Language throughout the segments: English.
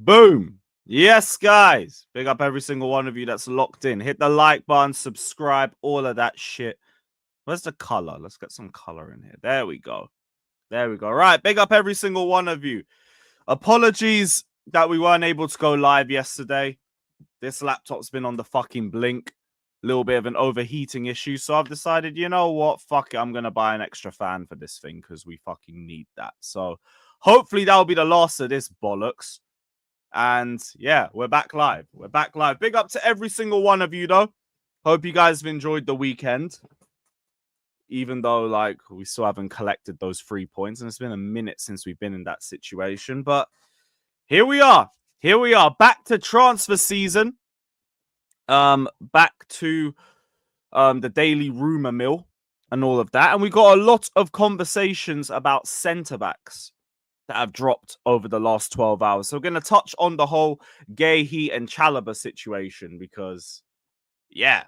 Boom. Yes, guys. Big up every single one of you that's locked in. Hit the like button, subscribe, all of that shit. Where's the color? Let's get some color in here. There we go. There we go. Right. Big up every single one of you. Apologies that we weren't able to go live yesterday. This laptop's been on the fucking blink. Little bit of an overheating issue. So I've decided, you know what? Fuck it. I'm going to buy an extra fan for this thing because we fucking need that. So hopefully that'll be the last of this bollocks. And yeah, we're back live. We're back live. Big up to every single one of you, though. Hope you guys have enjoyed the weekend. Even though, like, we still haven't collected those 3 points. And it's been a minute since we've been in that situation. But here we are. Here we are. Back to transfer season. Back to the daily rumor mill and all of that. And we got a lot of conversations about centre-backs that have dropped over the last 12 hours. So we're going to touch on the whole Guehi and Chalobah situation because, yeah,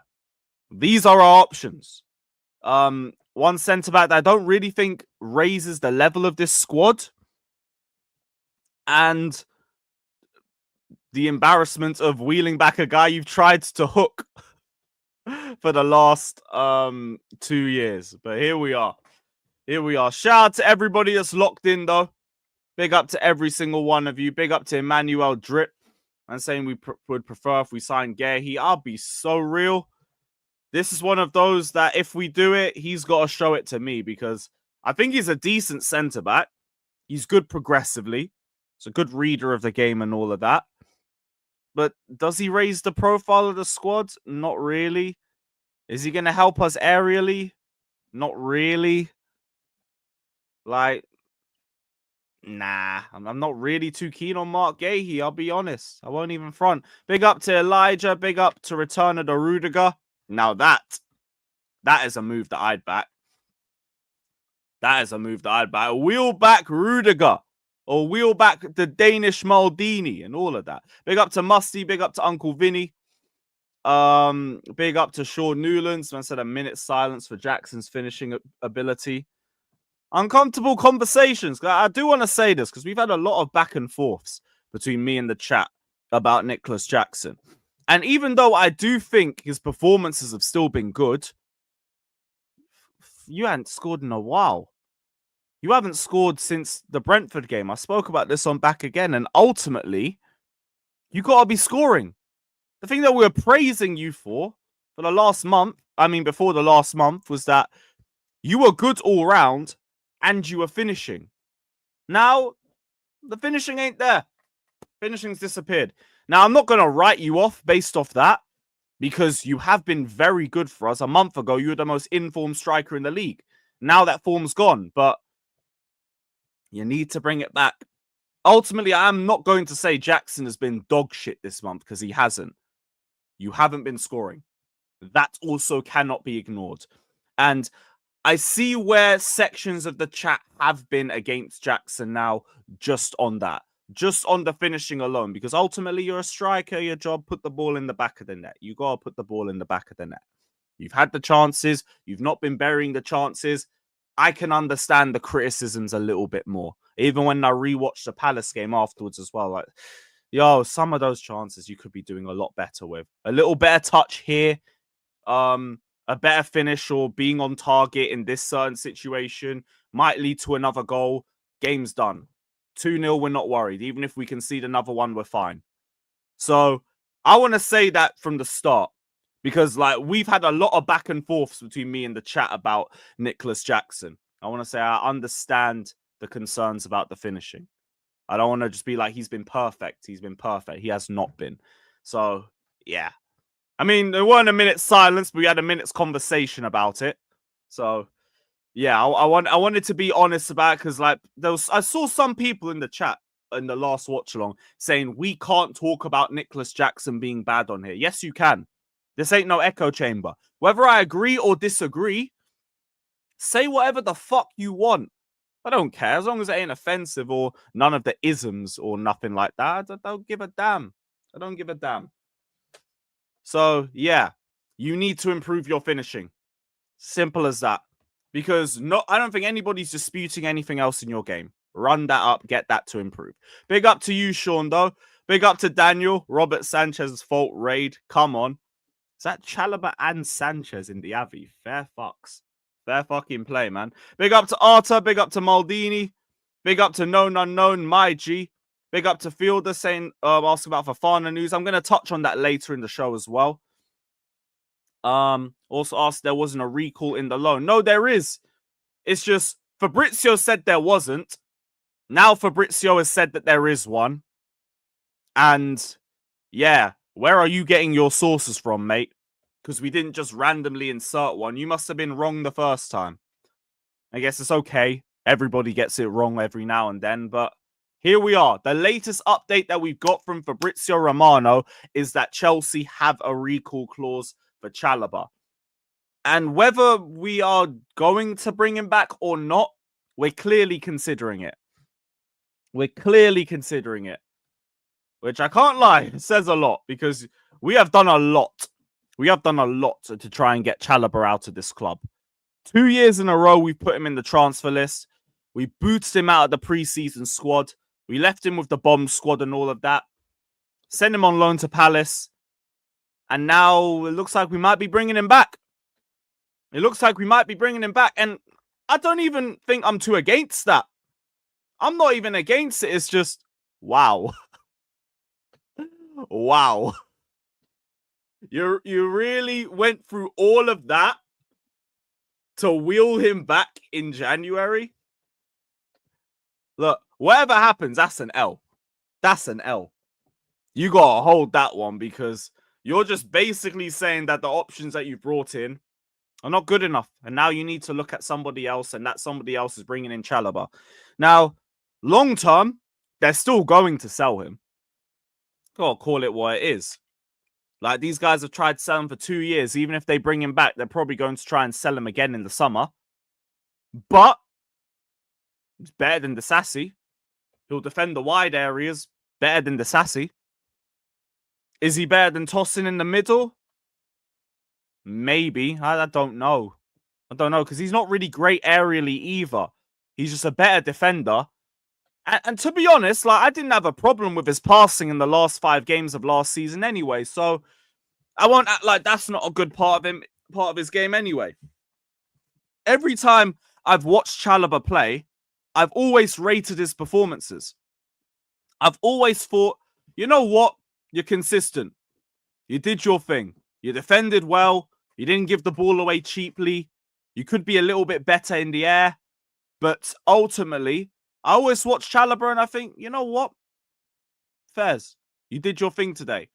these are our options. One centre-back that I don't really think raises the level of this squad. And the embarrassment of wheeling back a guy you've tried to hook for the last 2 years. But here we are. Here we are. Shout out to everybody that's locked in, though. Big up to every single one of you. Big up to Emmanuel Drip. And saying we would prefer if we sign Guehi. I'll be so real. This is one of those that if we do it, he's got to show it to me because I think he's a decent centre-back. He's good progressively. He's a good reader of the game and all of that. But does he raise the profile of the squad? Not really. Is he going to help us aerially? Not really. Like, nah. I'm not really too keen on Marc Guehi, I'll be honest. I won't even front. Big up to Elijah. Big up to Return of the Rudiger. Now that is a move that I'd back. That is a move that I'd back. Wheel back Rudiger. Or wheel back the Danish Maldini and all of that. Big up to Musty. Big up to Uncle Vinny. Big up to Sean Newlands. Man said a minute silence for Jackson's finishing ability. Uncomfortable conversations. I do want to say this because we've had a lot of back and forths between me and the chat about Nicolas Jackson. And even though I do think his performances have still been good, you hadn't scored in a while. You haven't scored since the Brentford game. I spoke about this on Back Again. And ultimately, you got to be scoring. The thing that we were praising you for the last month, before the last month, was that you were good all round and you were finishing. Now, the finishing ain't there. Finishing's disappeared. Now, I'm not going to write you off based off that because you have been very good for us. A month ago, you were the most informed striker in the league. Now that form's gone, but you need to bring it back. Ultimately, I'm not going to say Jackson has been dog shit this month because he hasn't. You haven't been scoring. That also cannot be ignored. And I see where sections of the chat have been against Jackson now just on that. Just on the finishing alone. Because ultimately, you're a striker. Your job, put the ball in the back of the net. You got to put the ball in the back of the net. You've had the chances. You've not been burying the chances. I can understand the criticisms a little bit more. Even when I rewatched the Palace game afterwards as well. Like, yo, some of those chances you could be doing a lot better with. A little better touch here. A better finish or being on target in this certain situation might lead to another goal. Game's done. 2-0, we're not worried. Even if we concede another one, we're fine. So I want to say that from the start. Because, like, we've had a lot of back and forths between me and the chat about Nicolas Jackson. I want to say I understand the concerns about the finishing. I don't want to just be like, he's been perfect. He's been perfect. He has not been. So, yeah. There weren't a minute's silence, but we had a minute's conversation about it. So, yeah, I wanted to be honest about it because, like, I saw some people in the chat in the last watch along saying we can't talk about Nicolas Jackson being bad on here. Yes, you can. This ain't no echo chamber. Whether I agree or disagree, say whatever the fuck you want. I don't care. As long as it ain't offensive or none of the isms or nothing like that, I don't give a damn. I don't give a damn. So, yeah, you need to improve your finishing. Simple as that. Because I don't think anybody's disputing anything else in your game. Run that up. Get that to improve. Big up to you, Sean, though. Big up to Daniel. Robert Sanchez's fault raid. Come on. Is that Chalobah and Sanchez in the Avi? Fair fucks. Fair fucking play, man. Big up to Arta. Big up to Maldini. Big up to Known Unknown, my G. Big up to Fielder saying, asking about Fofana news. I'm going to touch on that later in the show as well. Also asked there wasn't a recall in the loan. No, there is. It's just Fabrizio said there wasn't. Now Fabrizio has said that there is one. And yeah, where are you getting your sources from, mate? Because we didn't just randomly insert one. You must have been wrong the first time. I guess it's okay. Everybody gets it wrong every now and then, but here we are. The latest update that we've got from Fabrizio Romano is that Chelsea have a recall clause for Chalobah. And whether we are going to bring him back or not, we're clearly considering it. We're clearly considering it. Which I can't lie, says a lot because we have done a lot. We have done a lot to try and get Chalobah out of this club. 2 years in a row, we've put him in the transfer list. We booted him out of the preseason squad. We left him with the bomb squad and all of that. Sent him on loan to Palace. And now it looks like we might be bringing him back. It looks like we might be bringing him back. And I don't even think I'm too against that. I'm not even against it. It's just, wow. Wow. You really went through all of that to wheel him back in January? Look, whatever happens, that's an L. That's an L. You got to hold that one because you're just basically saying that the options that you brought in are not good enough. And now you need to look at somebody else, and that somebody else is bringing in Chalobah. Now, long term, they're still going to sell him. Gotta call it what it is. Like, these guys have tried to sell him for 2 years. Even if they bring him back, they're probably going to try and sell him again in the summer. But it's better than the Sassy. He'll defend the wide areas better than the Sassy. Is he better than Tosin in the middle? Maybe. I don't know. I don't know, because he's not really great aerially either. He's just a better defender. And to be honest, like, I didn't have a problem with his passing in the last 5 games of last season anyway. So I won't act like that's not a good part of his game anyway. Every time I've watched Chalobah play, I've always rated his performances. I've always thought, you know what? You're consistent. You did your thing. You defended well. You didn't give the ball away cheaply. You could be a little bit better in the air. But ultimately, I always watch Chalobah and I think, you know what? Fairs, you did your thing today.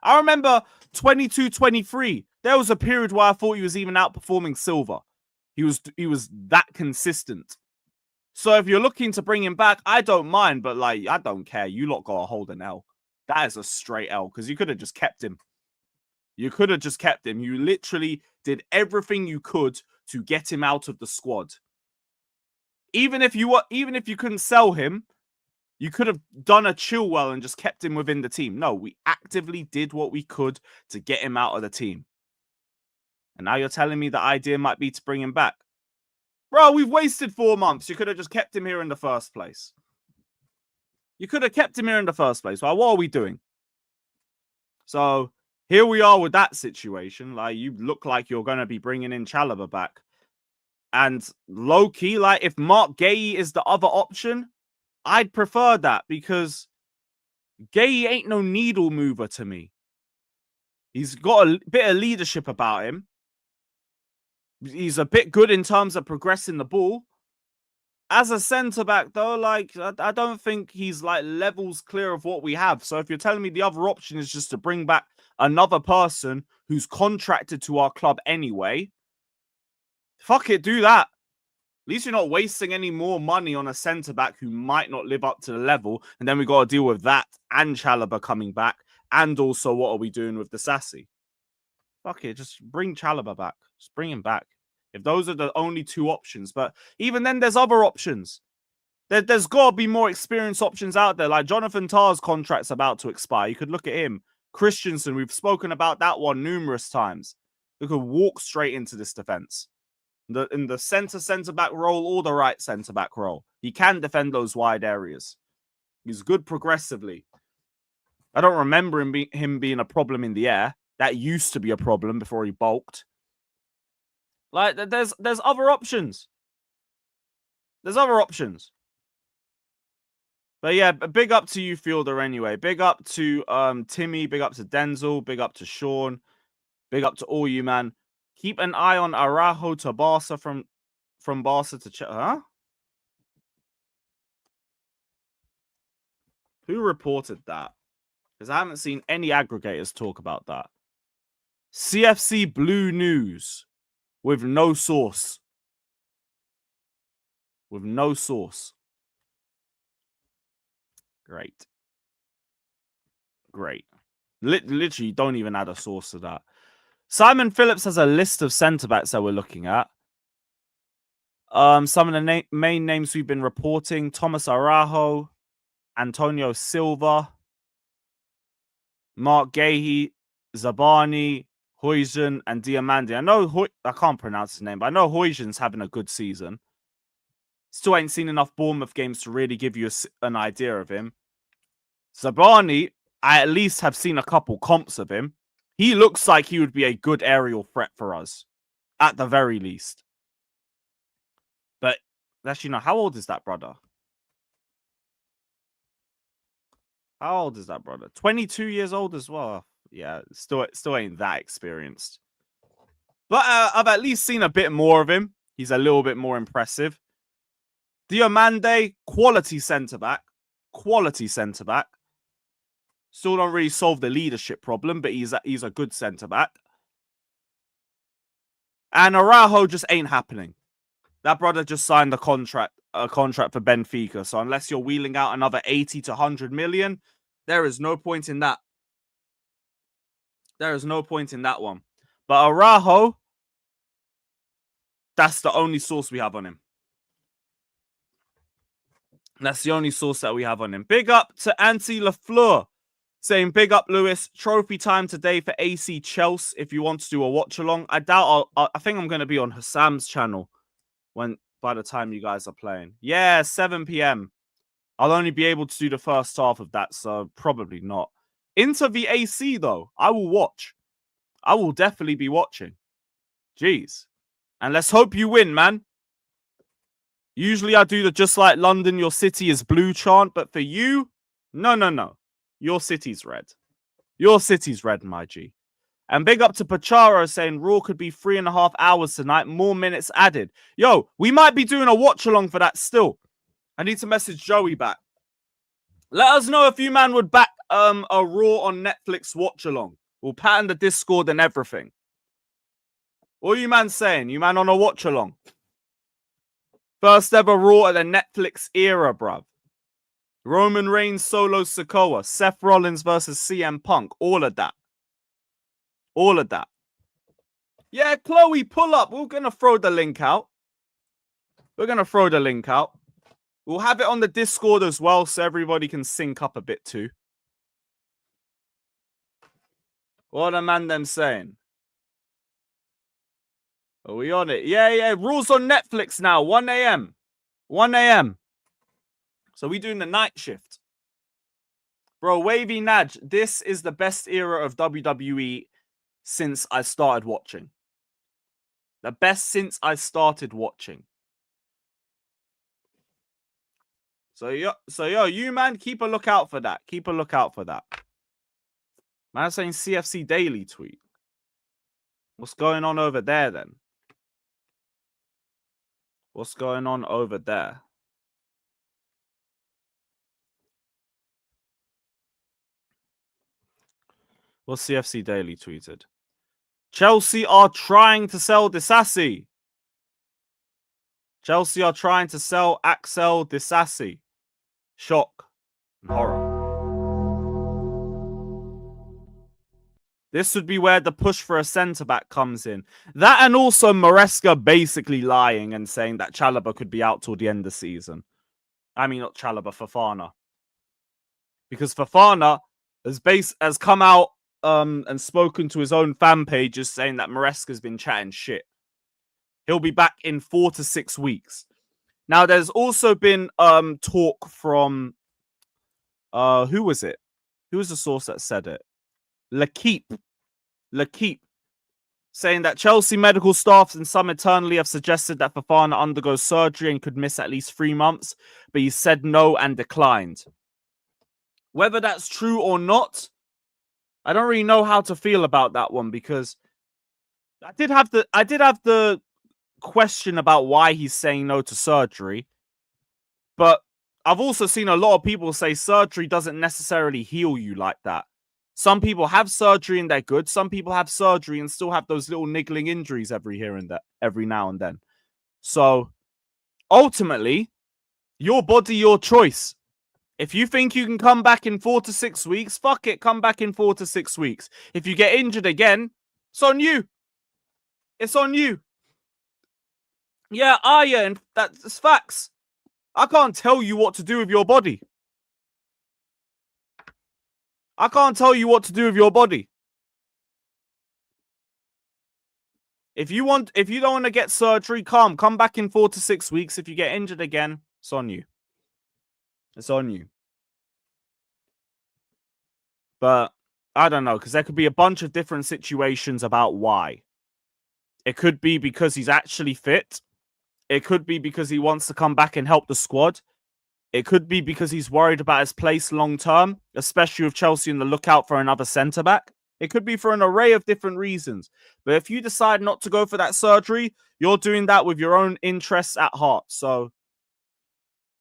I remember 22-23. There was a period where I thought he was even outperforming Silva. He was that consistent. So if you're looking to bring him back, I don't mind, but like, I don't care. You lot got to hold an L. That is a straight L because you could have just kept him. You could have just kept him. You literally did everything you could to get him out of the squad. Even if you couldn't sell him, you could have done a Chilwell and just kept him within the team. No, we actively did what we could to get him out of the team. And now you're telling me the idea might be to bring him back. Bro, we've wasted 4 months. You could have just kept him here in the first place. You could have kept him here in the first place. Well, what are we doing? So here we are with that situation. Like, you look like you're going to be bringing in Chalobah back. And low-key, like, if Marc Guehi is the other option, I'd prefer that because Guehi ain't no needle mover to me. He's got a bit of leadership about him. He's a bit good in terms of progressing the ball. As a centre-back, though, like, I don't think he's, like, levels clear of what we have. So if you're telling me the other option is just to bring back another person who's contracted to our club anyway, fuck it, do that. At least you're not wasting any more money on a centre-back who might not live up to the level. And then we got to deal with that and Chalobah coming back. And also, what are we doing with the Sassy? Fuck it, just bring Chalobah back. Just bring him back. If those are the only 2 options. But even then, there's other options. There's got to be more experienced options out there. Like Jonathan Tah's contract's about to expire. You could look at him. Christensen, we've spoken about that one numerous times. Who could walk straight into this defense. In the centre-back role or the right centre-back role. He can defend those wide areas. He's good progressively. I don't remember him being a problem in the air. That used to be a problem before he bulked. Like, there's other options. There's other options. But yeah, big up to you, Fielder, anyway. Big up to Timmy, big up to Denzel, big up to Sean, big up to all you, man. Keep an eye on Araujo to Barca from Barca to huh? Who reported that? Because I haven't seen any aggregators talk about that. CFC Blue News with no source. With no source. Great. Great. Literally, don't even add a source to that. Simon Phillips has a list of centre-backs that we're looking at. Some of the main names we've been reporting: Thomas Araujo, Antonio Silva, Marc Guehi, Zabani, Huijsen, and Diamandi. I know I can't pronounce his name, but I know Huijsen's having a good season. Still ain't seen enough Bournemouth games to really give you an idea of him. Zabani, I at least have seen a couple comps of him. He looks like he would be a good aerial threat for us, at the very least. But actually, no. How old is that brother? How old is that brother? 22 years old as well. Yeah, still ain't that experienced. But I've at least seen a bit more of him. He's a little bit more impressive. Diamande, quality centre-back. Quality centre-back. Still don't really solve the leadership problem, but he's a good centre-back. And Araujo just ain't happening. That brother just signed a contract for Benfica. So unless you're wheeling out another 80 to 100 million, there is no point in that. There is no point in that one. But Araujo, that's the only source we have on him. That's the only source that we have on him. Big up to Auntie Lafleur saying, big up, Lewis. Trophy time today for AC Chelsea if you want to do a watch along. I doubt I think I'm going to be on Hassam's channel by the time you guys are playing. Yeah, 7 p.m. I'll only be able to do the first half of that, so probably not. Into the AC, though, I will watch. I will definitely be watching. Jeez. And let's hope you win, man. Usually I do the just like London, your city is blue chant, but for you, no. Your city's red. Your city's red, my G. And big up to Pacharo saying Raw could be 3.5 hours tonight, more minutes added. Yo, we might be doing a watch along for that still. I need to message Joey back. Let us know if you man would back a Raw on Netflix watch along. We'll pattern the Discord and everything. What are you man saying? You man on a watch along? First ever Raw at the Netflix era, bruv. Roman Reigns solo Sikoa. Seth Rollins versus CM Punk. All of that. All of that. Yeah, Chloe, pull up. We're going to throw the link out. We're going to throw the link out. We'll have it on the Discord as well so everybody can sync up a bit too. What are man them saying? Are we on it? Yeah. Rules on Netflix now. 1 a.m. 1 a.m. So we doing the night shift. Bro, Wavy Nudge. This is the best era of WWE since I started watching. The best since I started watching. So yo, you man, keep a lookout for that. Keep a lookout for that. Man saying CFC Daily tweet. What's going on over there then? What's going on over there? What's CFC Daily tweeted? Chelsea are trying to sell Disasi. Chelsea are trying to sell Axel Disasi. Shock and horror. This would be where the push for a centre-back comes in. That and also Maresca basically lying and saying that Chalobah could be out till the end of the season. I mean, not Chalobah, Fofana. Because Fofana has come out and spoken to his own fan pages saying that Maresca's been chatting shit. He'll be back in 4 to 6 weeks. Now, there's also been talk from... who was it? Who was the source that said it? L'Equipe. Saying that Chelsea medical staff and some internally have suggested that Fofana undergoes surgery and could miss at least 3 months, but he said no and declined. Whether that's true or not, I don't really know how to feel about that one, because I did have the question about why he's saying no to surgery, but I've also seen a lot of people say surgery doesn't necessarily heal you like that. Some people have surgery and they're good. Some people have surgery and still have those little niggling injuries every now and then. So ultimately, your body, your choice. If you think you can come back in 4 to 6 weeks, fuck it, come back in 4 to 6 weeks. If you get injured again, it's on you. It's on you. Yeah, and that's facts. I can't tell you what to do with your body. I can't tell you what to do with your body. If you don't want to get surgery, come back in 4 to 6 weeks. If you get injured again, it's on you. It's on you. But I don't know, because there could be a bunch of different situations about why. It could be because he's actually fit. It could be because he wants to come back and help the squad. It could be because he's worried about his place long term, especially with Chelsea on the lookout for another centre-back. It could be for an array of different reasons. But if you decide not to go for that surgery, you're doing that with your own interests at heart. So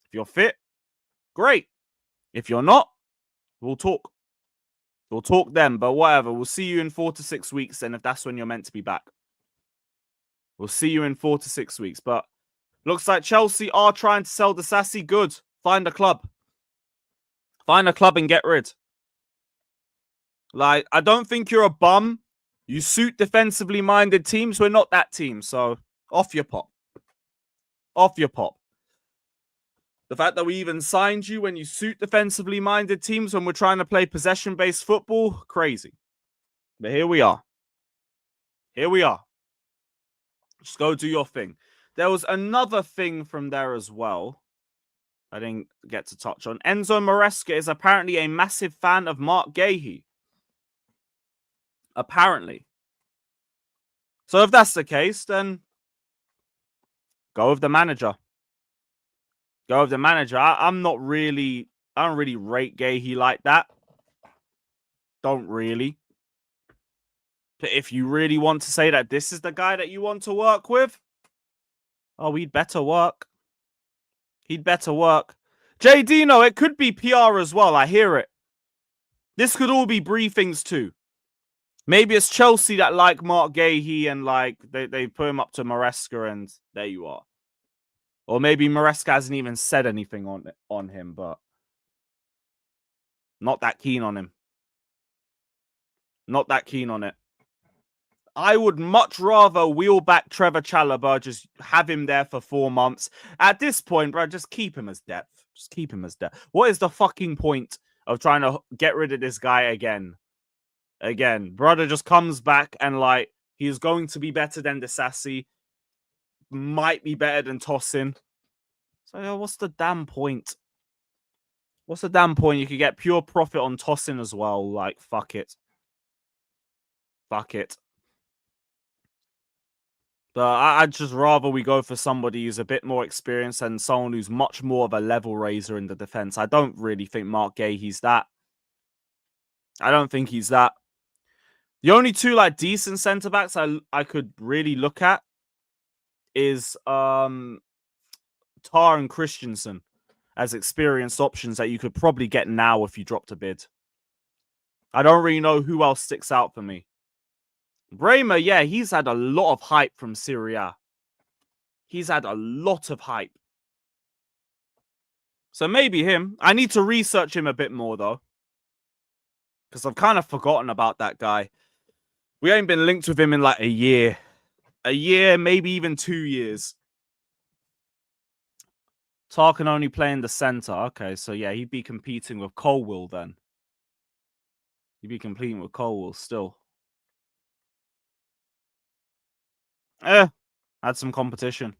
if you're fit, great. If you're not, we'll talk. We'll talk then, but whatever. We'll see you in 4 to 6 weeks then, if that's when you're meant to be back. We'll see you in 4 to 6 weeks. But looks like Chelsea are trying to sell the Sassy. Good. Find a club. Find a club and get rid. Like, I don't think you're a bum. You suit defensively minded teams. We're not that team. So, off your pop. Off your pop. The fact that we even signed you when you suit defensively minded teams when we're trying to play possession-based football, crazy. But here we are. Here we are. Just go do your thing. There was another thing from there as well I didn't get to touch on. Enzo Maresca is apparently a massive fan of Marc Guehi. Apparently. So if that's the case, then go with the manager. Go with the manager. I don't really rate Guehi like that. Don't really. But if you really want to say that this is the guy that you want to work with, oh, he'd better work. He'd better work. JD, no, it could be PR as well. I hear it. This could all be briefings too. Maybe it's Chelsea that like Marc Guehi and like they put him up to Maresca and there you are. Or maybe Maresca hasn't even said anything on him, but not that keen on him. Not that keen on it. I would much rather wheel back Trevor Chalobah, just have him there for 4 months. At this point, bro, just keep him as depth. Just keep him as depth. What is the fucking point of trying to get rid of this guy again? Brother just comes back and like, he's going to be better than the Sassy. Might be better than Tosin. So what's the damn point? What's the damn point? You could get pure profit on Tosin as well. Like, fuck it. Fuck it. But I'd just rather we go for somebody who's a bit more experienced and someone who's much more of a level raiser in the defense. I don't really think Marc Guehi's that. I don't think he's that. The only two like decent centre backs I could really look at is Tar and Christensen as experienced options that you could probably get now if you dropped a bid. I don't really know who else sticks out for me. Bremer, yeah, he's had a lot of hype from Serie A. He's had a lot of hype. So maybe him. I need to research him a bit more, though. Because I've kind of forgotten about that guy. We ain't been linked with him in like a year. A year, maybe even 2 years. Tar can only play in the centre. Okay, so yeah, he'd be competing with Colwill then. He'd be competing with Colwill still. Had some competition.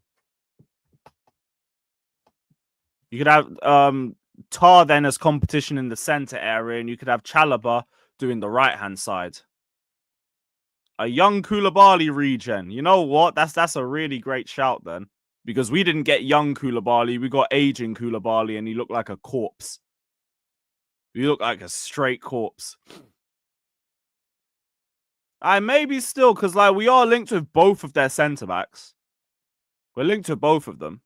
You could have tar then as competition in the center area, and you could have Chalobah doing the right-hand side. A young Koulibaly regen. You know what? That's a really great shout then. Because we didn't get young Koulibaly, we got aging Koulibaly, and he looked like a corpse. He looked like a straight corpse. Maybe still, because like we are linked with both of their centre-backs. We're linked to both of them.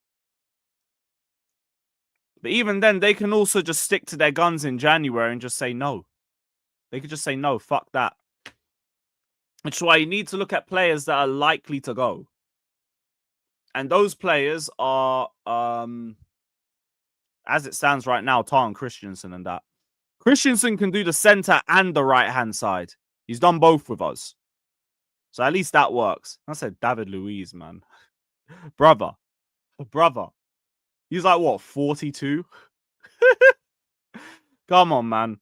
But even then, they can also just stick to their guns in January and just say no. They could just say no, fuck that. Which is why you need to look at players that are likely to go. And those players are, as it stands right now, Tar and Christensen and that. Christensen can do the centre and the right-hand side. He's done both with us. So at least that works. I said David Luiz, man. Brother. He's like, what, 42? Come on, man.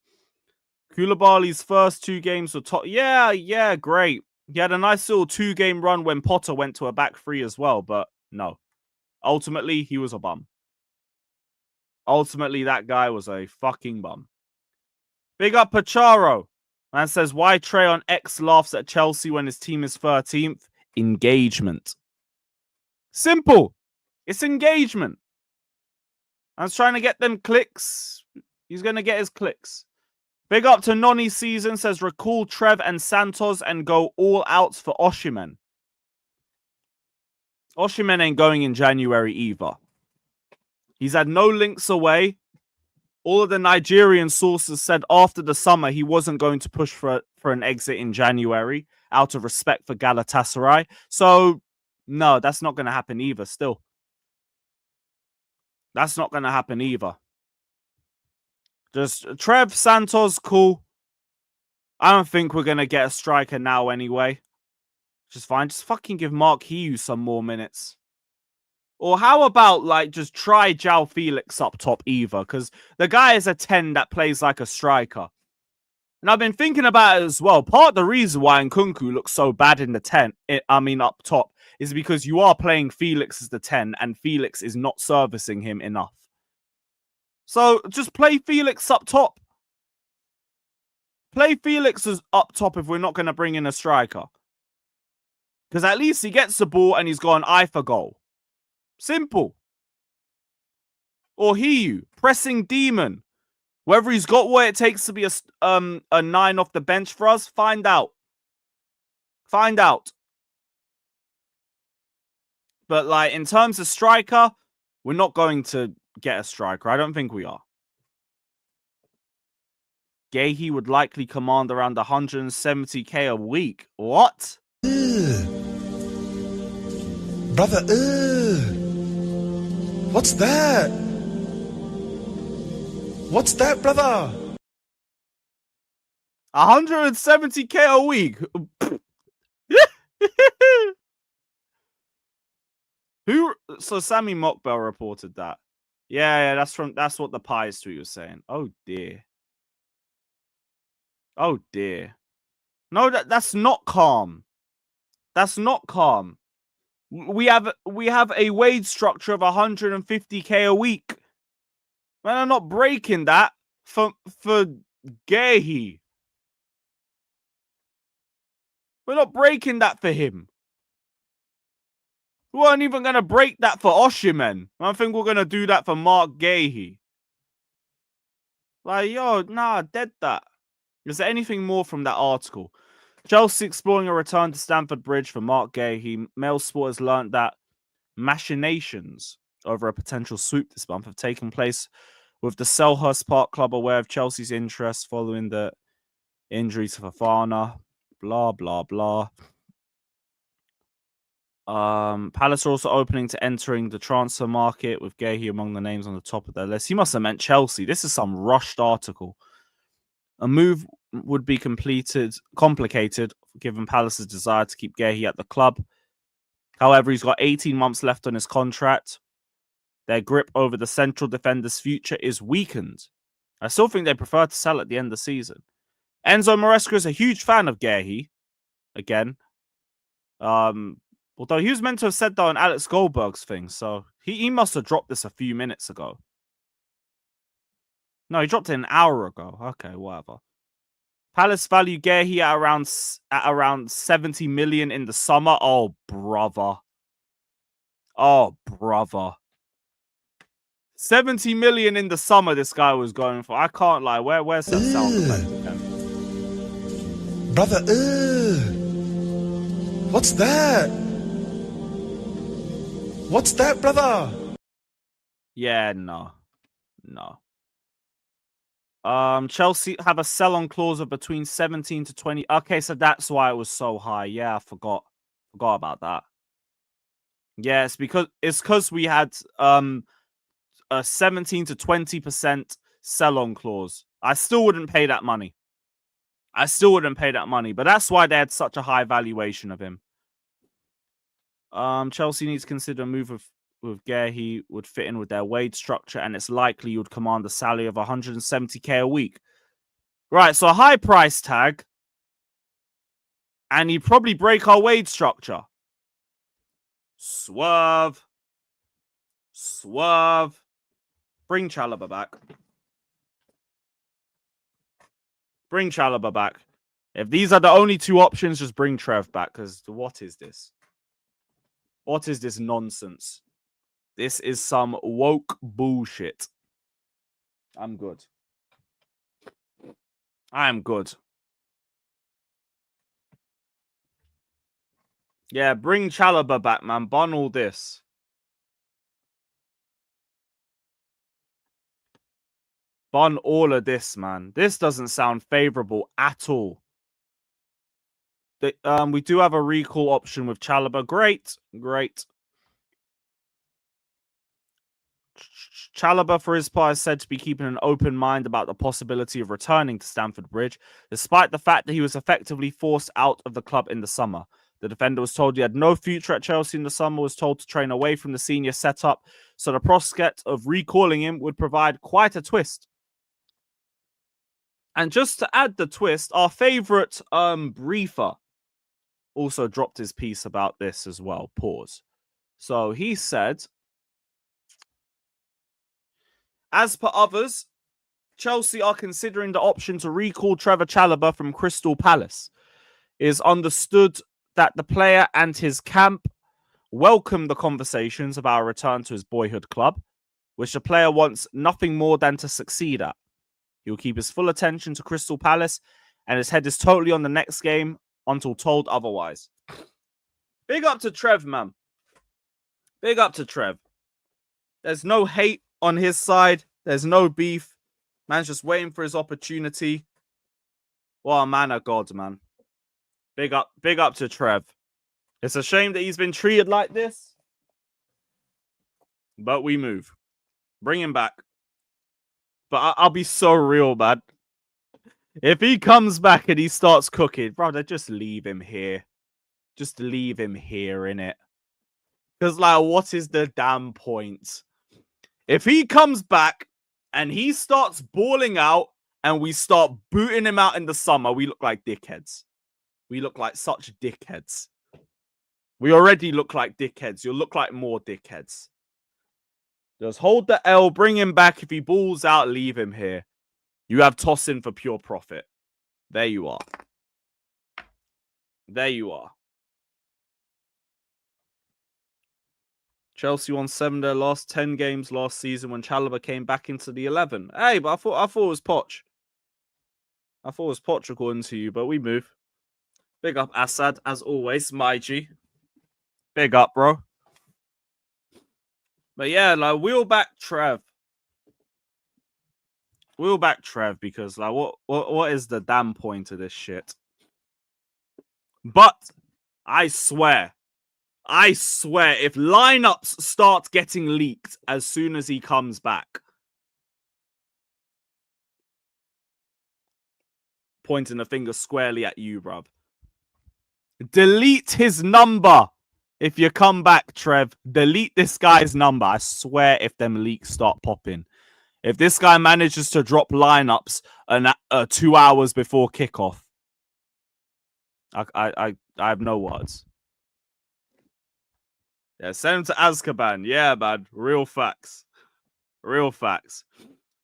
Koulibaly's first 2 games were top. Yeah, great. He had a nice little 2-game run when Potter went to a back 3 as well, but no. Ultimately, he was a bum. Ultimately, that guy was a fucking bum. Big up Pacharo. Man says, why Trey on X laughs at Chelsea when his team is 13th? Engagement. Simple. It's engagement. I was trying to get them clicks. He's going to get his clicks. Big up to Nonny Season. Says, recall Trev and Santos and go all outs for Osimhen. Osimhen ain't going in January either. He's had no links away. All of the Nigerian sources said after the summer he wasn't going to push for an exit in January out of respect for Galatasaray. So, no, that's not going to happen either still. That's not going to happen either. Just Trev, Santos, cool. I don't think we're going to get a striker now anyway. Just fine. Just fucking give Marc some more minutes. Or how about, like, just try João Felix up top either? Because the guy is a 10 that plays like a striker. And I've been thinking about it as well. Part of the reason why Nkunku looks so bad in the 10, up top, is because you are playing Felix as the 10 and Felix is not servicing him enough. So just play Felix up top. Play Felix as up top if we're not going to bring in a striker. Because at least he gets the ball and he's got an eye for goal. Simple. Or pressing demon. Whether he's got what it takes to be a 9 off the bench for us, find out. Find out. But like in terms of striker, we're not going to get a striker. I don't think we are. Guehi would likely command around 170k a week. What? Brother, what's that? What's that, brother? 170k a week. Who? So Sammy Mockbell reported that. Yeah, that's what the Pies tweet was saying. Oh dear. Oh dear. No, that's not calm. That's not calm. We have a wage structure of 150k a week. Man, I'm not breaking that for Guehi. We're not breaking that for him. We weren't even going to break that for Osimhen. I think we're going to do that for Marc Guehi. Like, yo, nah, dead that. Is there anything more from that article? Chelsea exploring a return to Stamford Bridge for Marc Guehi. Mail Sport has learnt that machinations over a potential swoop this month have taken place with the Selhurst Park Club aware of Chelsea's interest following the injury to Fofana. Blah, blah, blah. Palace are also opening to entering the transfer market with Guehi among the names on the top of their list. He must have meant Chelsea. This is some rushed article. A move would be complicated given Palace's desire to keep Guehi at the club. However, he's got 18 months left on his contract. Their grip over the central defender's future is weakened. I still think they prefer to sell at the end of the season. Enzo Maresca is a huge fan of Guehi. Again. Although he was meant to have said that on Alex Goldberg's thing, so he must have dropped this a few minutes ago. No, he dropped it an hour ago. Okay, whatever. Palace value Guehi at around 70 million in the summer. Oh, brother. Oh, brother. 70 million in the summer this guy was going for. I can't lie. Where's that sound effect again? Brother, what's that? What's that, brother? Yeah, no. Chelsea have a sell-on clause of between 17 to 20. Okay, so that's why it was so high. Yeah, I forgot about that. Yeah, it's because we had a 17 to 20% sell-on clause. I still wouldn't pay that money. But that's why they had such a high valuation of him. Chelsea needs to consider a move with Guehi would fit in with their wage structure, and it's likely you would command a salary of 170k a week. Right, so a high price tag, and he'd probably break our wage structure. Swerve. Bring Chalobah back. If these are the only two options, just bring Trev back, because what is this? What is this nonsense? This is some woke bullshit. I'm good. I am good. Yeah, bring Chalobah back, man. Bun all this. Bun all of this, man. This doesn't sound favorable at all. We do have a recall option with Chalobah. Great. Chalobah, for his part, is said to be keeping an open mind about the possibility of returning to Stamford Bridge, despite the fact that he was effectively forced out of the club in the summer. The defender was told he had no future at Chelsea in the summer, was told to train away from the senior setup, so the prospect of recalling him would provide quite a twist. And just to add the twist, our favourite briefer also dropped his piece about this as well. Pause. So he said, as per others, Chelsea are considering the option to recall Trevor Chalobah from Crystal Palace. It is understood that the player and his camp welcome the conversations about a return to his boyhood club, which the player wants nothing more than to succeed at. He will keep his full attention to Crystal Palace, and his head is totally on the next game until told otherwise. Big up to Trev, man. Big up to Trev. There's no hate on his side. There's no beef. Man's just waiting for his opportunity. What a man of God, man. Big up to Trev. It's a shame that he's been treated like this. But we move. Bring him back. But I'll be so real, man. If he comes back and he starts cooking, brother, just leave him here. Just leave him here, innit? Because, like, what is the damn point? If he comes back and he starts balling out and we start booting him out in the summer, we look like dickheads. We look like such dickheads. We already look like dickheads. You'll look like more dickheads. Just hold the L, bring him back. If he balls out, leave him here. You have tossing for pure profit. There you are. There you are. Chelsea won 7 of their last 10 games last season when Chalobah came back into the 11. Hey, but I thought it was Poch. I thought it was Poch according to you, but we move. Big up Assad, as always, my G. Big up, bro. But yeah, like, wheel back Trev. Wheel back Trev, because like what is the damn point of this shit? But I swear, if lineups start getting leaked as soon as he comes back, pointing the finger squarely at you, bruv. Delete his number. If you come back, Trev, delete this guy's number. I swear if them leaks start popping. If this guy manages to drop lineups 2 hours before kickoff, I have no words. Yeah, send him to Azkaban. Yeah, man. Real facts. Real facts.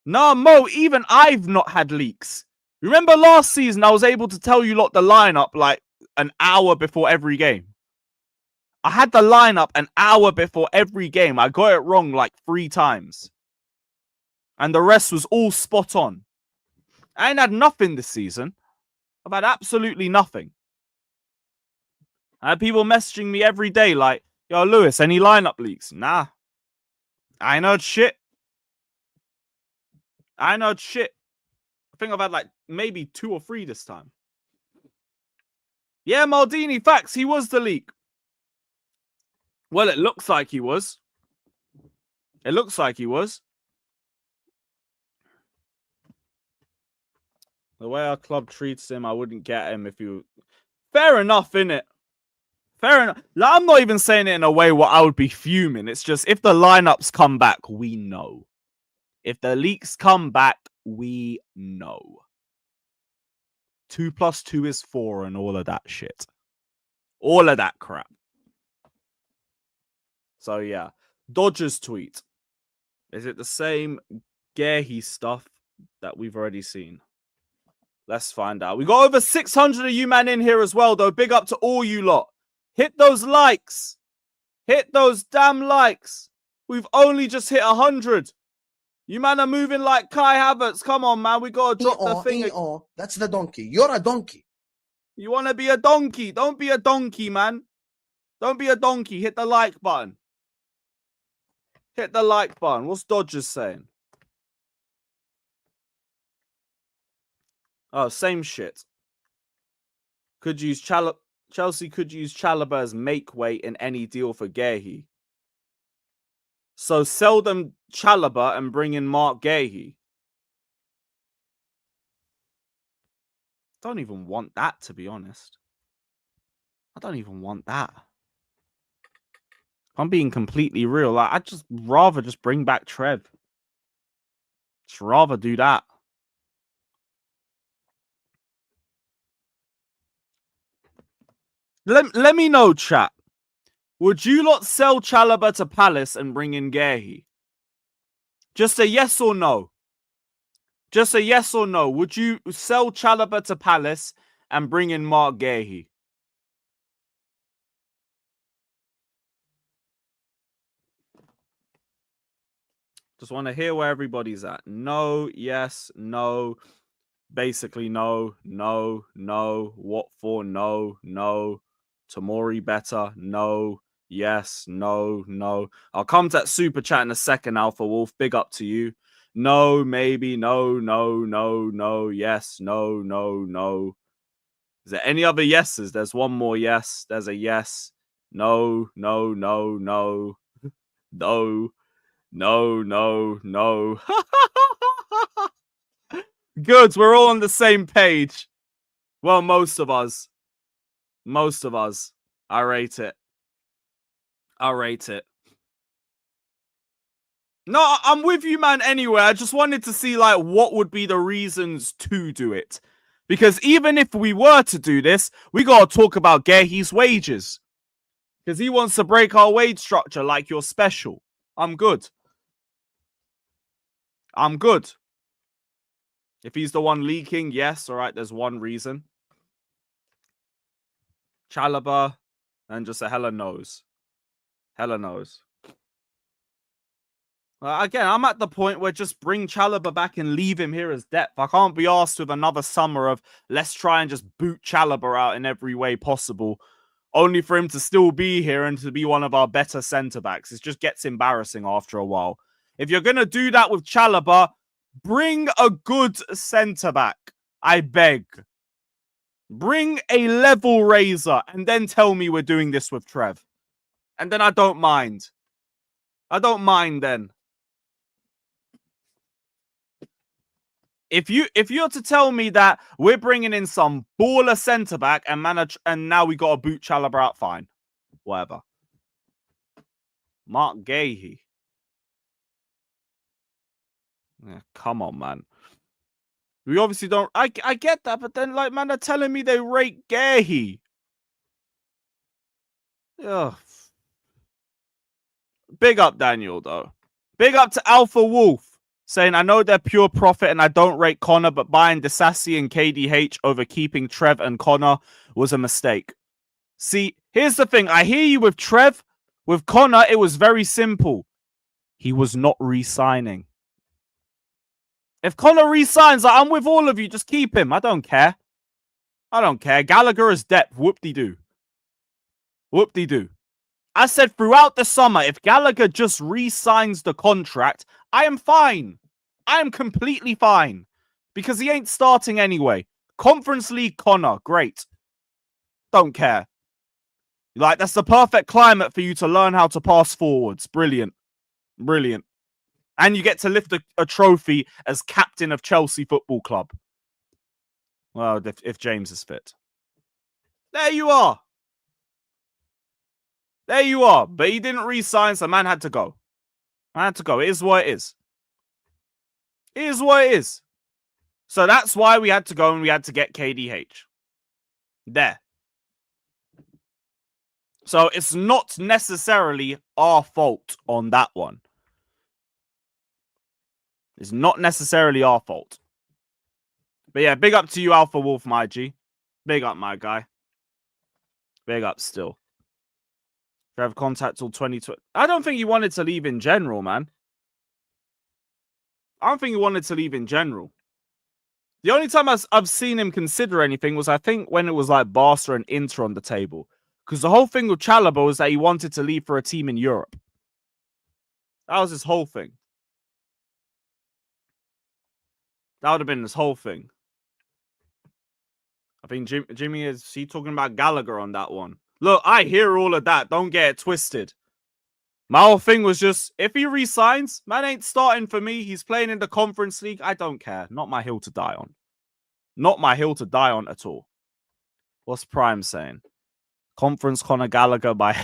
Nah, Mo, even I've not had leaks. Remember last season, I was able to tell you lot the lineup like an hour before every game. I had the lineup an hour before every game. I got it wrong like 3 times. And the rest was all spot on. I ain't had nothing this season. I've had absolutely nothing. I had people messaging me every day like, yo, Lewis, any lineup leaks? Nah. I ain't heard shit. I ain't heard shit. I think I've had like maybe 2 or 3 this time. Yeah, Maldini, facts. He was the leak. Well, it looks like he was. It looks like he was. The way our club treats him, I wouldn't get him if you... Fair enough, innit? Fair enough. Like, I'm not even saying it in a way where I would be fuming. It's just if the lineups come back, we know. If the leaks come back, we know. 2 + 2 is 4 and all of that shit. All of that crap. So, yeah. Dodgers tweet. Is it the same Guehi stuff that we've already seen? Let's find out. We got over 600 of you man in here as well, though. Big up to all you lot. Hit those likes. Hit those damn likes. We've only just hit 100. You man are moving like Kai Havertz. Come on, man. We got to drop the thing. That's the donkey. You're a donkey. You want to be a donkey. Don't be a donkey, man. Don't be a donkey. Hit the like button. Hit the like button. What's Dodgers saying? Oh, same shit. Could use Chelsea could use Chalobah as make weight in any deal for Guehi. So sell them Chalobah and bring in Marc Guehi. Don't even want that, to be honest. I don't even want that. If I'm being completely real, like, I'd just rather just bring back Trev. Just rather do that. Let me know, chat. Would you lot sell Chalobah to Palace and bring in Guehi? Just a yes or no. Just a yes or no. Would you sell Chalobah to Palace and bring in Marc Guehi? Just want to hear where everybody's at. No, yes, no. Basically, no, no, no. What for? No, no. Tamori better? No. Yes, no, no. I'll come to that super chat in a second, Alpha Wolf. Big up to you. No, maybe, no, no, no, no. Yes, no, no, no. Is there any other yeses? There's one more yes. There's a yes. No, no, no, no. No, no, no, no. Good, we're all on the same page. Well, most of us. Most of us. I rate it. I rate it. No, I'm with you, man, anyway. I just wanted to see, like, what would be the reasons to do it. Because even if we were to do this, we got to talk about Guehi's wages. Because he wants to break our wage structure like you're special. I'm good. I'm good. If he's the one leaking, yes, all right, there's one reason. Chalobah, and just a hella knows. Hella knows. Again, I'm at the point where just bring Chalobah back and leave him here as depth. I can't be asked with another summer of let's try and just boot Chalobah out in every way possible, only for him to still be here and to be one of our better centre-backs. It just gets embarrassing after a while. If you're going to do that with Chalobah, bring a good centre-back. I beg. Bring a level raiser and then tell me we're doing this with Trev. And then I don't mind. I don't mind then. If you're to tell me that we're bringing in some baller centre back and now we got to boot Chalobah out, fine, whatever. Marc Guehi. Yeah, come on, man. We obviously don't. I get that, but then like, man, they're telling me they rate Guehi. Ugh. Big up Daniel though. Big up to Alpha Wolf. saying, I know they're pure profit and I don't rate Connor, but buying Disasi and KDH over keeping Trev and Connor was a mistake. See, here's the thing. I hear you with Trev. With Connor, it was very simple. He was not re-signing. If Connor re-signs, I'm with all of you. Just keep him. I don't care. I don't care. Gallagher is depth. Whoop-de-doo. Whoop-de-doo. I said throughout the summer, if Gallagher just re-signs the contract, I am fine. I am completely fine. Because he ain't starting anyway. Conference League Connor, great. Don't care. Like, that's the perfect climate for you to learn how to pass forwards. Brilliant. Brilliant. And you get to lift a trophy as captain of Chelsea Football Club. Well, if James is fit. There you are. There you are. But he didn't re-sign, so man had to go. Man had to go. It is what it is. It is what it is. So that's why we had to go and we had to get KDH. There. So it's not necessarily our fault on that one. It's not necessarily our fault. But yeah, big up to you, Alpha Wolf, my G. Big up, my guy. Big up still. If you have contact till 2020. I don't think he wanted to leave in general, man. I don't think he wanted to leave in general. The only time I've seen him consider anything was, I think, when it was like Barca and Inter on the table. Because the whole thing with Chalobah was that he wanted to leave for a team in Europe. That was his whole thing. That would have been his whole thing. I think Jimmy is he talking about Gallagher on that one. Look, I hear all of that. Don't get it twisted. My whole thing was just, if he resigns, man ain't starting for me. He's playing in the Conference League. I don't care. Not my hill to die on. Not my hill to die on at all. What's Prime saying? Conference Conor Gallagher by...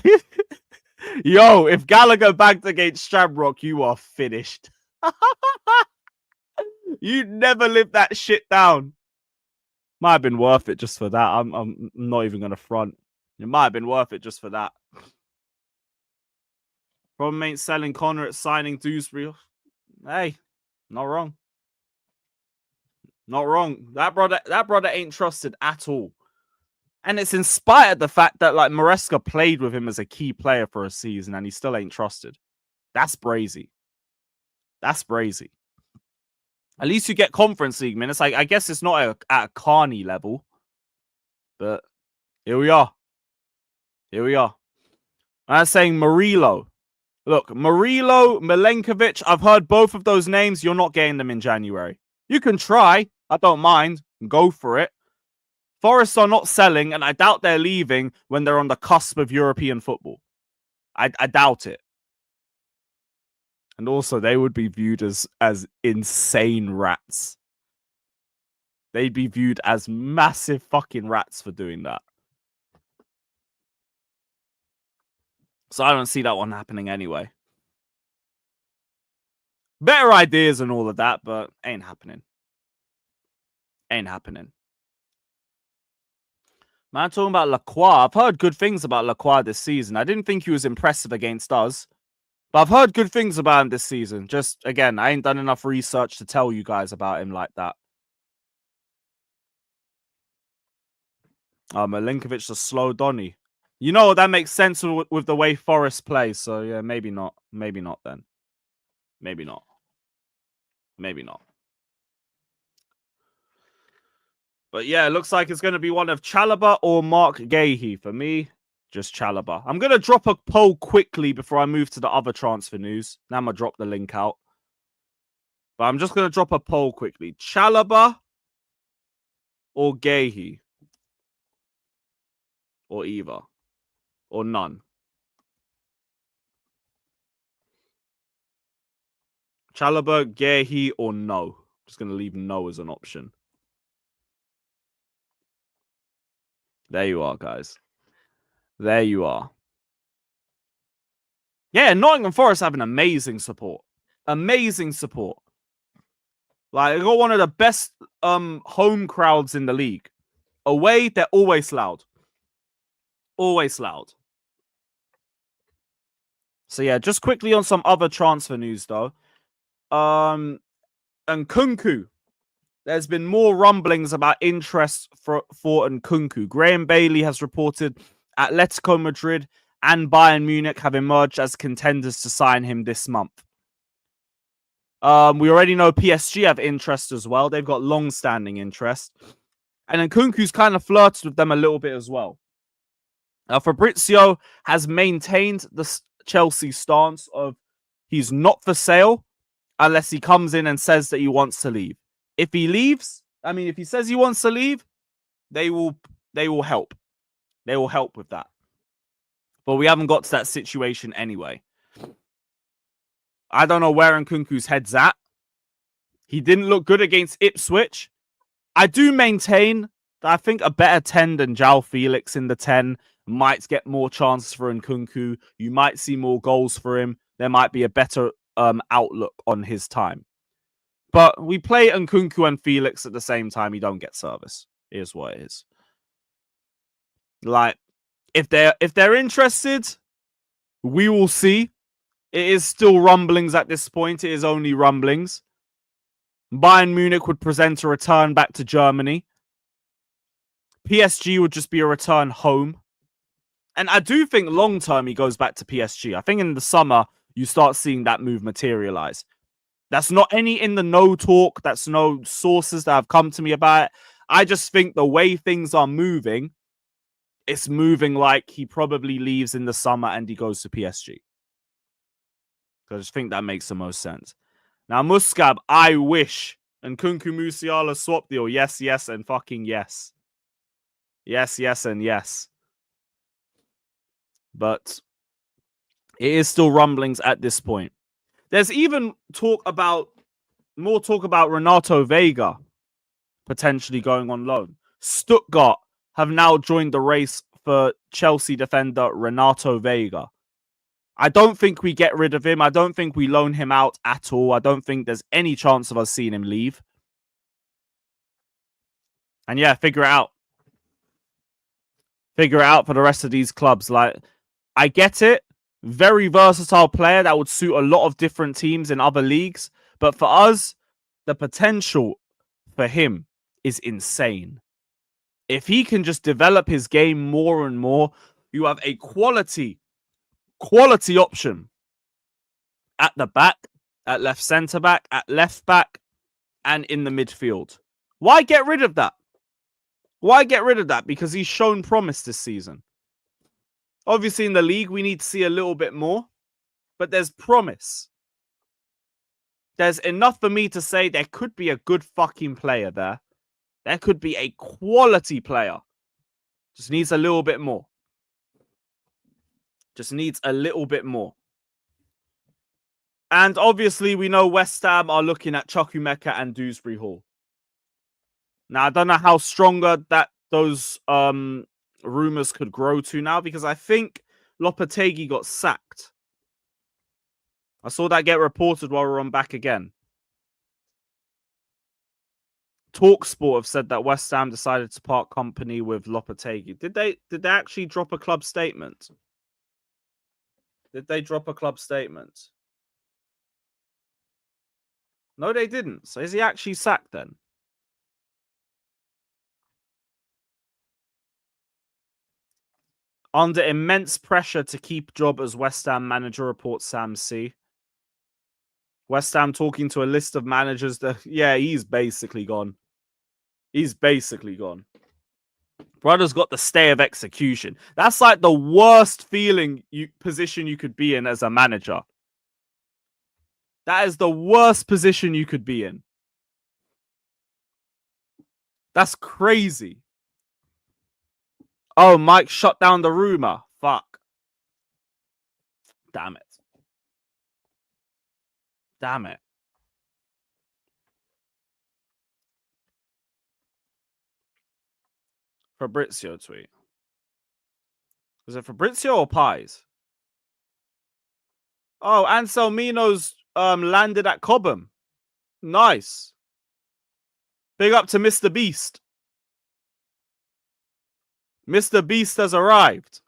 Yo, if Gallagher bagged against Shamrock, you are finished. You'd never live that shit down. Might have been worth it just for that. I'm not even going to front. It might have been worth it just for that. Problem ain't selling Connor at signing Dewsbury. Hey, not wrong. Not wrong. That brother ain't trusted at all. And it's in spite of the fact that like Maresca played with him as a key player for a season and he still ain't trusted. That's brazy. That's brazy. At least you get Conference League minutes. Like, I guess it's not at a Carney level. But here we are. Here we are. I'm saying Murillo. Look, Murillo, Milenkovic, I've heard both of those names. You're not getting them in January. You can try. I don't mind. Go for it. Forest are not selling, and I doubt they're leaving when they're on the cusp of European football. I doubt it. And also, they would be viewed as insane rats. They'd be viewed as massive fucking rats for doing that. So I don't see that one happening anyway. Better ideas and all of that, but ain't happening. Ain't happening. Man, talking about Lacroix. I've heard good things about Lacroix this season. I didn't think he was impressive against us. But I've heard good things about him this season. Just, again, I ain't done enough research to tell you guys about him like that. Milinkovic, the slow Donny. You know, that makes sense with the way Forest plays. So, yeah, maybe not. Maybe not then. Maybe not. Maybe not. But, yeah, it looks like it's going to be one of Chalobah or Marc Guehi. For me, just Chalobah. I'm going to drop a poll quickly before I move to the other transfer news. Now I'm going to drop the link out. But I'm just going to drop a poll quickly. Chalobah or Guehi? Or either. Or none. Chalobah, Guehi, or no? Just going to leave no as an option. There you are, guys. There you are. Yeah, Nottingham Forest have an amazing support. Amazing support. Like, they got one of the best home crowds in the league. Away, they're always loud. Always loud. So, yeah, just quickly on some other transfer news, though. Nkunku. There's been more rumblings about interest for Nkunku. Graham Bailey has reported Atletico Madrid and Bayern Munich have emerged as contenders to sign him this month. We already know PSG have interest as well. They've got long-standing interest. And Nkunku's kind of flirted with them a little bit as well. Fabrizio has maintained the Chelsea stance of he's not for sale unless he comes in and says that he wants to leave. If he leaves, if he says he wants to leave, they will help. They will help with that. But we haven't got to that situation anyway. I don't know where Nkunku's head's at. He didn't look good against Ipswich. I do maintain that I think a better 10 than João Felix in the 10 might get more chances for Nkunku. You might see more goals for him. There might be a better outlook on his time. But we play Nkunku and Felix at the same time. You don't get service. Here's what it is. Like, if they're interested, we will see. It is still rumblings at this point. It is only rumblings. Bayern Munich would present a return back to Germany. PSG would just be a return home. And I do think long term he goes back to PSG. I think in the summer you start seeing that move materialize. That's not any in the no talk. That's no sources that have come to me about it. I just think the way things are moving, it's moving like he probably leaves in the summer and he goes to PSG. I just think that makes the most sense. Now, Muscab, I wish. And Nkunku Musiala swap deal. Yes, yes, and fucking yes. Yes, yes, and yes. But it is still rumblings at this point. There's even more talk about Renato Vega potentially going on loan. Stuttgart have now joined the race for Chelsea defender Renato Vega. I don't think we get rid of him. I don't think we loan him out at all. I don't think there's any chance of us seeing him leave. And yeah, figure it out. Figure it out for the rest of these clubs. Like, I get it. Very versatile player that would suit a lot of different teams in other leagues. But for us, the potential for him is insane. If he can just develop his game more and more, you have a quality option at the back, at left centre back, at left back, and in the midfield. Why get rid of that? Why get rid of that? Because he's shown promise this season. Obviously, in the league, we need to see a little bit more, but there's promise. There's enough for me to say there could be a good fucking player there. There could be a quality player. Just needs a little bit more. Just needs a little bit more. And obviously, we know West Ham are looking at Chukwuemeka and Dewsbury Hall. Now, I don't know how stronger that those rumors could grow to now, because I think Lopetegui got sacked. I saw that get reported while we're on back again. TalkSport have said that West Ham decided to part company with Lopetegui. Did they actually drop a club statement? Did they drop a club statement? No, they didn't. So is he actually sacked then? Under immense pressure to keep job as West Ham manager, reports Sam C. West Ham talking to a list of managers that, yeah, he's basically gone. He's basically gone. Brother's got the stay of execution. That's like the worst position you could be in as a manager. That is the worst position you could be in. That's crazy. Oh, Mike shut down the rumor. Fuck. Damn it. Damn it. Fabrizio tweet. Was it Fabrizio or Pies? Oh, Anselmino's landed at Cobham. Nice. Big up to Mr. Beast. Mr. Beast has arrived.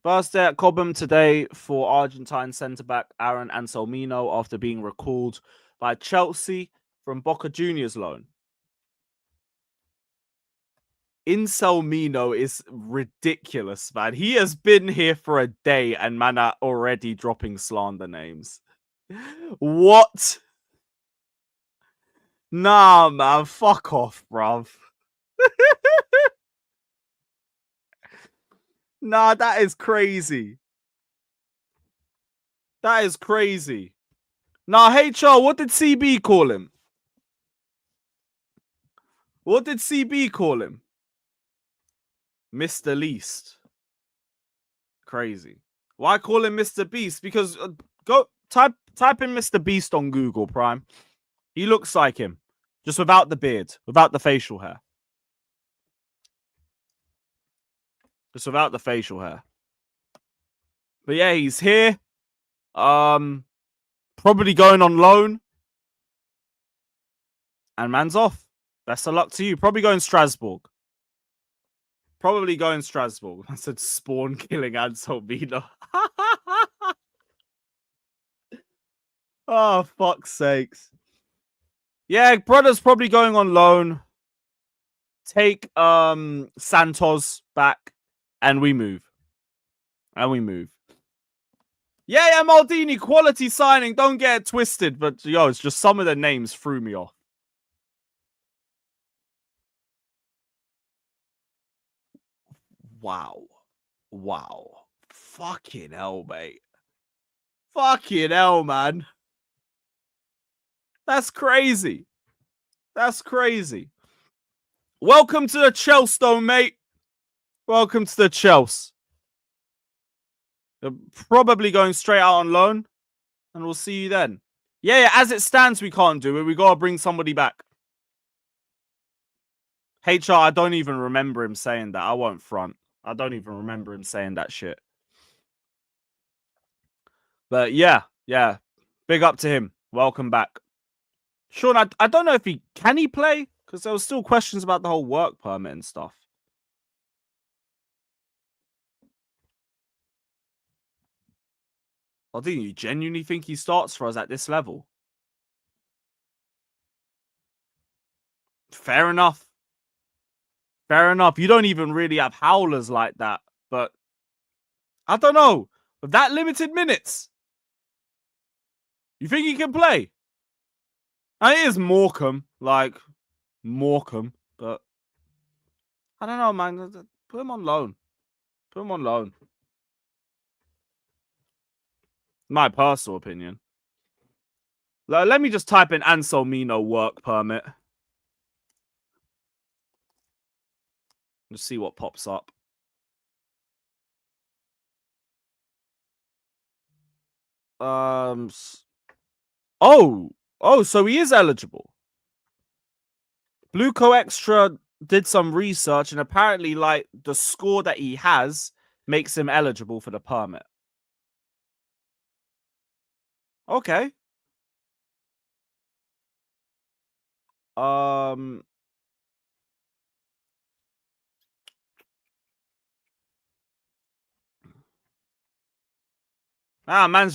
First day at Cobham today for Argentine centre-back Aaron Anselmino after being recalled by Chelsea from Boca Juniors loan. Anselmino is ridiculous, man. He has been here for a day and man are already dropping slander names. What? Nah, man. Fuck off, bruv. Nah, that is crazy. That is crazy. Nah, HR, what did CB call him? What did CB call him? Mr. Least. Crazy. Why call him Mr. Beast? Because go type in Mr. Beast on Google Prime. He looks like him. Just without the beard, without the facial hair. Just without the facial hair. But yeah, he's here. Probably going on loan. And man's off. Best of luck to you. Probably going Strasbourg. Probably going Strasbourg. I said spawn killing Anselmino. Oh, fuck's sakes. Yeah, brother's probably going on loan. Take Santos back. And we move. Yeah, Maldini, quality signing. Don't get it twisted. But, yo, it's just some of the names threw me off. Wow. Fucking hell, mate. Fucking hell, man. That's crazy. Welcome to the Chelsea, mate. Welcome to the Chelsea. They're probably going straight out on loan. And we'll see you then. Yeah, as it stands, we can't do it. We got to bring somebody back. HR, I don't even remember him saying that. I won't front. I don't even remember him saying that shit. But yeah. Big up to him. Welcome back. Sean, I don't know if can he play? Because there was still questions about the whole work permit and stuff. Oh, do you genuinely think he starts for us at this level? Fair enough. You don't even really have howlers like that. But I don't know. With that limited minutes, you think he can play? And it is Morecambe. But I don't know, man. Put him on loan. My personal opinion. Let me just type in Anselmino work permit. Let's see what pops up. Oh, so he is eligible. Blueco Extra did some research and apparently, like, the score that he has makes him eligible for the permit. Okay. Man's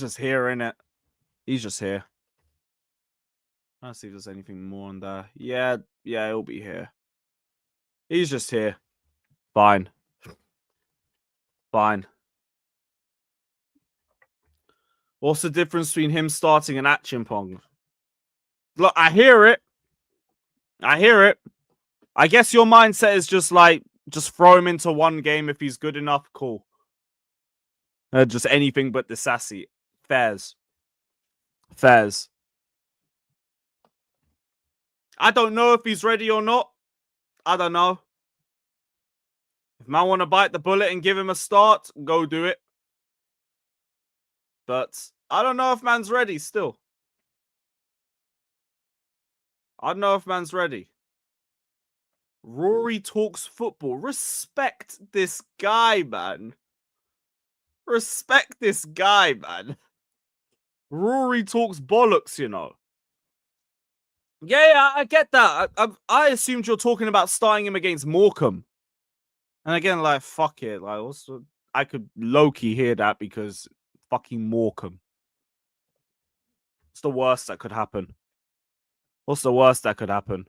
just here, innit? He's just here. Let's see if there's anything more on there. Yeah, he'll be here. He's just here. Fine. What's the difference between him starting and Achimpong? Look, I hear it. I guess your mindset is just like, just throw him into one game if he's good enough. Cool. Just anything but the sassy. Fairs. I don't know if he's ready or not. I don't know. If man want to bite the bullet and give him a start, go do it. But I don't know if man's ready still. I don't know if man's ready. Rory talks football. Respect this guy, man. Rory talks bollocks, you know. Yeah, I get that. I assumed you're talking about starting him against Morecambe. And again, like, fuck it. Like, could low-key hear that because fucking Morecambe. What's the worst that could happen? What's the worst that could happen?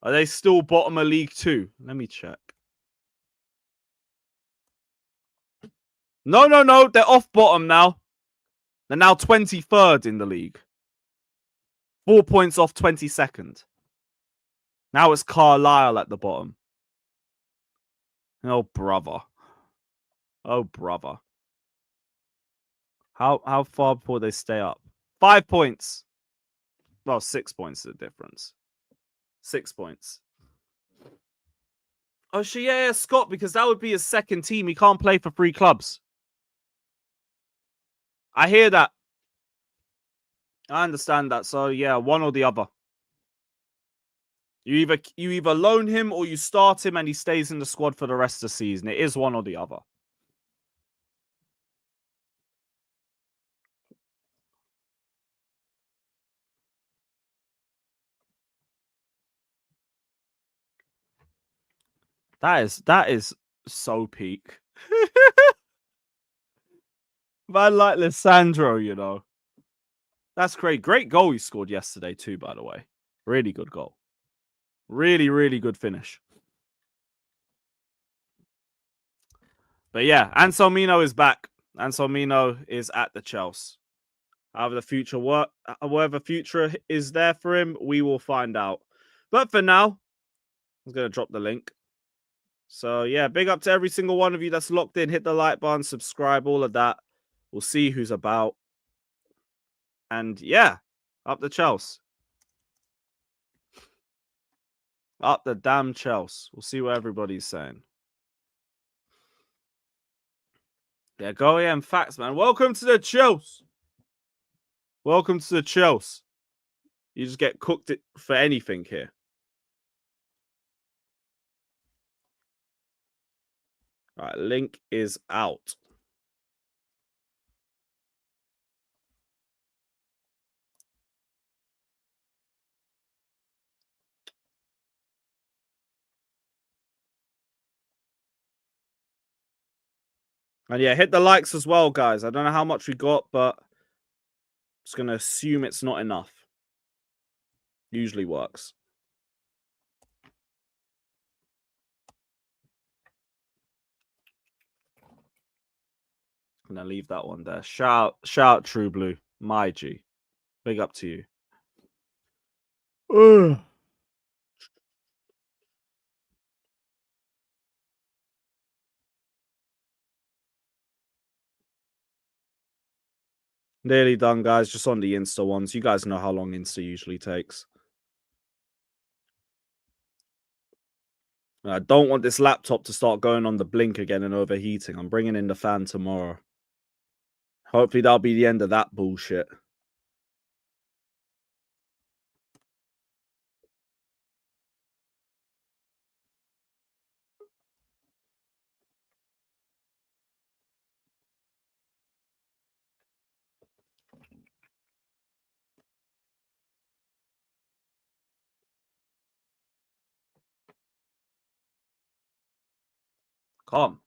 Are they still bottom of League 2? Let me check. No. They're off bottom now. They're now 23rd in the league. 4 points off 22nd. Now it's Carlisle at the bottom. Oh, brother. Oh, brother. How far before they stay up? 5 points. Well, 6 points is the difference. 6 points. Oh, yeah, Scott, because that would be his second team. He can't play for 3 clubs. I hear that. I understand that. So, yeah, one or the other. You either loan him or you start him and he stays in the squad for the rest of the season. It is one or the other. That is so peak. Man, like Lissandro, you know. That's great. Great goal he scored yesterday too, by the way. Really good goal. Really, really good finish. But yeah, Anselmino is back. Anselmino is at the Chelsea. However, whatever future is there for him, we will find out. But for now, I'm going to drop the link. So yeah, big up to every single one of you that's locked in. Hit the like button, subscribe, all of that. We'll see who's about. And yeah, up the Chelsea. Up the damn Chelsea. We'll see what everybody's saying. Yeah, go AM facts, man. Welcome to the Chelsea. Welcome to the Chelsea. You just get cooked for anything here. All right, link is out. And yeah, hit the likes as well, guys. I don't know how much we got, but I'm just going to assume it's not enough. Usually works. I'm going to leave that one there. Shout out True Blue. My G. Big up to you. Ugh. Nearly done, guys. Just on the Insta ones. You guys know how long Insta usually takes. I don't want this laptop to start going on the blink again and overheating. I'm bringing in the fan tomorrow. Hopefully that'll be the end of that bullshit. Calm.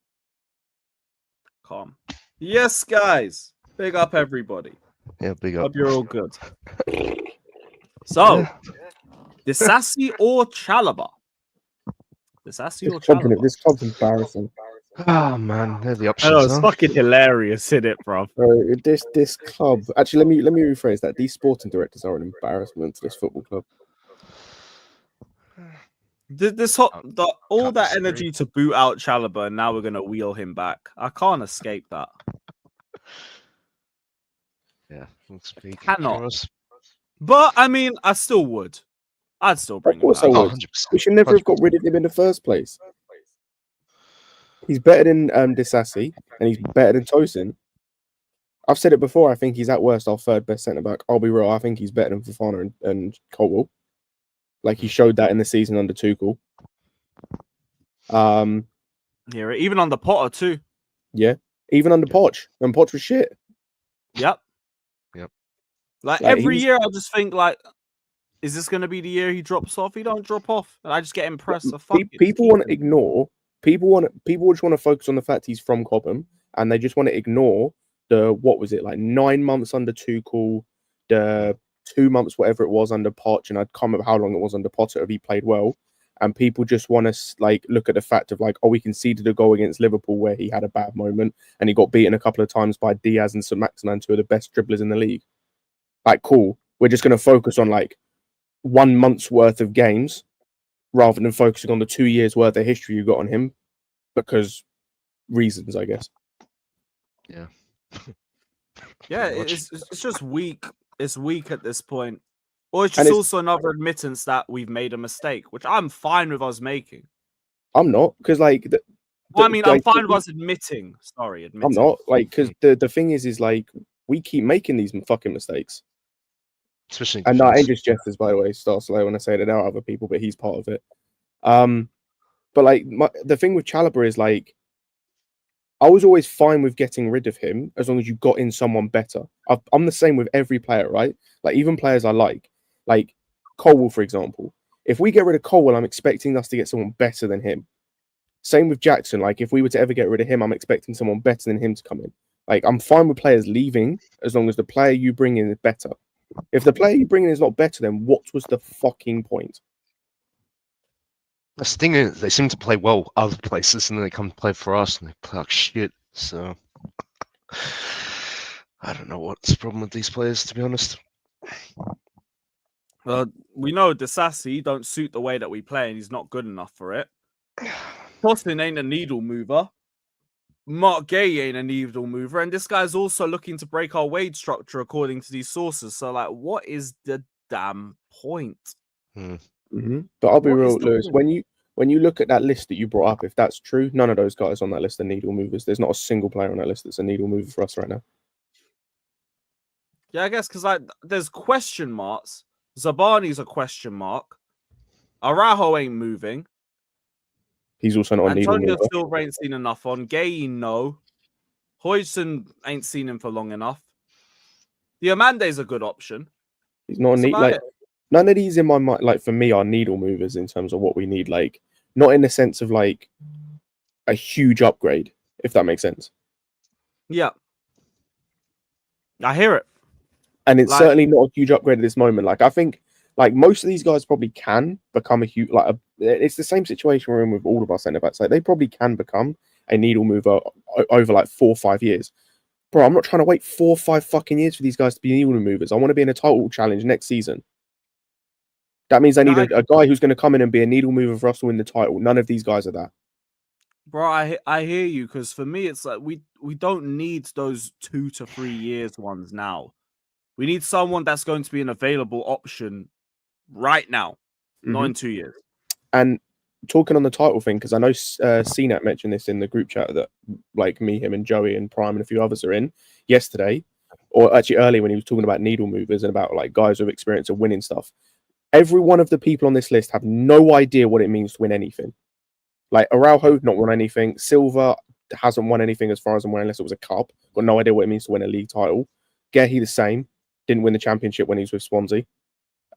Yes, guys. Big up everybody. Yeah, big up. Hope you're all good. So, Disasi or Chalobah? Disasi or Chalobah? This club's embarrassing. Oh man, they're the I options. know, it's huh? fucking hilarious, isn't it, bro? This club. Actually, let me rephrase that. These sporting directors are an embarrassment to this football club. All that disagree. energy to boot out Chalobah, and now we're gonna wheel him back. I can't escape that. Yeah, speak. Cannot. But I mean, I still would. I'd still bring him course back. I would. 100%. We should never have got rid of him in the first place. He's better than Disasi, and he's better than Tosin. I've said it before. I think he's at worst our third best centre back. I'll be real. I think he's better than Fofana and Colwell. Like he showed that in the season under Tuchel. Yeah, even under Potter too. Yeah, even under Poch, and Poch was shit. Yep. Like every year, I just think like, is this going to be the year he drops off? He don't drop off, and I just get impressed. So People want to ignore people just want to focus on the fact he's from Cobham, and they just want to ignore the what was it like 9 months under Tuchel, the 2 months whatever it was under Poch, and I'd come up how long it was under Potter if he played well. And people just want to like look at the fact of like, oh, we conceded a goal against Liverpool where he had a bad moment and he got beaten a couple of times by Diaz and St Maximin, two of the best dribblers in the league. Like, cool. We're just going to focus on like 1 month's worth of games rather than focusing on the 2 years worth of history you got on him because reasons, I guess. Yeah. Yeah, Pretty it's just weak. It's weak at this point. Or it's And just it's- also another admittance that we've made a mistake, which I'm fine with us making. I'm not because like Well, I mean, I'm like, fine with us admitting. Sorry, admitting. I'm not like because the thing is like we keep making these fucking mistakes. Especially And no, defense. Angels Jeffers, by the way, starts slow when I say that there are other people, but he's part of it. But like the thing with Chalobah is like I was always fine with getting rid of him as long as you got in someone better. I'm the same with every player, right? Like even players I like Colwell, for example. If we get rid of Colwell, I'm expecting us to get someone better than him. Same with Jackson. Like if we were to ever get rid of him, I'm expecting someone better than him to come in. Like I'm fine with players leaving as long as the player you bring in is better. If the player you bring in is not better, then what was the fucking point? The thing is, they seem to play well other places, and then they come to play for us, and they play like shit. So I don't know what's the problem with these players, to be honest. We know Disassi don't suit the way that we play, and he's not good enough for it. Tosin ain't a needle mover. Marc Guehi ain't a needle mover, and this guy's also looking to break our wage structure according to these sources. So, like, what is the damn point? Mm-hmm. But I'll be What is real, the Lewis. point? When you look at that list that you brought up, if that's true, none of those guys on that list are needle movers. There's not a single player on that list that's a needle mover for us right now. Yeah, I guess because like there's question marks. Zabani's a question mark. Araujo ain't moving. He's also not a needle Antonio mover. Silva ain't seen enough on. Guehi, no. Hoyson ain't seen him for long enough. Diamande's a good option. He's not a That's neat about like it. none of these in my mind. Like for me, are needle movers in terms of what we need. Like not in the sense of like a huge upgrade, if that makes sense. Yeah. I hear it. And it's Like- certainly not a huge upgrade at this moment. Like I think, like most of these guys probably can become a huge. It's the same situation we're in with all of our centre backs. Like they probably can become a needle mover over like 4 or 5 years. Bro, I'm not trying to wait 4 or 5 fucking years for these guys to be needle movers. I want to be in a title challenge next season. That means I need a guy who's going to come in and be a needle mover for us to win the title. None of these guys are that. Bro, I hear you, because for me it's like we don't need those 2 to 3 years ones now. We need someone that's going to be an available option right now, not in 2 years. And talking on the title thing, because I know CNET mentioned this in the group chat that like me, him, and Joey and Prime and a few others are in yesterday, or actually early when he was talking about needle movers and about like guys with experience of winning stuff. Every one of the people on this list have no idea what it means to win anything. Like Araujo, not won anything. Silva hasn't won anything as far as I'm aware, unless it was a cup. Got no idea what it means to win a league title. Guehi the same. Didn't win the championship when he was with Swansea.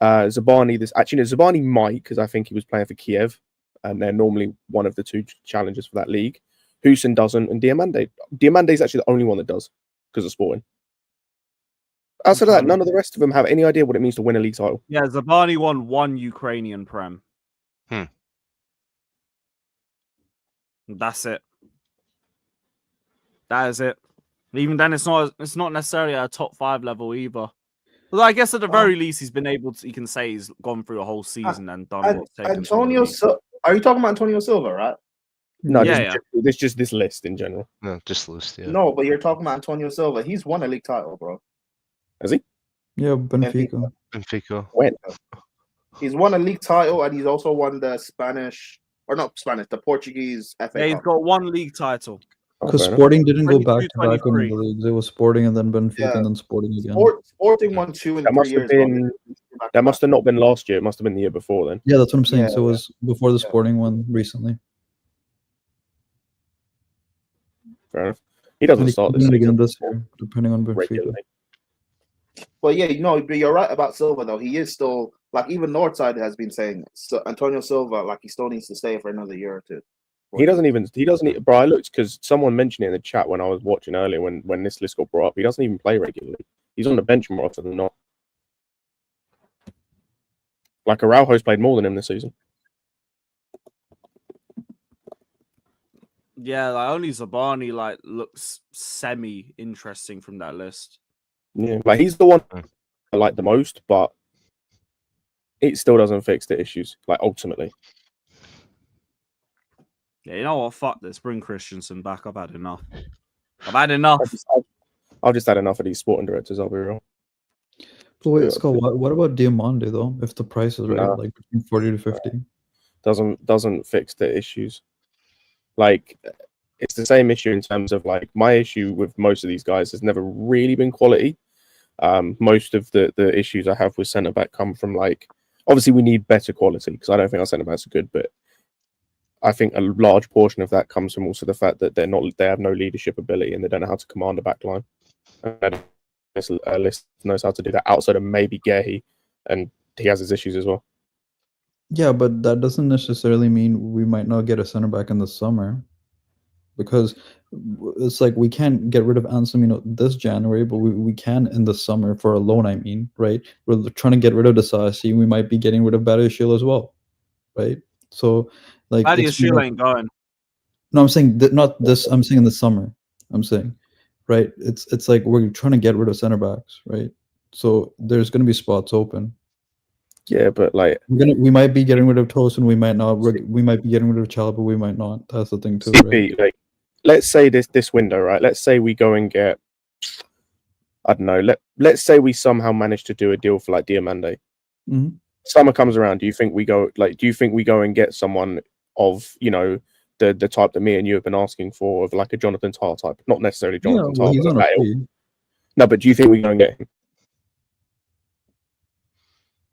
Zabani might, because I think he was playing for Kiev, and they're normally one of the 2 challengers for that league. Houston doesn't, and Diamande is actually the only one that does because of Sporting. Outside of that, none of the rest of them have any idea what it means to win a league title. Yeah, Zabani won 1 Ukrainian Prem. That's it. That is it. Even then, it's not necessarily at a top 5 level either. But I guess at the very least, he's been able to. You can say he's gone through a whole season and done what's taken. Are you talking about Antonio Silva, right? No, Yeah, just this list in general. No, just the list, yeah. No, but you're talking about Antonio Silva. He's won a league title, bro. Has he? Yeah, Benfica. Benfica. When? He's won a league title, and he's also won the the Portuguese FA Yeah, he's Cup. got 1 league title. Because fair enough. Sporting didn't go 22, back to back in 23. the leagues. It was Sporting and then Benfica Yeah. and then Sporting again. Sporting won 2 in That 3 must have years. been. That must have not been last year. It must have been the year before then. Yeah, that's what I'm saying. Yeah, So it was before the yeah. Sporting one recently. Fair enough. He doesn't And he start could this win it season again this year, depending on Benfica. regularly. But yeah, but you're right about Silva though. He is still like even Northside has been saying Antonio Silva, like he still needs to stay for another year or 2. He doesn't even. Bro, I looked because someone mentioned it in the chat when I was watching earlier when this list got brought up. He doesn't even play regularly. He's on the bench more often than not. Like Araujo's played more than him this season. Yeah, like only Zabani like looks semi interesting from that list. Yeah, like he's the one I like the most, but it still doesn't fix the issues. Like ultimately. Yeah, you know what? Fuck this. Bring Christensen back. I've had enough. I've had enough. I've just had enough of these sporting directors. I'll be real. But wait, Scott, what about Diamande though? If the price is right, Nah. like between 40 to 50. Doesn't fix the issues. Like it's the same issue in terms of like my issue with most of these guys has never really been quality. Most of the issues I have with centre back come from like obviously we need better quality because I don't think our centre backs are good, but I think a large portion of that comes from also the fact that they have no leadership ability and they don't know how to command a back line. And this list knows how to do that outside of maybe Guehi, and he has his issues as well. Yeah, but that doesn't necessarily mean we might not get a center back in the summer, because it's like we can't get rid of Anselmo this January, but we can in the summer for a loan. I mean, right? We're trying to get rid of Disasi. We might be getting rid of Badiashile as well, right? So, like, Badiashile ain't going. No, I'm saying not this. I'm saying in the summer. I'm saying, right? It's like we're trying to get rid of center backs, right? So there's going to be spots open. Yeah, but like we might be getting rid of Tosin, we might not. We might be getting rid of Chalobah, we might not. That's the thing too. CP, right? Like, let's say this window, right? Let's say we go and get, I don't know. Let's say we somehow manage to do a deal for like Diamande. Mm-hmm. Summer comes around. Do you think we go and get someone of the type that me and you have been asking for, of like a Jonathan Tah type? Not necessarily Jonathan Tah. He's on a free. No, but do you think we go and get him?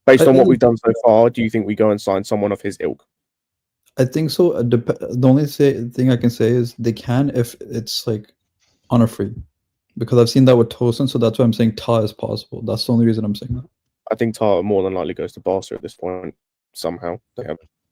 Based on what we've done so far, do you think we go and sign someone of his ilk? I think so. The only thing I can say is they can if it's like on a free, because I've seen that with Tosin, so that's why I'm saying Tah is possible. That's the only reason I'm saying that. I think Tah more than likely goes to Barca at this point. Somehow they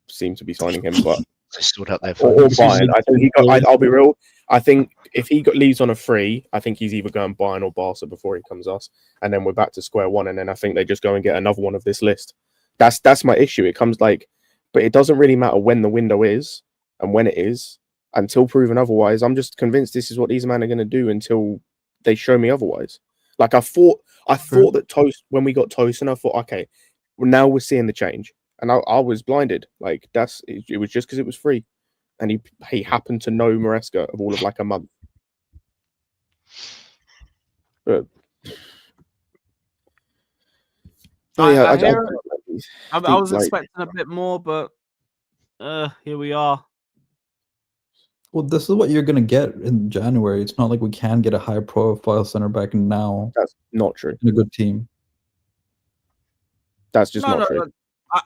seem to be signing him, but they stood out there or Bayern. I think I'll be real. I think if he leaves on a free, I think he's either going Bayern or Barca before he comes us, and then we're back to square one. And then I think they just go and get another one of this list. That's my issue. It comes like, but it doesn't really matter when the window is and when it is until proven otherwise. I'm just convinced this is what these men are going to do until they show me otherwise. Like I thought that when we got Tosin, I thought, okay, well, now we're seeing the change, and I was blinded. Like it was just because it was free. And he happened to know Maresca of all of like a month. But I was expecting a bit more, but here we are. Well, this is what you're gonna get in January. It's not like we can get a high-profile center back now. That's not true. In a good team. That's just not true.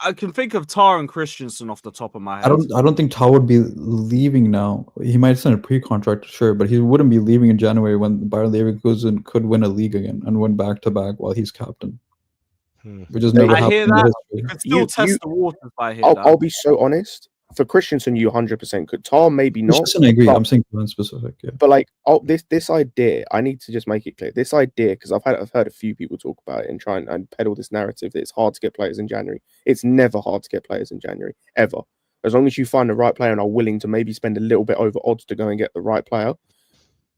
I can think of Tah and Christensen off the top of my head. I don't think Tah would be leaving now. He might sign a pre-contract, sure, but he wouldn't be leaving in January when Bayer Leverkusen could win a league again and win back-to-back while he's captain. Which is never happened. I hear that. You can still test the waters by here. I'll be so honest. For Christensen, you 100% could. Tah maybe not. Christensen, I agree. I'm saying in specific. Yeah. But like, this idea, I need to just make it clear. This idea, because I've heard a few people talk about it and try and peddle this narrative that it's hard to get players in January. It's never hard to get players in January, ever. As long as you find the right player and are willing to maybe spend a little bit over odds to go and get the right player,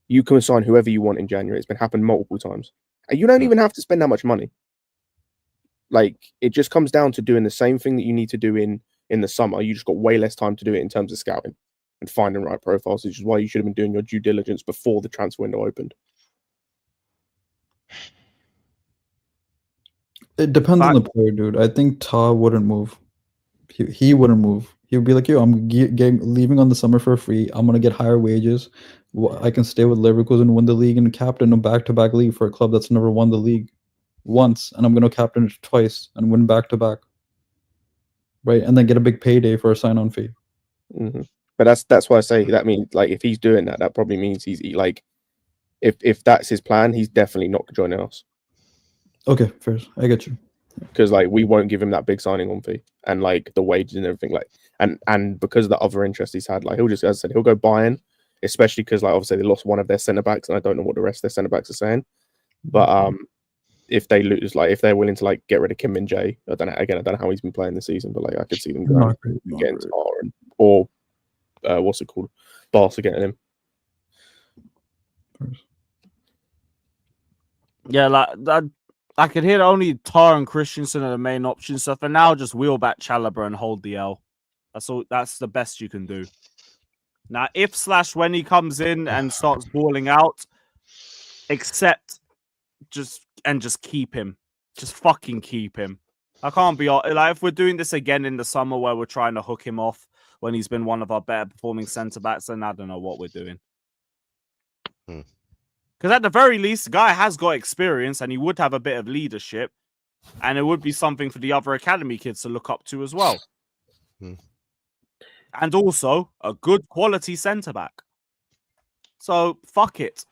you can sign whoever you want in January. It's been happened multiple times, and you don't even have to spend that much money. Like, it just comes down to doing the same thing that you need to do in the summer. You just got way less time to do it in terms of scouting and finding right profiles, which is why you should have been doing your due diligence before the transfer window opened. It depends on the player, dude. I think Tah wouldn't move. He wouldn't move. He would be like, yo, I'm leaving on the summer for free. I'm going to get higher wages. I can stay with Leverkusen and win the league and captain a back-to-back league for a club that's never won the league once. And I'm going to captain it twice and win back-to-back. Right, and then get a big payday for a sign-on fee. Mm-hmm. But that's why I say that means, like, if he's doing that, that probably means he's like, if that's his plan, he's definitely not joining us. Okay, fair. I get you. because like we won't give him that big signing on fee and like the wages and everything like and because of the other interest he's had, like he'll just, as I said, he'll go Bayern, especially because like obviously they lost one of their centre backs and I don't know what the rest of their centre backs are saying, but if they lose, like if they're willing to like get rid of Kim Min Jae, I don't know how he's been playing this season, but like I could see them going Not great, not getting great. Tar or what's it called, Barca getting him. Yeah, like that. I could hear only Tar and Christensen are the main options. So for now, just wheel back Chalobah and hold the L. That's all. That's the best you can do. Now, if/when he comes in and starts balling out, accept just keep him. Just fucking keep him. I can't be like if we're doing this again in the summer where we're trying to hook him off when he's been one of our better performing centre backs, then I don't know what we're doing. Because at the very least, the guy has got experience and he would have a bit of leadership, and it would be something for the other academy kids to look up to as well. And also a good quality centre back. So fuck it.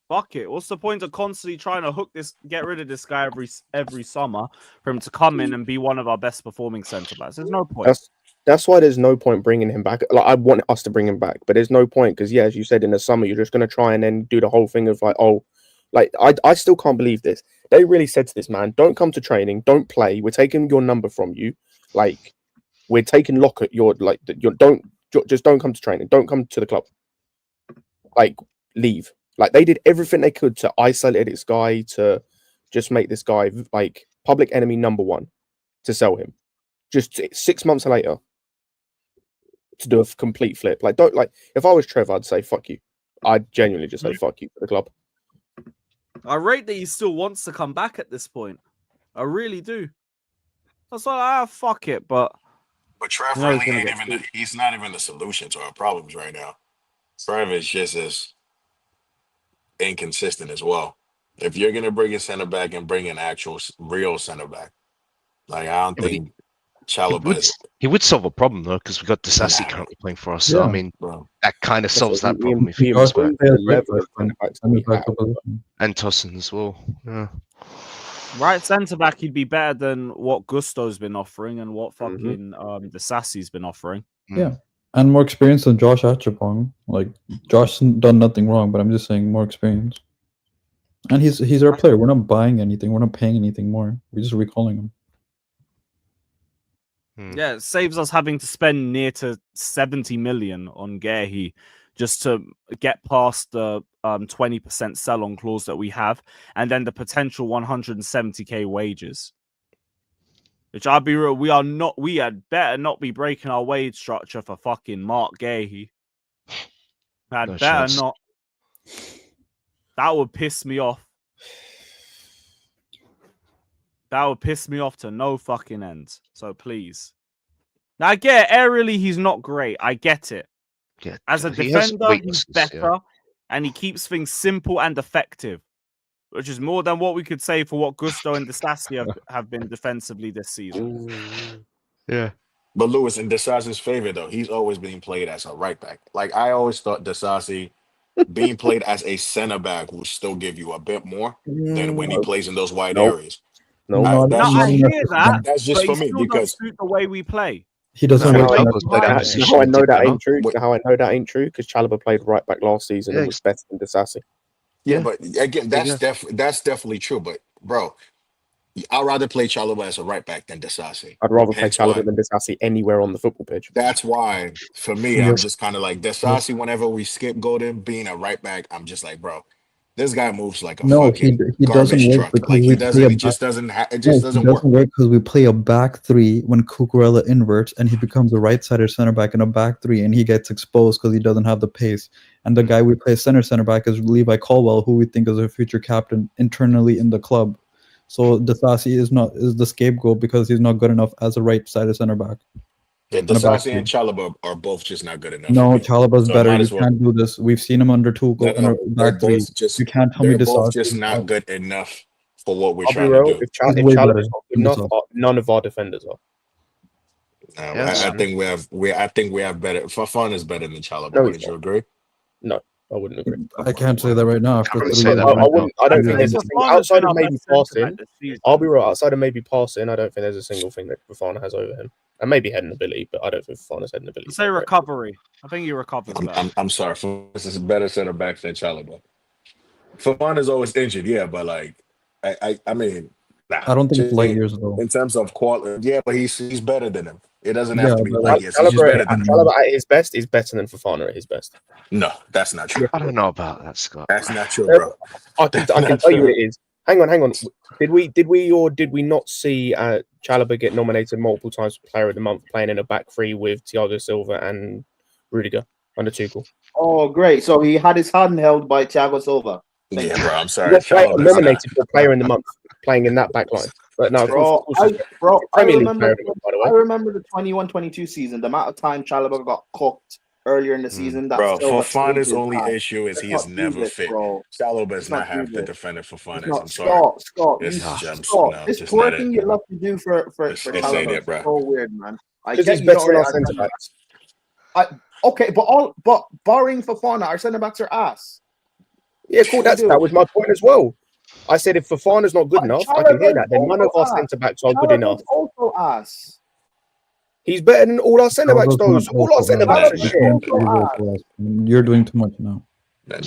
Fuck it. What's the point of constantly trying to get rid of this guy every summer for him to come in and be one of our best performing centre backs? There's no point. That's why there's no point bringing him back. Like I want us to bring him back, but there's no point because as you said, in the summer you're just going to try and then do the whole thing of like, I still can't believe this. They really said to this man, don't come to training, don't play. We're taking your number from you. Like we're taking Lockett. Don't come to training. Don't come to the club. Like leave. Like they did everything they could to isolate this guy, to just make this guy like public enemy number one, to sell him. Just 6 months later, to do a complete flip. Like don't like if I was Trevor, I'd say fuck you. I'd genuinely just say fuck you for the club. I rate that he still wants to come back at this point. I really do. That's like fuck it, but Trevor he's not even the solution to our problems right now. Trevor is just as inconsistent as well. If you're gonna bring a center back and bring an actual real center back, like I don't think Chalobah he would solve a problem though, because we got Disasi currently playing for us. So I mean, that kind of solves that problem if he was back. And Tosin as well. Yeah. Right centre back, he'd be better than what Gusto's been offering and what fucking Disasi's been offering. Yeah. And more experience than Josh Achapong. Like Josh done nothing wrong, but I'm just saying more experience. And he's our player. We're not buying anything. We're not paying anything more. We're just recalling him. Yeah, it saves us having to spend near to 70 million on Guehi just to get past the 20% sell-on clause that we have, and then the potential 170k wages. Which I'll be real, we had better not be breaking our wage structure for fucking Marc Guehi. Had better not. That would piss me off. That would piss me off to no fucking end. So please. Now I get it, aerially he's not great. I get it. Yeah, as a defender, he's better, and he keeps things simple and effective, which is more than what we could say for what Gusto and Disasi have been defensively this season. Yeah. But Lewis, in Disasi's favor, though, he's always being played as a right back. Like I always thought Disasi being played as a center back will still give you a bit more than when he plays in those wide areas. I hear that. That's just for me because suit the way we play. He doesn't. How I know that ain't true? How I know that ain't true? Because Chalobah played right back last season and was better than Disasi. Yeah, but again, that's definitely true. But bro, I'd rather play Chalobah as a right back than Disasi. I'd rather play Chalobah than Disasi anywhere on the football pitch. That's why, for me, I'm just kind of like Disasi. Whenever we skip Golden being a right back, I'm just like, bro, this guy moves like a fucking garbage truck. Like it just doesn't work. It doesn't work because we play a back three when Cucurella inverts and he becomes a right-sided center back in a back three, and he gets exposed because he doesn't have the pace. And the guy we play center back is Levi Colwell, who we think is a future captain internally in the club. So Disasi is the scapegoat because he's not good enough as a right-sided center back. Yeah, Disasi and Chalobah are both just not good enough. No, Chalobah's better. You can't do this. We've seen him under Tuchel in a back three. You can't tell me Disasi both just not good enough for what we're trying to do. If Chalobah's not good enough, none of our defenders are. I think we have better. Fofana is better than Chalobah. Wouldn't you agree? No, I wouldn't agree. I can't say that right now. After wouldn't 3 say years, that I right wouldn't. I don't think there's a Fofana's single, outside been of our maybe best centre-back passing. this season. I'll be real. Outside of maybe passing, I don't think there's a single thing that Fofana has over him. And maybe heading ability, but I don't think Fofana's heading ability. Say recovery. I think he recovers better. I'm sorry. This is a better center back than Chalobah. Fofana's always injured, yeah, but like, I mean, nah, I don't think it's light years though. in terms of quality. Yeah, but he's better than him. It doesn't Yeah, have to be but light like, years. He's just better than him. Chalobah at his best is better than Fofana at his best. No, that's not true. I don't know about that, Scott. That's not true, bro. I can tell you it is. Hang on. Did we not see Chalobah get nominated multiple times for Player of the Month playing in a back three with Thiago Silva and Rudiger under Tuchel? Oh, great. So he had his hand held by Thiago Silva. Yeah, bro. I'm He sorry. was Chalobah's nominated for Player in the Month playing in that back line. But no, Bro, of course, I Premier League remember, Player of the Month, by the I way. remember the 21-22 season, the amount of time Chalobah got cooked earlier in the season. That Bro, Silva Fofana's saved only his ass. issue is Let's he is not do never this, fit. bro. Chalobah Let's is not not do half the this. defender Fofana is. No, I'm sorry. Scott, It's you just Scott. no, This just let twerking it. you love to do for It's ain't Chalobah it, is bro. so weird, man. I Because get he's you better don't than our rate centre our backs. Okay, but barring Fofana, our centre backs are ass. Yeah, cool. What do you That do? was my point as well. I said if Fofana's not good enough, I can hear that. Then none of our centre backs are good enough. Chalobah's also ass. He's better than all our centre backs, though. Chalobah's not All our also centre ass. backs are You shit. can't say he's also ass. You're doing too much now. No.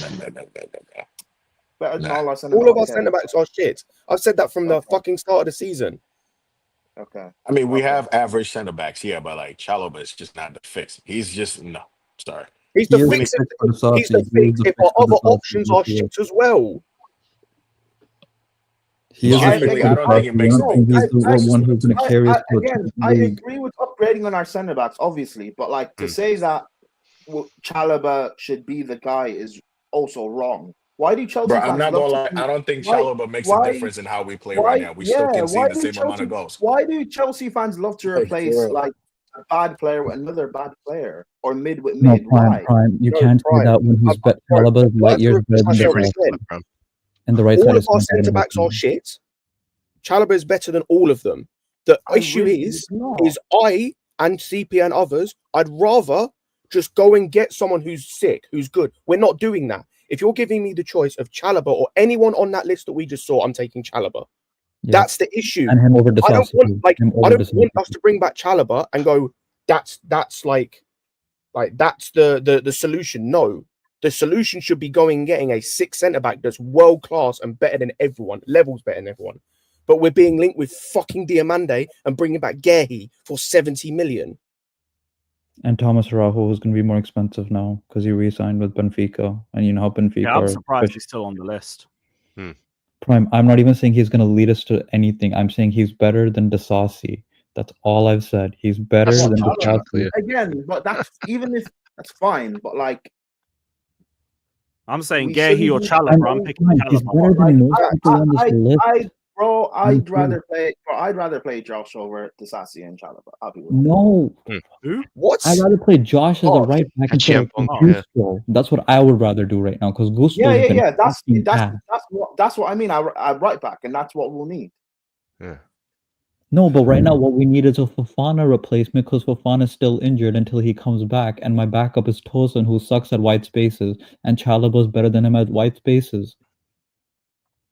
Better than Nah. all our centre All of our backs. centre backs are shit. I've said that from the fucking start of the season. Okay. I mean, we Okay. have average center backs, yeah, but like Chalobah is just not the fix. He's just no. Sorry. He's He the is fix. the fix for the He's Sausage. the He is fix the if fix our for the other Sausage options this are year. shit as well. He is I- the fix again, for the I don't think it Sausage. makes I a don't big think he's the difference. one who's going to carry us to a Again, Champions I League. agree with upgrading on our centre backs, obviously, but like to say that Chalobah should be the guy is also wrong. Why do Chelsea Bro, fans I'm not love gonna to lie. see- I don't think why- Chalobah makes why- a difference in how we play right now. We still why concede the do same amount of goals. Why do Chelsea fans love to Hey, replace Joel. like a bad player with another bad player or mid with No, mid? Why? Prime. You No, can't say Prime. that when he's Bro, Chalobah is I light years have to better than myself the again. Sausage. And the right All side of is our better centre than backs are the shit. Chalobah is better than all of them. The I issue really is not. I and CP and others, I'd rather just go and get someone who's sick, who's good. We're not doing that. If you're giving me the choice of Chalobah or anyone on that list that we just saw, I'm taking Chalobah. Yeah. That's the issue. And him over the I don't Sausage. want us to bring back Chalobah and go, that's that's the solution. No. The solution should be going and getting a six centre back that's world class and better than everyone, levels better than everyone. But we're being linked with fucking Diamande and bringing back Guehi for 70 million. And Thomas Araujo is going to be more expensive now because he re-signed with Benfica, and you know how Benfica. Yeah, I'm are surprised he's still on the list. Prime. I'm not even saying he's going to lead us to anything. I'm saying he's better than Disasi. That's all I've said. He's better That's than not Disasi. clear. Again, but that's even if that's fine, but like I'm saying We Guehi or shouldn't- Chalobah. I'm picking Fine, he's Chalobah. better than most people on this list. I'd too. rather play Josh over Disasi and Chalobah. I'll be with you. No, What? I'd rather play Josh as a right back instead of Champ, Gusto. That's what I would rather do right now because Gusto. Yeah. That's ass. what I mean. I right back, and that's what we'll need. Yeah. No, but right now what we need is a Fofana replacement because Fofana's still injured until he comes back, and my backup is Tosin, who sucks at wide spaces, and Chalobah's better than him at wide spaces.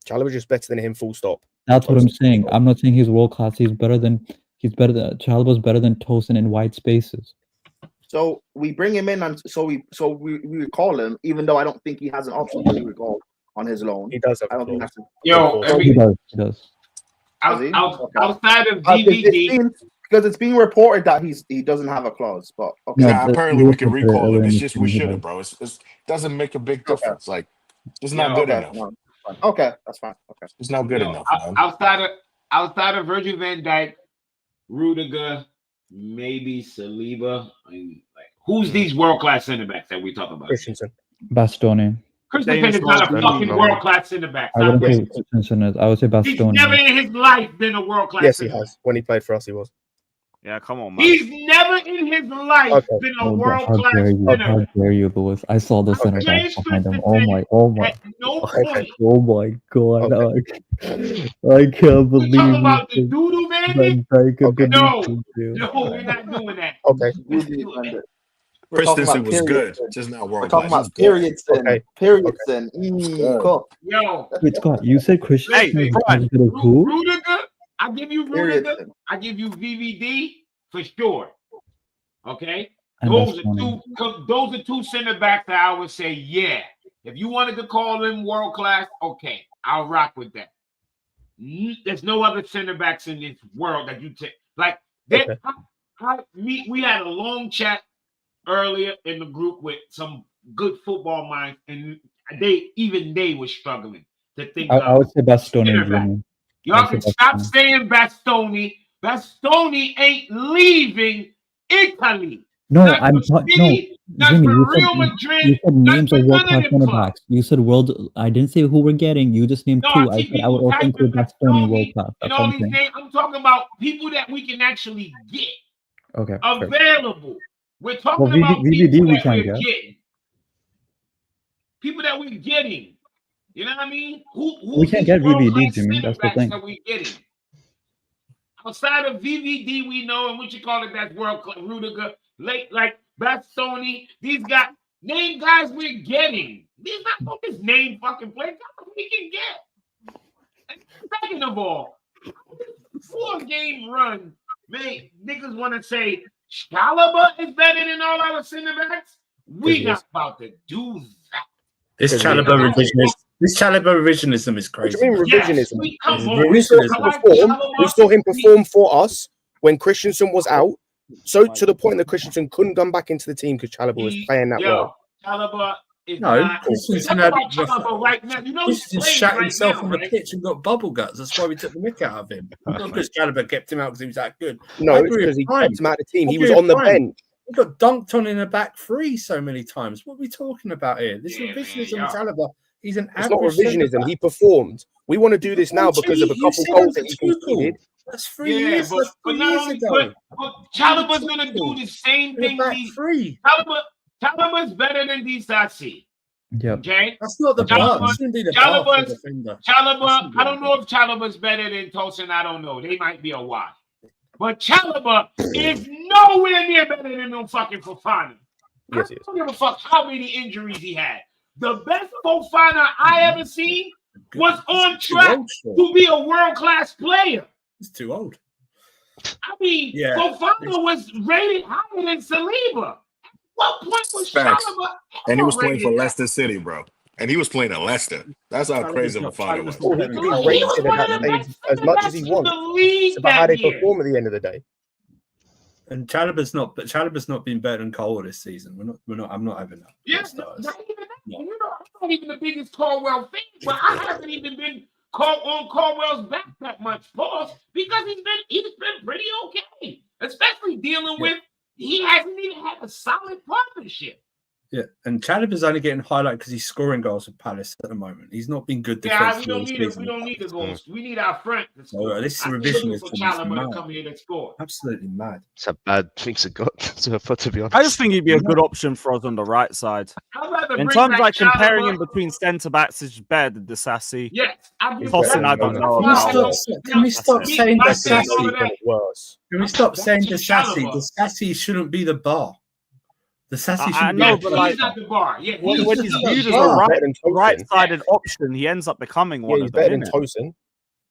Chalobah's just better than him, full stop. That's what I'm saying. I'm not saying he's world class. He's better than Chalobah's better than Tosin in wide spaces. So we bring him in, and so we recall him, even though I don't think he has an option to be recalled on his loan. He does have I don't think clause. that's Yo, He does. outside of Okay. DVD, because it's being reported that he doesn't have a clause. But okay, No, Nah, apparently we can recall him. It's just we should shouldn't, bro. It doesn't make a big difference. Like it's not Yeah, good okay, enough. no, fine. Okay, that's fine. Okay, It's not good yo, enough, man. outside of Virgil van Dijk, Rudiger, maybe Saliba. I mean, like, who's these world class center backs that we talk about? Christensen. Bastoni. Christensen is not a fucking world class center back. I wouldn't Yes. say Christensen is. I would say He's never Bastoni. in his life been a world class. Yes, he has. When he played for us, he was. Yeah, come on, man. He's never in his life Okay. been a Oh, world how class dare you? center How back. dare you, Lewis? I saw the center back behind him. Oh my. At no Okay. point. Oh my god. Okay. I can't We believe talking about the you. doodle man. Van Dijk and Okay. No, Vinicius, dude. no, we're not doing that. Okay. Rudy van Dijk. We're talking Christensen about was good, Periodson. just not We're world talking class. about Periodson. Okay. Periodson. good. Cool. Yo, Wait, Scott, you said Christian Hey, is Brian. as good as who? Rudiger. I give you Rudiger. Periodson. I give you VVD for sure. Okay, And those that's are funny. those are two center backs that I would say, yeah. If you wanted to call them world class, okay, I'll rock with that. There's no other center backs in this world that you take like that. Okay. We had a long chat earlier in the group with some good football minds, and they were struggling to think I of would say Bastoni, center back. Jimmy. Y'all can stop saying Bastoni. Bastoni ain't leaving Italy. No, Not I'm for not. No, City, not Jimmy, for you Real said Madrid, not names for of world none class of them center clubs. backs. You said world. I didn't say who we're getting. You just named No, two. I I see said I would people also typing include Bastoni world Bastoni class. and That's all what I'm these saying. names. I'm talking about people that we can actually get Okay. Fair. available. We're talking Well, about VVD people we that can't we're get. getting. People that we're getting. You know what I mean? Who We can't these get VVD, world-class Jimmy. center That's the backs thing. that we're getting? Outside of VVD, we know, and what you call it, that's world class. Rudiger, like Bastoni. These guys, name guys we're getting. These not just name fucking players. Guys we can get. And second of all, 4-game run, man, niggas want to say Chalobah is better than all our center backs. We not about to do that. This Chalobah revisionism is What do crazy. you mean Yes, revisionism? we come It's on. We saw him I like perform. We Chalobah. saw him perform for us when Christensen was out. So to the point that Christensen couldn't come back into the team because Chalobah was playing that well. Chalobah is No, not. Christensen Talk had about Chalobah right now. You know he's Christensen playing shat right himself now, on the right? pitch and got bubble guts. That's why we took the mick out of him. Not because Chalobah kept him out because he was that good. No, I it's agree because with he Prime. kept him out of the team. I He agree was with on the Prime. bench. He got dunked on in a back three so many times. What are we talking about here? This Yeah, revisionism, man, Chalobah. He's an It's not average revisionism. centre-back. He performed. We want to do this now because of a You couple said goals him that he for Tuchel. conceded. That's 3 Yeah, years. but That's 3 not years only, ago. but Chalobah's gonna do the same In a thing. back three. Chalobah's better than Disasi. Yep. Okay. That's not the bar. That shouldn't be the bar for a defender. Chalobah, I don't know if Chalobah's better than Tosin. I don't know. They might be a wash. But Chalobah is nowhere near better than no fucking Fofana. Yes, I don't give a fuck how many injuries he had. The best Fofana I ever seen was on track to be a world-class player. He's too old. I mean, Fofana was rated higher than Saliba. What point was Facts. Chalobah? And he was playing for Leicester City, bro. And he was playing at Leicester. That's how crazy Fofana was. Well, he could be rated at that stage as much as he wants. It's about how they perform at the end of the day. And Chalobah's not been better than Cole this season. I'm not having that. Yes, not even that. You know, I'm not even the biggest Caldwell fan, but I haven't even been on Caldwell's back that much, pause, because he's been pretty okay, especially dealing with he hasn't even had a solid partnership. Yeah, and Chalobah's only getting highlighted because he's scoring goals for Palace at the moment. He's not been good defensively. We don't need it. We don't need the goals. We need our front to score. This is revisionism. For Chalobah to come here to score. Absolutely mad. It's a bad thing to go to be honest. I just think he'd be a good option for us on the right side. In terms of like comparing him between centre backs, is better than Disasi. Yes, Tosin, I don't know. Can we stop saying Disasi? Worse. Can we stop saying Disasi? Disasi shouldn't be the bar. The Sassy I know, but like, he's at the bar. Yeah, when he's viewed as a right-sided option, he ends up becoming one of them. He's better than Tosin.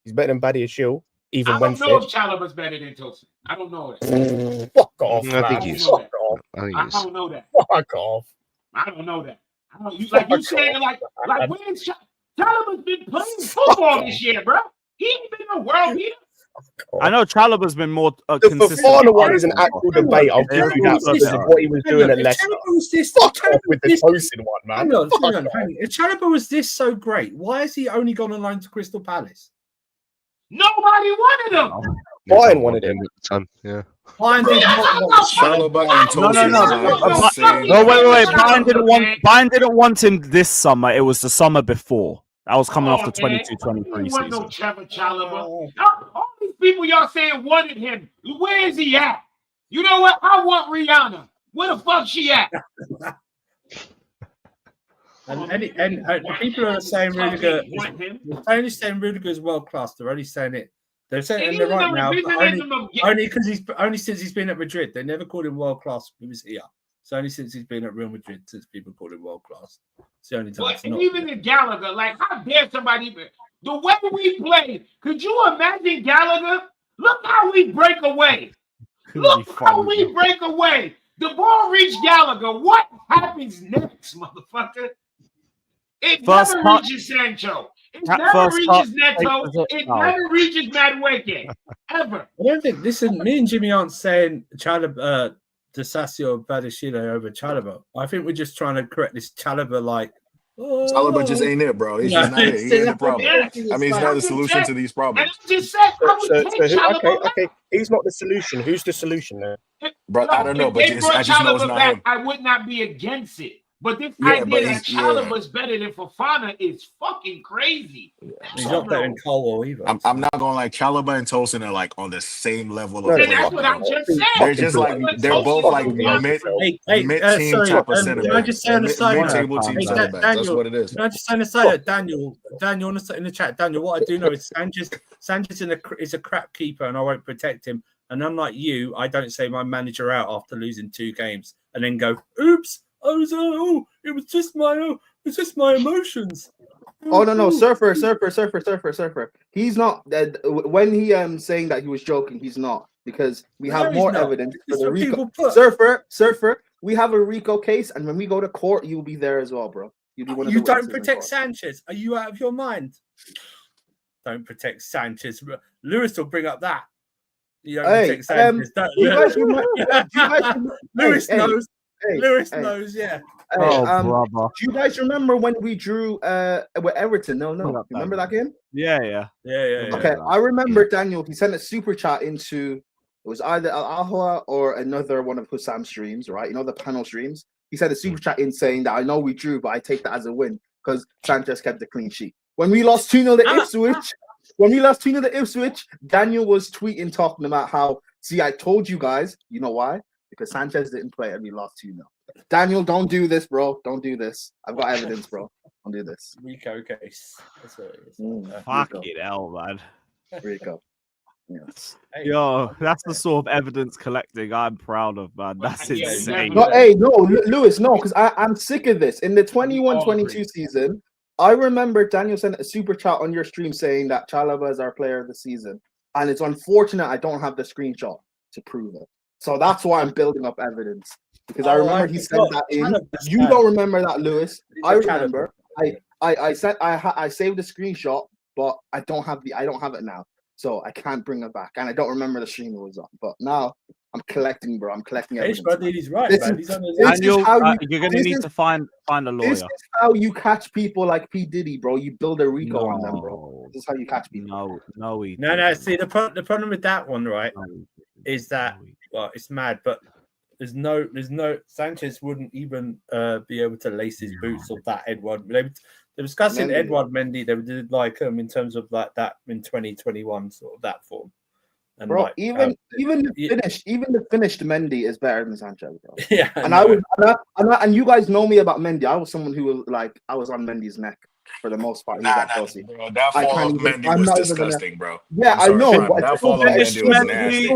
He's better than Badiashile, even when fit. I don't know if Chalobah's better than Tosin. I don't know that. Fuck off, man. I think he's. Fuck off. I don't know that. Fuck off. I don't know that. You saying like when's Chalobah's been playing football this year, bro? He ain't been a world beater. I know Chalobah's been more the consistent. Fofana one is an actual debate. I'll give you that because of what he was doing at Leicester. Fuck off with the Tosin one, man. Hang on. If Chalobah was this so great, why has he only gone on loan to Crystal Palace? Nobody wanted him. Bayern wanted him. Yeah. Bayern did not want Chalobah and Tosin. No, wait. Bayern didn't want him this summer. It was the summer before. I was coming off the 22-23 season. No Trevor Chalobah. All these people y'all saying wanted him. Where is he at? You know what? I want Rihanna. Where the fuck she at? And people are saying Rudiger. They're only saying Rudiger is world class. They're only saying it. They're saying it right now. Only since he's been at Madrid. They never called him world class. He was here. It's only since he's been at Real Madrid since people call him world class. It's the only time. But even in Gallagher, like, how dare somebody even the way we played? Could you imagine Gallagher? Look how we break away. Look how we break away. The ball reached Gallagher. What happens next, motherfucker? It First never touch. reaches Sancho. It That never first reaches touch Neto. takes us It out. never reaches Madueke. Ever. I don't think me and Jimmy aren't saying Chalobah, Disasi or Badashile over Chalobah. I think we're just trying to correct this Chalobah like. Chalobah just ain't it, bro. He's just not it. He ain't the problem. I mean, he's not the solution to these And problems. I just said, I would take Chalobah Okay. He's not the solution. Who's the solution there? Bro, I don't know, if but they brought I just know it's Chalobah not back, him. I would not be against it. But this Yeah, but idea that he's Chalobah's better than Fofana is fucking crazy. He's not better than Colwell either. I'm not going like Chalobah and Tosin are like on the same level of No, And play. that's what I just said. They're just like they're both like mid-team sorry, type of center can I just say on the side note? mid-table team Hey, center backs. That's Daniel, what it is. Can I just say on the side note, Daniel in the chat, Daniel, what I do know is Sanchez is a crap keeper and I won't protect him. And unlike you, I don't say my manager out after losing 2 games and then go, oops, it was just my emotions. Oh no, surfer. He's not. When he saying that he was joking, he's not, because we have more evidence for the Rico. Surfer. We have a Rico case, and when we go to court, you'll be there as well, bro. You'll be one of the You don't witnesses in protect court. Sanchez. Are you out of your mind? Don't protect Sanchez. Lewis will bring up that. You don't protect Sanchez. Lewis knows. Lewis knows, yeah. Brother. Do you guys remember when we drew with Everton? No. Remember that game? Yeah. Okay, I remember Daniel. He sent a super chat into, it was either Al Ahwa or another one of Hussam's streams, right? You know, the panel streams. He sent a super chat in saying that I know we drew, but I take that as a win because Sanchez kept the clean sheet. When we lost 2-0 to Ipswich, Daniel was tweeting talking about how, see, I told you guys, you know why? Because Sanchez didn't play and we lost 2-0. Daniel, don't do this, bro. Don't do this. I've got evidence, bro. Don't do this. Rico case. That's what it is. Fucking hell, man. Rico. Yes. Yo, that's the sort of evidence collecting I'm proud of, man. That's insane. No, Lewis, no, because I'm sick of this. In the 21-22 season, I remember Daniel sent a super chat on your stream saying that Chalobah is our player of the season. And it's unfortunate I don't have the screenshot to prove it. So that's why I'm building up evidence. Because I remember he said that in. You don't remember that, Lewis. I remember. I saved the screenshot, but I don't have it now. So I can't bring it back. And I don't remember the stream it was on. But now I'm collecting, bro. I'm collecting evidence. He's right, man. He's on his Daniel, you're going to need to find a lawyer. This is how you catch people like P. Diddy, bro. You build a Rico on them, bro. This is how you catch people. No. See, the problem with that one, right, is that, well, it's mad, but there's no Sanchez wouldn't even be able to lace his boots or that Edward. They're discussing Mendy. Edward Mendy. They did like in terms of like that in 2021 sort of that form. And bro, like, even the finished Mendy is better than Sanchez, bro. Yeah, and you guys know me about Mendy. I was someone who was like I was on Mendy's neck for the most part. Bro, that fall of Mendy was disgusting, bro. Yeah, I know, but that fall of Mendy was nasty.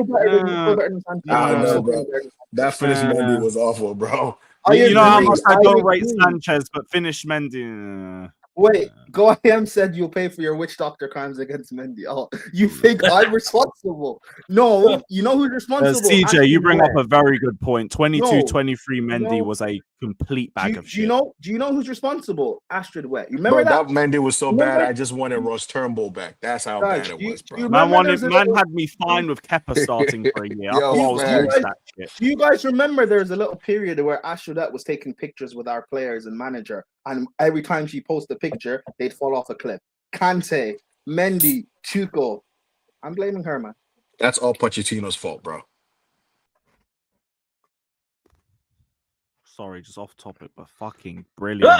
That finished Mendy was awful, bro. You know how much I don't rate Sanchez, but finish Mendy. Wait, GoIM said you'll pay for your witch doctor crimes against Mendy. Oh, you think I'm responsible? No, you know who's responsible? CJ, you bring up a very good point. 22-23 Mendy was a complete bag of shit. Do you know who's responsible? Astrid Wet. You remember that? That Mendy was so bad, I just wanted Ross Turnbull back. That's how bad it was, bro. Man had me fine with Kepa starting for a year. Do you guys remember there was a little period where Astrid Wet was taking pictures with our players and manager, and every time she posted a picture, they'd fall off a cliff. Kante, Mendy, Tuchel. I'm blaming her, man. That's all Pochettino's fault, bro. Sorry, just off topic, but fucking brilliant.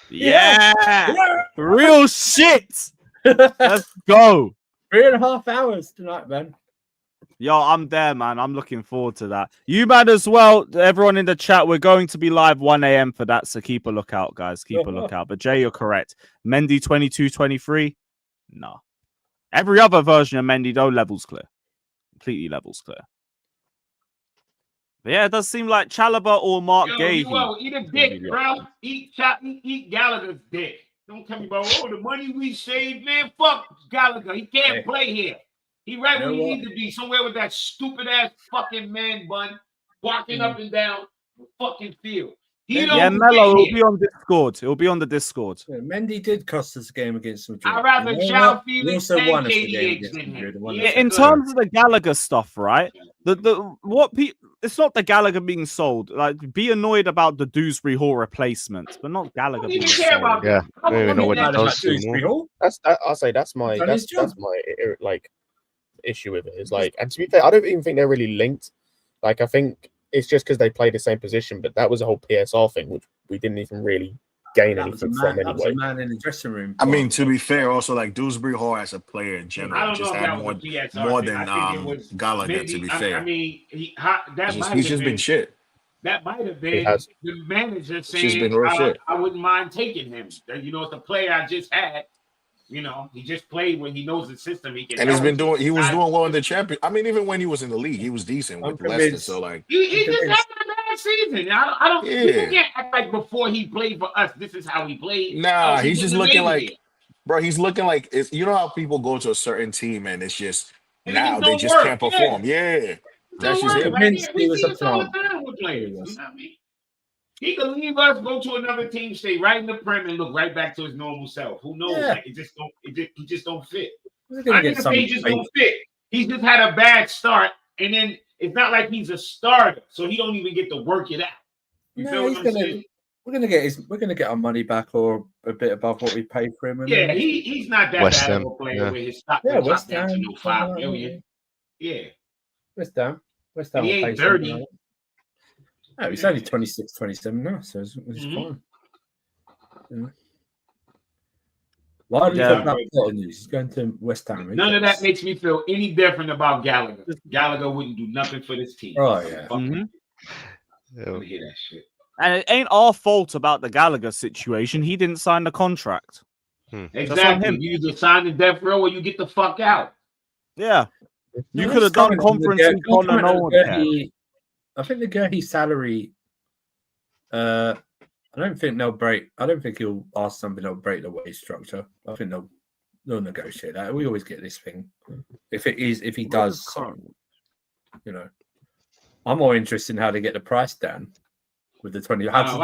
Yeah! Real shit! Let's go. 3.5 hours tonight, man. Yo, I'm there, man. I'm looking forward to that. You, man, as well. Everyone in the chat, we're going to be live 1 a.m. for that, so keep a lookout, guys. Keep a lookout. But Jay, you're correct. Mendy 22-23? No. Every other version of Mendy, though, levels clear. Completely levels clear. Yeah, it does seem like Chalobah or Marc Yo, Guehi. you will eat a dick, bro. Eat Gallagher's dick. Don't tell me about the money we saved, man. Fuck Gallagher. He can't play here. He right where he needs to be, somewhere with that stupid ass fucking man bun, walking up and down the fucking field. Yeah, Mello will be on Discord. It'll be on the Discord. Yeah, Mendy did cost us a game against Madrid. I'd rather João Felix and won us the KDH game against than Madrid. him. Yeah, in terms of the Gallagher stuff, right? It's not the Gallagher being sold. Like, be annoyed about the Dewsbury Hall replacement, but not Gallagher being sold. Yeah, I don't even know what he does anymore. I'll say that's my like issue with it. Is like, and to be fair, I don't even think they're really linked. Like, I think it's just because they play the same position, but that was a whole PSR thing, which we didn't even really gain anything from anyway. That was a man in the dressing room. I mean, to be fair, also like Dewsbury Hall as a player in general just had more than Gallagher. To be fair, I mean, he's just been shit. That might have been the manager saying, I wouldn't mind taking him. You know, it's a player I just had. You know, he just played when he knows the system. He was doing well in the champion. I mean, even when he was in the league, he was decent with Leicester. So like, he just had a bad season. I don't. People can't act like before he played for us, this is how he played. Nah, he's just looking like, bro. He's looking like you know how people go to a certain team and it's just now they just can't perform. Yeah, that's just it. We see this all the time with players. You know what I mean? He could leave us, go to another team, stay right in the Prem, and look right back to his normal self. Who knows? Yeah. Like, he just don't fit. I think he just don't fit. He's just had a bad start, and then it's not like he's a starter, so he don't even get to work it out. You feel what I'm saying? We're gonna get our money back or a bit above what we paid for him. Yeah, he's not that West bad Ham, of a player with his stock. West Ham, Ham, $5 million. Yeah, West Ham. He ain't dirty. No, he's only 26, 27 now, so it's fine. Yeah. Why do you talk about Cotton news? He's going to West Ham. None of that makes me feel any different about Gallagher. Gallagher wouldn't do nothing for this team. Oh, yeah. I hear that shit. And it ain't our fault about the Gallagher situation. He didn't sign the contract. Exactly. You either sign the death row or you get the fuck out. Yeah. You could have done conference on and no one cared. I think the Guehi salary, I don't think he'll ask something that'll break the wage structure. I think they'll negotiate that. We always get this thing. If he does, you know, I'm more interested in how to get the price down with the 20. How does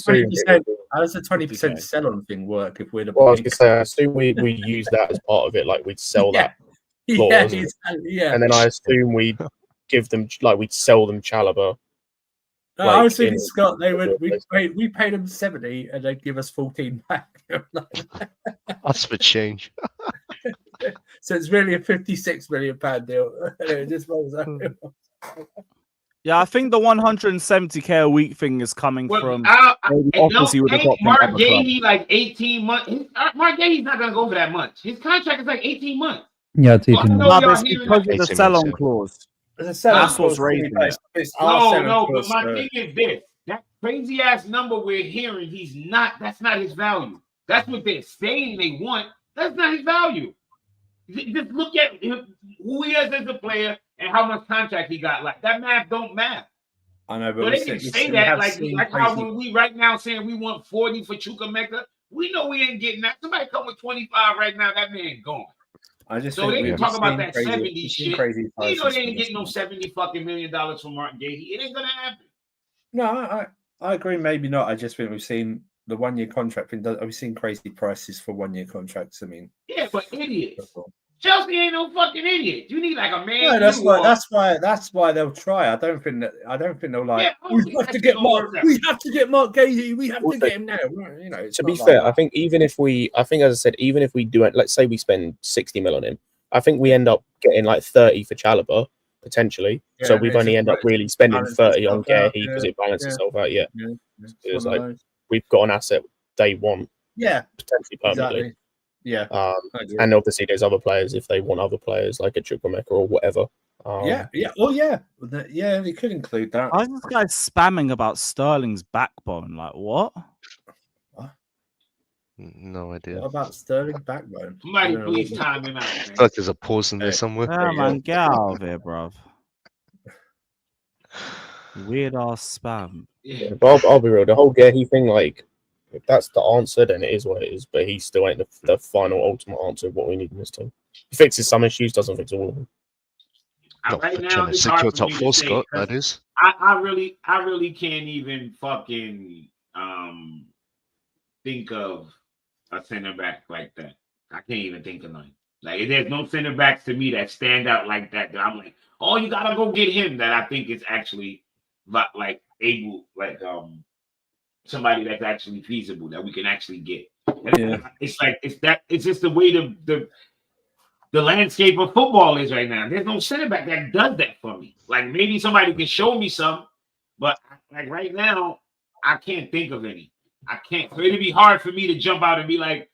the 20% sell-on thing work? If we're the I was gonna say, I assume we use that as part of it. Like we'd sell that clause, and then I assume we'd give them we'd sell them Chalobah. No, I was thinking, Scott, we paid them 70 and they'd give us 14 back. That's for change. So it's really a £56 million deal. It just rolls out. Yeah, I think the 170k a week thing is coming from. Marc Guehi like 18 months. Marc Guehi's not gonna go for that much. His contract is like 18 months. Yeah, it's 18 months. Because of the sell-on clause. That's what's raising it. No, but my thing is this: that crazy ass number we're hearing, that's not his value. That's what they're saying they want. That's not his value. Just look at who he is as a player and how much contract he got. Like that math don't math. I know, but they can say that like how when we right now saying we want 40 for Chukwuemeka, we know we ain't getting that. Somebody come with 25 right now, that man gone. So they can talk about that 70 shit. You know they ain't getting no $70 fucking million from Marc Guehi. It ain't gonna happen. No, I agree. Maybe not. I just think we've seen the 1 year contract thing. We've seen crazy prices for 1 year contracts. I mean, yeah, but idiots. Chelsea ain't no fucking idiot. You need like a man. No, that's why they'll try. I don't think they'll like. Yeah, we have to get Marc. We have to get Marc Guehi. We have to get him now. You know. To be fair, I think as I said, even if we do it, let's say we spend 60 mil on him, I think we end up getting like 30 for Chalobah potentially. Yeah, so we've only end up really spending 30 on Guehi because it balances itself out. Yeah. It's like we've got an asset they want. Yeah, potentially permanently. Exactly. Yeah, and obviously there's other players if they want other players like a Chukwuemeka or whatever. They could include that. Why is this guy spamming about Sterling's backbone? Like what? No idea. What about Sterling's backbone? Somebody please time him out. I feel like there's a pause in there somewhere. Yeah, man, get out of here, bro. Weird ass spam. Yeah, but I'll be real. The whole Guehi thing, like, if that's the answer, then it is what it is. But he still ain't the final, ultimate answer of what we need in this team. He fixes some issues, doesn't fix all of them. Not Right for now, trying to it's secure hard for top me to 4, say, Scott. 'cause That is. I really can't even fucking think of a center back like that. I can't even think of none. Like, there's no center backs to me that stand out like that. That I'm like, oh, you gotta go get him. That I think is actually like able, like somebody that's actually feasible that we can actually get. And Yeah. it's just the way the landscape of football is right now. There's no center back that does that for me. Like, maybe somebody can show me some, but like right now, I can't think of any. I can't. So it'd be hard for me to jump out and be like,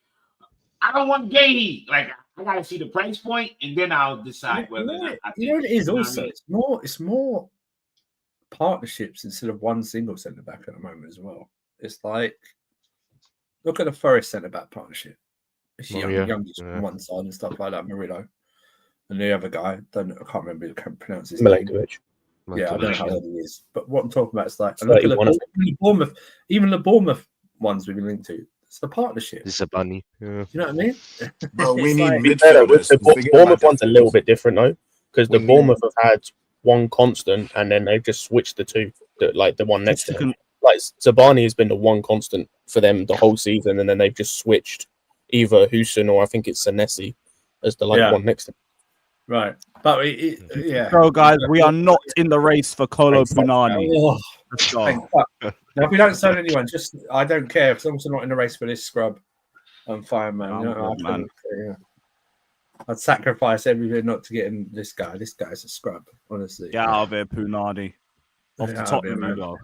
I don't want Guehi. Like, I gotta see the price point, and then I'll decide whether or not. You know what it is. You know what I Also, mean? it's more partnerships instead of one single centre back at the moment as well. It's like, look at the Forest centre back partnership. It's youngest on one side and stuff like that, Murillo. And the other guy, I can't remember, I can't pronounce his name. Yeah, I don't know how old he is. But what I'm talking about is like, look at even the Bournemouth ones we've been linked to. It's the partnership. It's a bunny. Yeah. You know what I mean? Bro, we need midfielders. The Bournemouth one's a little bit different though, because the We Bournemouth have had one constant and then they've just switched the two, like the one next to him. Like Zabani has been the one constant for them the whole season, and then they've just switched either Husin or I think it's Senesi as the one next to him. Right. But So, guys, we are not in the race for Kolo Punani. Oh, Let's go. now, if we don't sign anyone, I don't care. As long as we're not in the race for this scrub, I'm fine, man. You know, man. I'd sacrifice everything not to get in this guy. This guy's a scrub, honestly. Get out of here, Punani. Off the top of you, though.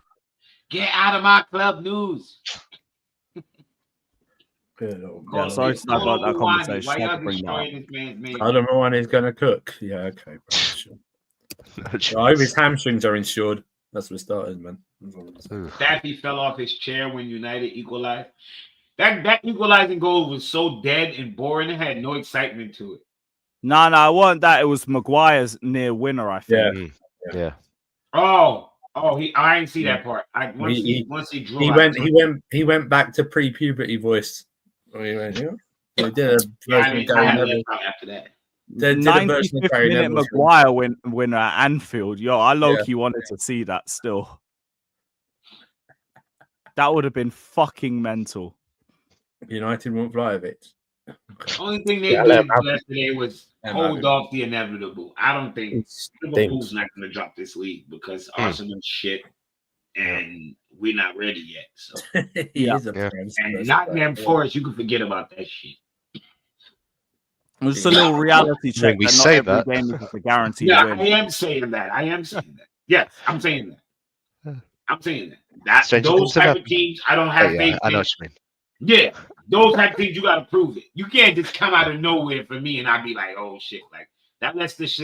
Get out of my club news. Yeah, sorry to start about that conversation. I had to bring that up. I don't know when he's going to cook. Yeah, okay. Bro, sure. I hope his hamstrings are insured. That's what started, man. Staffy fell off his chair when United equalized. That equalizing goal was so dead and boring. It had no excitement to it. No, it wasn't that. It was Maguire's near winner, I think. Yeah. Oh, I didn't see that part. Once he drew, he went back to pre-puberty voice. He went, he did a version of Gary Neville after that. They did a version of 95th Gary minute Neville. Maguire winner at Anfield. Yo, I low-key wanted to see that still. That would have been fucking mental. United won't fly of it. Only thing they did yesterday was hold off the inevitable. I don't think Liverpool's not going to drop this league because Arsenal's shit and we're not ready yet. So and Nottingham Forest, you can forget about that shit. It's a little reality check. We say that. Game is a guaranteed win. I am saying that. Yes, I'm saying that. Those type of teams, I don't have faith in. I know what you mean. Yeah, those type of things, you got to prove it. You can't just come out of nowhere for me and I'll be like, oh shit, like that lets this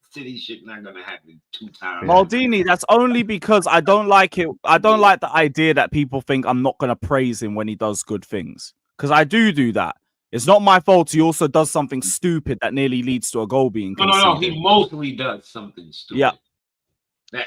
city shit not gonna happen 2 times. Maldini, that's only because I don't like it. I don't like the idea that people think I'm not gonna praise him when he does good things, because I do that. It's not my fault. He also does something stupid that nearly leads to a goal being conceded. No. He mostly does something stupid. Yeah.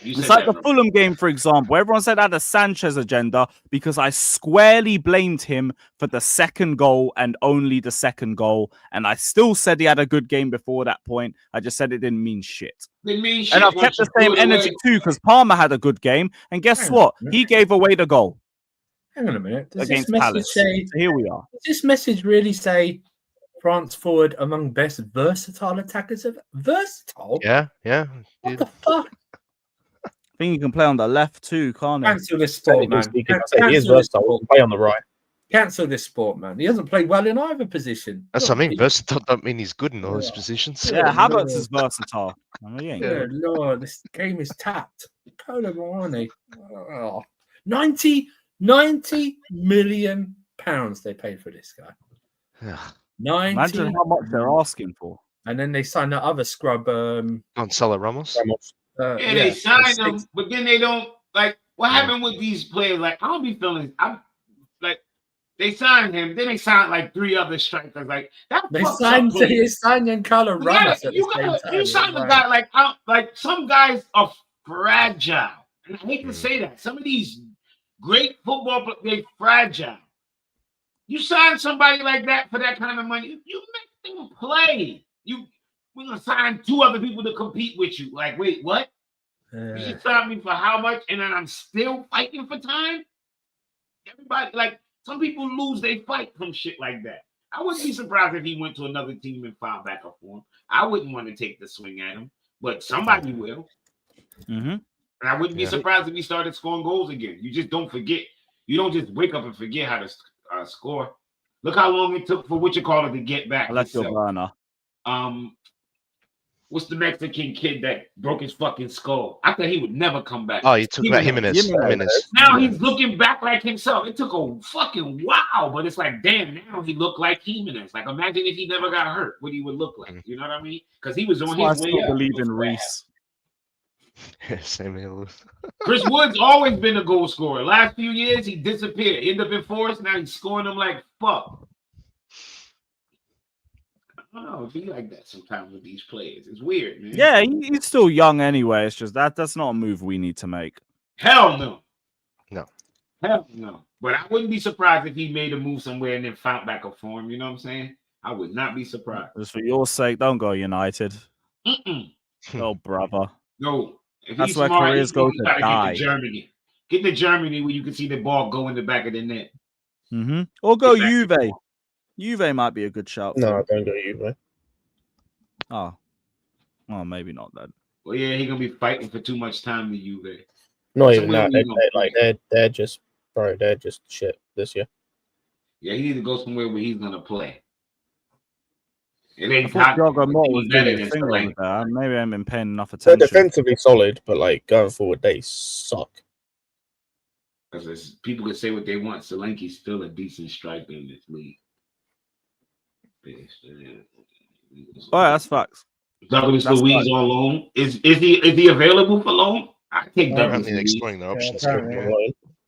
It's like the Fulham game, for example. Everyone said I had a Sanchez agenda because I squarely blamed him for the second goal and only the second goal. And I still said he had a good game before that point. I just said it didn't mean shit. And I've kept the same energy too because Palmer had a good game. And guess what? He gave away the goal. Hang on a minute. Does against this Palace. Say, so here we are. Does this message really say France forward among best versatile attackers of versatile? Yeah. What the fuck? I think you can play on the left too, can't he? Cancel this sport, man. He is versatile. Play on the right. Cancel this sport, man. He hasn't played well in either position. That's what I mean. Versatile don't mean he's good in all his positions. Yeah, Havertz is versatile. Good Lord, this game is tapped. Colomani. 90 million pounds they paid for this guy. 90. Imagine how much they're asking for. And then they signed that other scrub. Gonzalo Ramos. They signed them, but then they don't like. What happened with these players? Like, I don't be feeling. I'm like, they signed him, then they signed like 3 other strikers. Like that. They signed Nkunku Ramos. You signed a guy like some guys are fragile. And I hate to say that. Some of these great football players, they're fragile. You sign somebody like that for that kind of money, you make them play. We're gonna sign 2 other people to compete with you. Like, wait, what? You just signed me for how much? And then I'm still fighting for time? Everybody, like, some people lose their fight from shit like that. I wouldn't be surprised if he went to another team and found back up for him. I wouldn't want to take the swing at him, but somebody will. Mm-hmm. And I wouldn't be surprised if he started scoring goals again. You just don't forget. You don't just wake up and forget how to score. Look how long it took for to get back. I left your burner. What's the Mexican kid that broke his fucking skull? I thought he would never come back. Oh, you took about Jimenez. Now he's looking back like himself. It took a fucking wow, but it's like, damn, now he looked like Jimenez. Like, imagine if he never got hurt, what he would look like. You know what I mean? Because he was on his way up. I believe in Reese. Same here. Chris Wood's always been a goal scorer. Last few years, he disappeared. Ended up in Forest. Now he's scoring them like fuck. I don't know. It be like that sometimes with these players. It's weird, man. Yeah, he's still young anyway. It's just that's not a move we need to make. Hell no. No. Hell no. But I wouldn't be surprised if he made a move somewhere and then found back a form. You know what I'm saying? I would not be surprised. Just for your sake, don't go United. Oh, brother. No. If That's he's where smart, careers go to die. Get to Germany. Get to Germany where you can see the ball go in the back of the net. Mm-hmm. Or go Juve. Juve might be a good shout. No, don't go Juve. Oh, maybe not then. Well, yeah, he's gonna be fighting for too much time with Juve. Not even that. They're just shit this year. Yeah, he needs to go somewhere where he's gonna play. It ain't Maybe I haven't been paying enough attention. They're defensively solid, but like going forward, they suck. Because people can say what they want. Solanke's still a decent striker in this league. Oh, yeah, that's facts. Douglas Luiz on loan. Is he available for loan? I take Douglas Luiz. Exploring the options.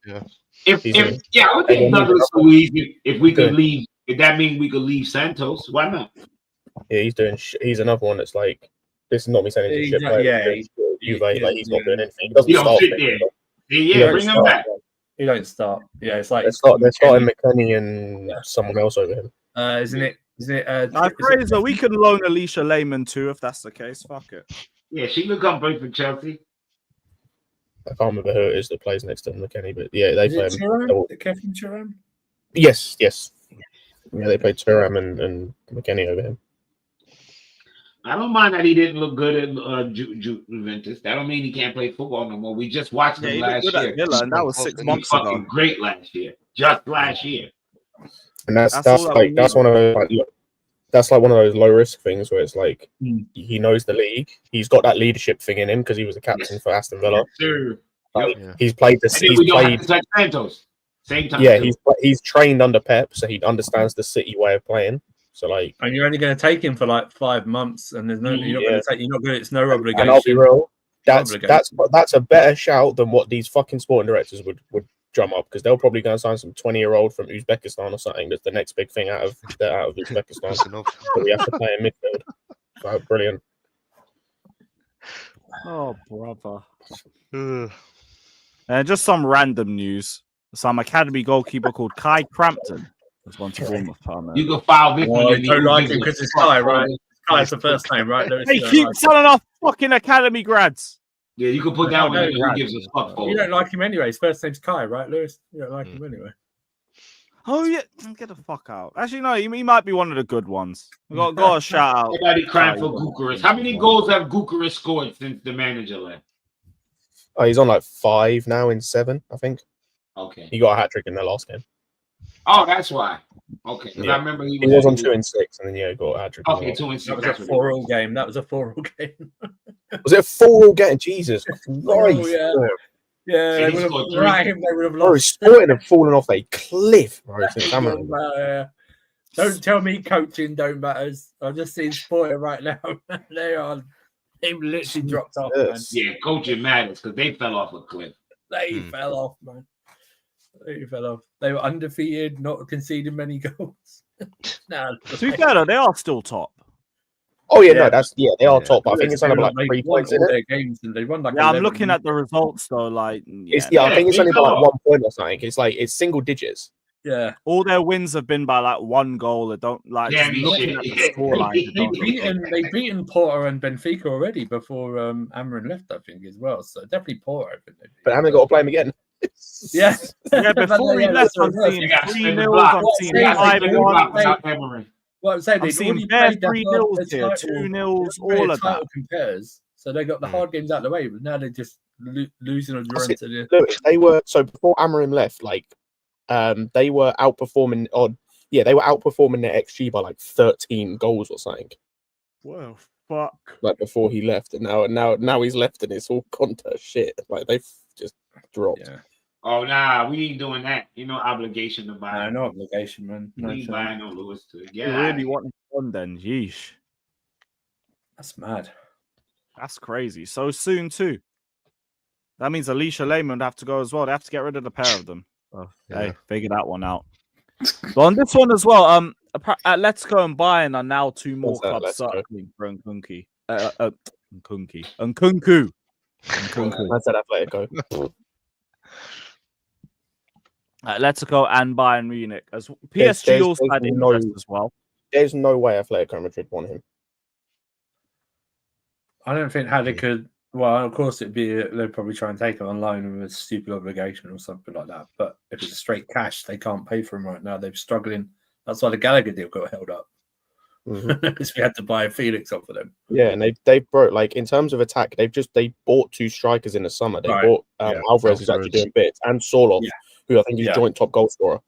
Yeah. I would take Douglas Luiz if we could leave. If that means we could leave Santos, why not? Yeah, he's another one that's like, this is not me saying he's a shit player. He's not doing anything. He doesn't start. Bring him back. He don't start. Yeah, it's like they're starting McKennie and someone else over him. Isn't it? Fraser, we can loan Alicia Lehman too if that's the case. Fuck it. Yeah, she could come play for Chelsea. I can't remember who it is that plays next to McKennie, but yeah, they play him. Kevin Turam? Yes. Yeah, they played Turam and McKennie over him. I don't mind that he didn't look good at Juventus. That don't mean he can't play football no more. We just watched him last year. And that was 6 months ago. Great last year. Just last year. And that's one of those that's like one of those low risk things where it's like he knows the league. He's got that leadership thing in him because he was a captain for Aston Villa. Yes, He's played the Santos. Same time. Yeah, he's trained under Pep, so he understands the City way of playing. So like, and you're only going to take him for like 5 months, and there's no it's no obligation. And I'll be real, that's a better shout than what these fucking sporting directors would drum up, because they'll probably go and sign some 20-year-old from Uzbekistan or something. That's the next big thing out of Uzbekistan. So we have to play in midfield. So brilliant. Oh, brother. Just some random news. Some academy goalkeeper called Kai Crampton has gone to Bournemouth. You can file this one. You don't like him because it's Kai, right? Kai's the first name, right? They keep selling off fucking academy grads. Yeah, you can put that one in. Who gives a fuck for? You don't like him anyway. His first name's Kai, right, Lewis? You don't like him anyway. Oh yeah, get the fuck out. Actually, no, he might be one of the good ones. Got a shout out. Everybody crying for Gukaris. How many goals have Gukaris scored since the manager left? Oh, he's on like 5 now in 7, I think. Okay. He got a hat trick in their last game. Oh, that's why. Okay, because I remember he was on 2 and 6, and then got a hat trick. Okay, 2 and 6. That was a 4-all game. Was it a 4-all game? Jesus Christ! Yeah, they would have lost. Bro, Sporting have fallen off a cliff, bro. Don't tell me coaching don't matters. I've just seen Sporting right now. They've literally dropped off, man. Yeah, coaching matters because they fell off a cliff. They fell off, man. They fell off. They were undefeated, not conceding many goals. To be fair, though, they are still top. Oh yeah, Yeah. no, they are Yeah. top. But I think it's only about like They 3 won points in all it. their games and they won like. Yeah, I'm 11 looking at the results though. Like, I think it's they only by like are. 1 point or something. It's single digits. Yeah. all their wins have been by like 1 goal. It don't like just looking at the scoreline. It don't look good. They've beaten Porto and Benfica already before Amarin left, I think, as well. So definitely Porto. I think But haven't got to play him again. yeah. Yeah, before he left, I'm seeing They got 3-0. I'm seeing 5-1. Well, I'm saying I'm they'd seeing already bare played the 3-0s hard- here, the title- 2-0s, the all of title that. compares. So they got the hard games out of the way, but now they're just losing on your end to the. Look, they were so before Amarim left, like they were outperforming they were outperforming their XG by like 13 goals or something. Well, fuck. Like before he left, and now he's left and it's all gone to shit. Like they've just dropped. Yeah. Oh nah, we ain't doing that. You know, obligation to buy. No obligation, man. No we ain't chance. buying no Lewis to You get really want him on then? Yeesh. That's mad. That's crazy. So soon too. That means Alicia Lehman would have to go as well. They have to get rid of the pair of them. Oh, Hey, figure that one out. But on this one as well, Atletico and Bayern are now 2 more What's that, clubs Atletico? circling for Nkunku. Nkunku. I said Atletico. Atletico and Bayern Munich. As There's- PSG also there's had no- interest as well. There's no way Atletico Madrid want him. I don't think how they could. Well, of course, they'd probably try and take him on loan with a stupid obligation or something like that. But if it's straight cash, they can't pay for him right now. They're struggling. That's why the Gallagher deal got held up. Because we had to buy Felix off of them. Yeah, and they broke like in terms of attack. They bought 2 strikers in the summer. They bought Alvarez, who's actually doing bits, and Sorloth, who I think is joint top goal scorer.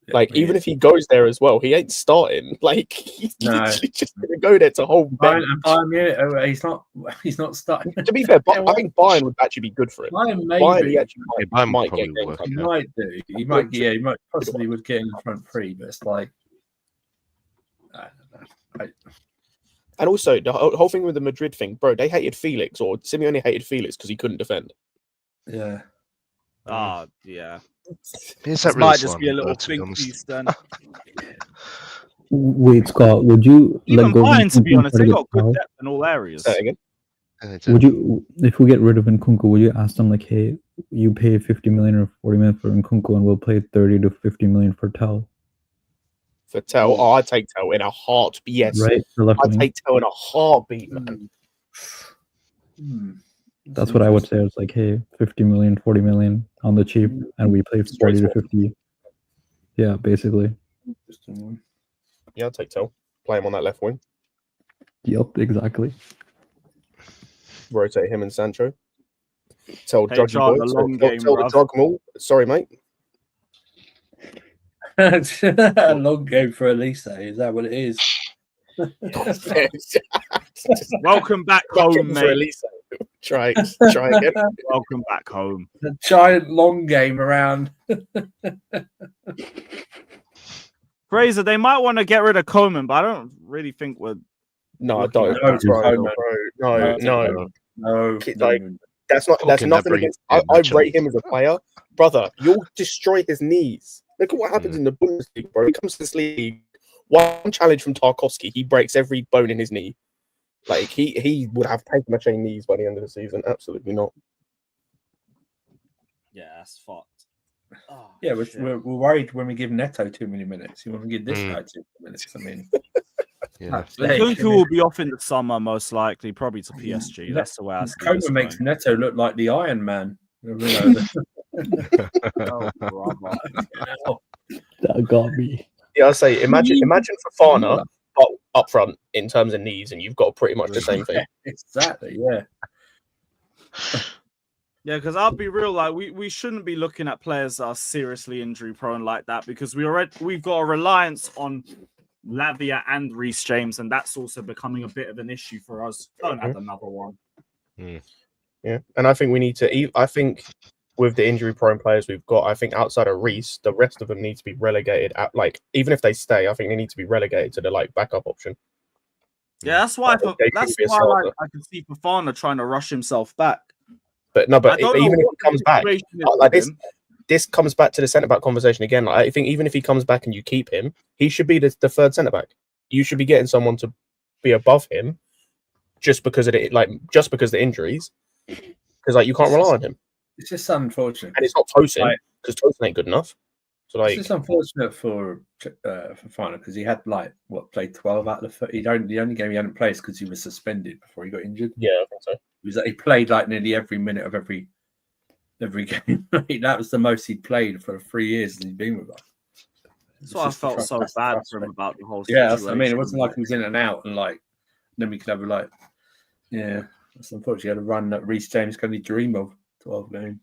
Like even if he goes there as well, he ain't starting. Like he's literally just going to go there to hold bench. He's not starting. To be fair, I think Bayern would actually be good for it. Bayern he actually might get probably game work, time. He might do. He might. Yeah, he might possibly would get in the front 3, but it's like I don't know. And also the whole thing with the Madrid thing, bro. They hated Felix, or Simeone hated Felix because he couldn't defend. Yeah. Yeah. Is This that might really just be a little to be think honest? piece then. Wait, Scott, would you Even let go of Bayern, to be Nkunku honest, and they try to got good get depth in all areas. Say that again. Would you, if we get rid of Nkunku, would you ask them like, hey, you pay 50 million or 40 million for Nkunku, and we'll pay 30 to 50 million for Tel? For Tel, I'd take Tel in a heartbeat. Yes, Right, the left I'd wing. take Tel in a heartbeat, man. That's what I would say. It's like, hey, 50 million, 40 million on the cheap, and we play 40 to 50. Yeah, basically. Yeah, I'd take Tel. Play him on that left wing. Yep, exactly. Rotate him and Sancho. Tell Hey, drug John, boys. the long Tell game, the bruv. drug mall. Sorry, mate. A long game for Elise. Is that what it is? Welcome back home, For mate. Elise. Try again. Welcome back home. A giant long game around. Fraser, they might want to get rid of Coleman, but I don't really think we're. No, I looking don't. at No, that. to Bro, Coleman. No. No, Like, That's Talking nothing that against. brilliant I match on. rate him as a player, brother. You'll destroy his knees. Look at what happens in the Bundesliga, bro. He comes to this league, one challenge from Tarkowski, he breaks every bone in his knee. Like he would have paper mache knees by the end of the season. Absolutely not. Yeah, that's fucked. Oh, yeah, shit. we're worried when we give Neto too many minutes. You want to give this guy too many minutes? I mean, Nkunku will be off in the summer, most likely, probably to PSG. That's the way I see this Coleman makes going. Neto look like the Iron Man. Oh, brother. That got me. Yeah, I say imagine Fofana up front in terms of knees, and you've got pretty much the same thing. Exactly. Yeah. Yeah, because I'll be real, like we shouldn't be looking at players that are seriously injury prone like that, because we've got a reliance on Lavia and Reece James, and that's also becoming a bit of an issue for us. Don't add another one. Yeah, and I think we need to. I think with the injury prone players we've got, I think outside of Reece, the rest of them need to be relegated. Like even if they stay, I think they need to be relegated to the backup option. Yeah, that's why. They That's couldn't be a why starter. I can see Fofana trying to rush himself back. But no, I but don't know even if what he comes the back, situation is like with him. this comes back to the centre back conversation again. Like, I think even if he comes back and you keep him, he should be the third centre back. You should be getting someone to be above him just because of the injuries. Because like you can't rely on him. It's just unfortunate, and it's not Tosin because Tosin ain't good enough. So like, it's just unfortunate for Fofana because he had played 12 out of the only game he hadn't played because he was suspended before he got injured. Yeah, I think so. He played like nearly every minute of every game. That was the most he'd played for 3 years he's been with us. That's why I felt so bad for him about the whole situation. Yeah, that's what I mean. It wasn't like he was in and out and then we could have that's unfortunately he had a run that Reece James can only dream of. 12 games.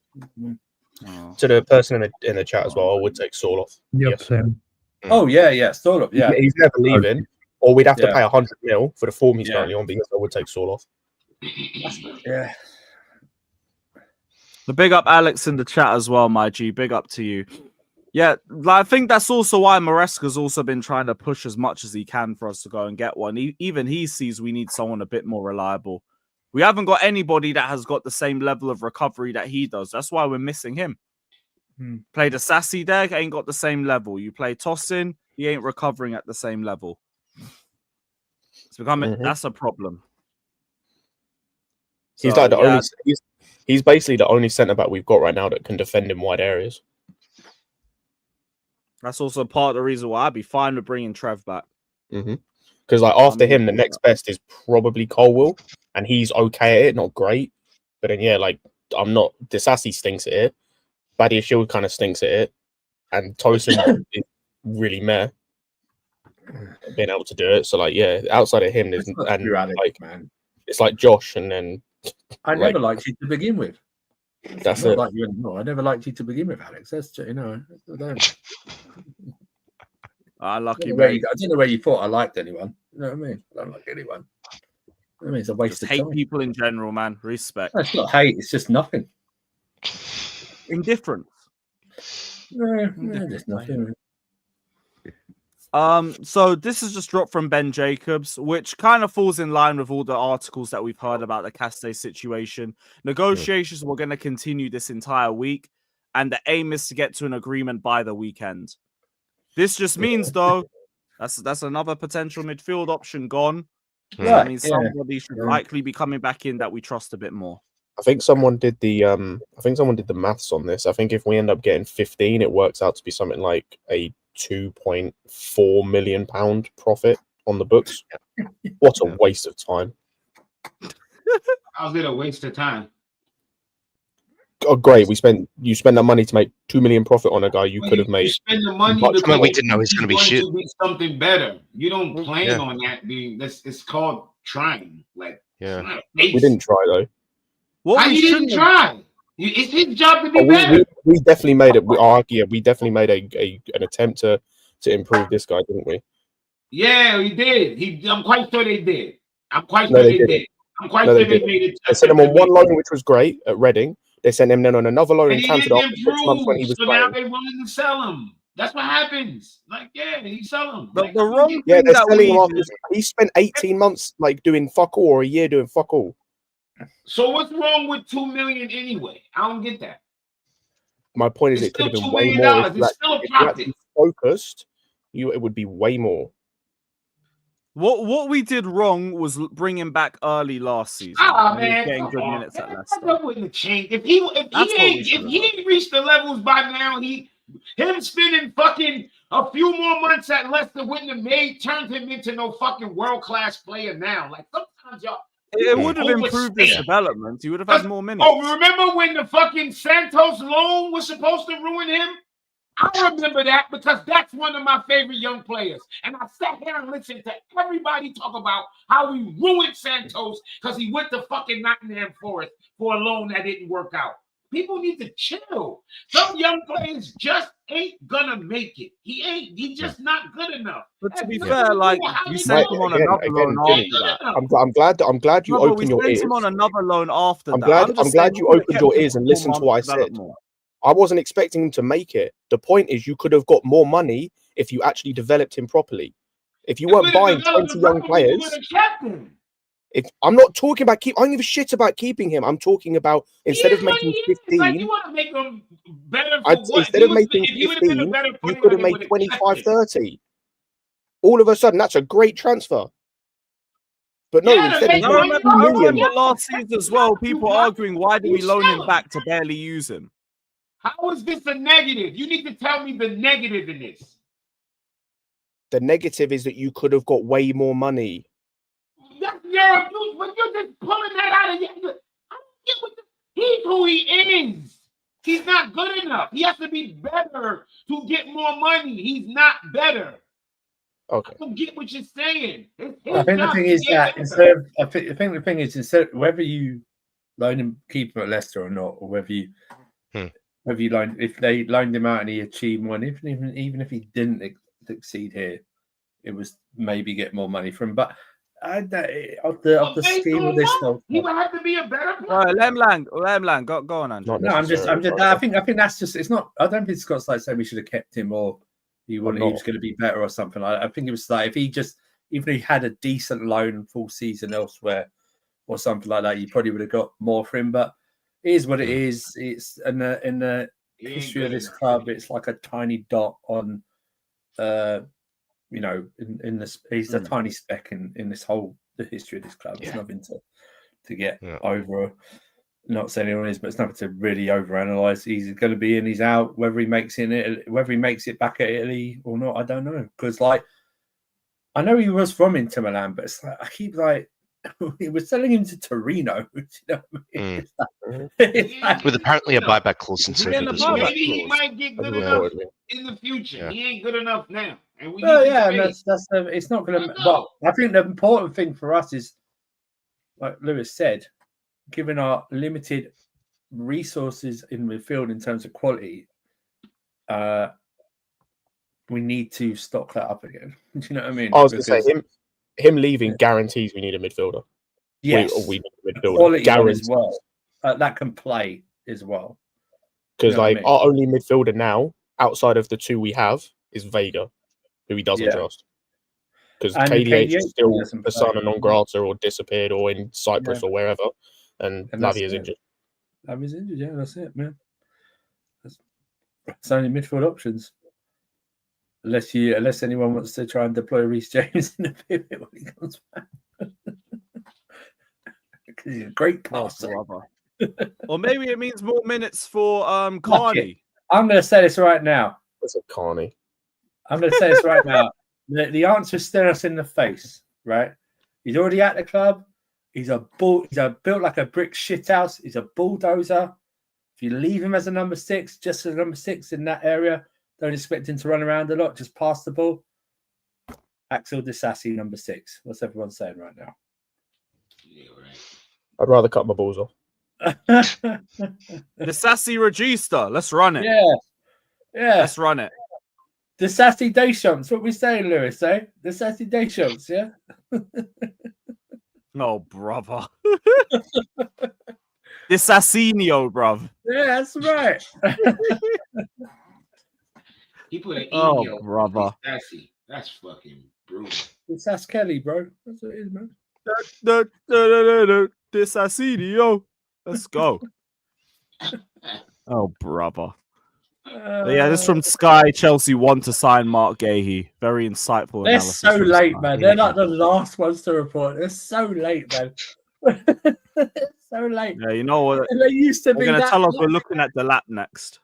To the person in the chat as well, I would take Saul off. Yep, same. Oh yeah, Saul off. Yeah, he's never leaving, or we'd have to pay 100 mil for the form he's currently on. Because I would take Saul off. Yeah. The big up Alex in the chat as well, my G. Big up to you. Yeah, I think that's also why Maresca's also been trying to push as much as he can for us to go and get one. Even he sees we need someone a bit more reliable. We haven't got anybody that has got the same level of recovery that he does. That's why we're missing him. Play the Sassy there, ain't got the same level. You play Tosin, he ain't recovering at the same level. It's becoming that's a problem. He's like the only. He's basically the only centre back we've got right now that can defend in wide areas. That's also part of the reason why I'd be fine with bringing Trev back. Because like after him, the next best is probably Colwill, and he's okay at it, not great. But then like I'm not. Disasi stinks at it. Badia Shield kind of stinks at it, and Tosin is really meh being able to do it. So like outside of him, there's man. It's like Josh, and then I never liked you to begin with. That's it. Like you anymore. I never liked you to begin with, Alex. That's I don't. Lucky mate. I don't know where you thought I liked anyone. You know what I mean? I don't like anyone. I mean, it's a waste of time. Hate people in general, man. Respect. That's not hate. It's just nothing. Indifference. Just nothing. So this is just dropped from Ben Jacobs, which kind of falls in line with all the articles that we've heard about the Caste situation. Negotiations were going to continue this entire week, and the aim is to get to an agreement by the weekend. This just means, though, that's another potential midfield option gone. Yeah, I mean, somebody should likely be coming back in that we trust a bit more. I think someone did the maths on this. I think if we end up getting 15, it works out to be something like a £2.4 million profit on the books. What a waste of time. How's it a waste of time? Oh, great. You spent that money to make $2 million profit on a guy you could have made. You spend the money because we didn't know it's going to be shit. Something better. You don't plan on that being. It's called trying. We didn't try though. How you didn't try? It's his job to be better. We definitely made it. We definitely made an attempt to improve this guy, didn't we? Yeah, we did. I'm quite sure they did. I'm quite sure they did. I'm quite sure they made it. They sent him on one loan, which was great at Reading. They sent him then on another loan and cancelled after 6 months when he was playing. Now they're willing to sell him. That's what happens. You sell him. But the wrong thing they're selling him after he spent 18 months doing fuck all, or a year doing fuck all. So what's wrong with $2 million anyway? I don't get that. My point is, it could have been way more. If you actually focused, it would be way more. What we did wrong was bring him back early last season. Man, getting good minutes at Leicester. That wouldn't have changed. If he reached the levels by now, him spending fucking a few more months at Leicester wouldn't have turned him into no fucking world-class player now. Like sometimes y'all. It would have improved his development. He would have had more minutes. Oh, remember when the fucking Santos loan was supposed to ruin him? I remember that because that's one of my favorite young players. And I sat here and listened to everybody talk about how we ruined Santos because he went to fucking Nottingham Forest for a loan that didn't work out. People need to chill. Some young players just ain't gonna make it. He's just not good enough. But to be fair, you sent him on another loan after that. I'm glad you opened your ears. Sent him on another loan after that. I'm glad you opened your ears and listened to what I said. I wasn't expecting him to make it. The point is, you could have got more money if you actually developed him properly. If you weren't buying 20 young players. I'm not talking about I don't give a shit about keeping him. I'm talking about instead of making 15, you want to make him better. Instead of making 15, you could have made 25, 30. All of a sudden, that's a great transfer. But no, Yeah, instead they he's I made won remember, 2 I million. remember last season as well, people arguing, why do we You loan him sell back to barely use him? How is this a negative? You need to tell me the negative in this. The negative is that you could have got way more money. That's your abuse, but you're just pulling that out of your. I don't get what he's who he is. He's not good enough. He has to be better to get more money. He's not better. Okay. I don't get what you're saying. I think the thing is that I think the thing is instead whether you loan him, keep him at Leicester or not, or whether you if they loaned him out and he achieved one, even if he didn't succeed here, it was maybe get more money from. But of the scheme of this stuff, he would have to be a better player. All right, Lemlang, go on, Andrew. No, I'm just. I think that's just. It's not. I don't think Scott's like saying we should have kept him or he was going to be better or something. I think it was like if he just even if he had a decent loan full season elsewhere or something like that, you probably would have got more for him. But it is what it is. It's in the history of this club. It's like a tiny dot on. In this, he's a tiny speck in this whole the history of this club. It's nothing to get over. Not saying anyone is, but it's nothing to really overanalyze. He's going to be in, he's out. Whether he makes it back at Italy or not, I don't know. Because like, I know he was from Inter Milan, but it's like I keep like he was selling him to Torino. You know what I mean? With apparently a buyback clause inserted as well. Maybe he might get good enough in the future. Yeah. He ain't good enough now, and we. That's it's not going to. But I think the important thing for us is, like Lewis said, given our limited resources in midfield in terms of quality, we need to stock that up again. Do you know what I mean? I was going to say him leaving guarantees we need a midfielder. Yes, we need a midfielder. Quality Guarantees. as well. That can play as well. Because You know what I mean? our only midfielder now, outside of the 2 we have, is Vega, who he doesn't trust. Because KDH is still persona non grata or disappeared or in Cyprus or wherever, and Lavi is injured. Lavi's injured, yeah, that's it, man. It's only midfield options. Unless anyone wants to try and deploy Reece James in the pivot when he comes back. Because he's a great passer. Or maybe it means more minutes for Carney. I'm going to say this right now. That's a Carney. I'm going to say this right now. The answer is staring us in the face, right? He's already at the club. He's built like a brick shithouse. He's a bulldozer. If you leave him as a number 6, just as a number 6 in that area, don't expect him to run around a lot. Just pass the ball. Axel Disasi, number 6. What's everyone saying right now? Yeah, right. I'd rather cut my balls off. The Sassy Regista. Let's run it. Yeah. Let's run it. The Sassy Deschamps. What we saying, Lewis, eh? The Sassy Deschamps, yeah? Oh, brother. The Sassinio, bruv. Yeah, that's right. He put an Oh, brother. That's fucking brutal. It's Sass Kelly, bro. That's what it is, man. The Sassinio. Let's go. Oh, brother. Yeah, this is from Sky. Chelsea want to sign Marc Guehi. Very insightful They're analysis. so from late, Sky. man. They're like the last ones to report. They're so late, man. So late. Yeah, you know what? They used to They're be going to that tell us late. we're looking at the lap next.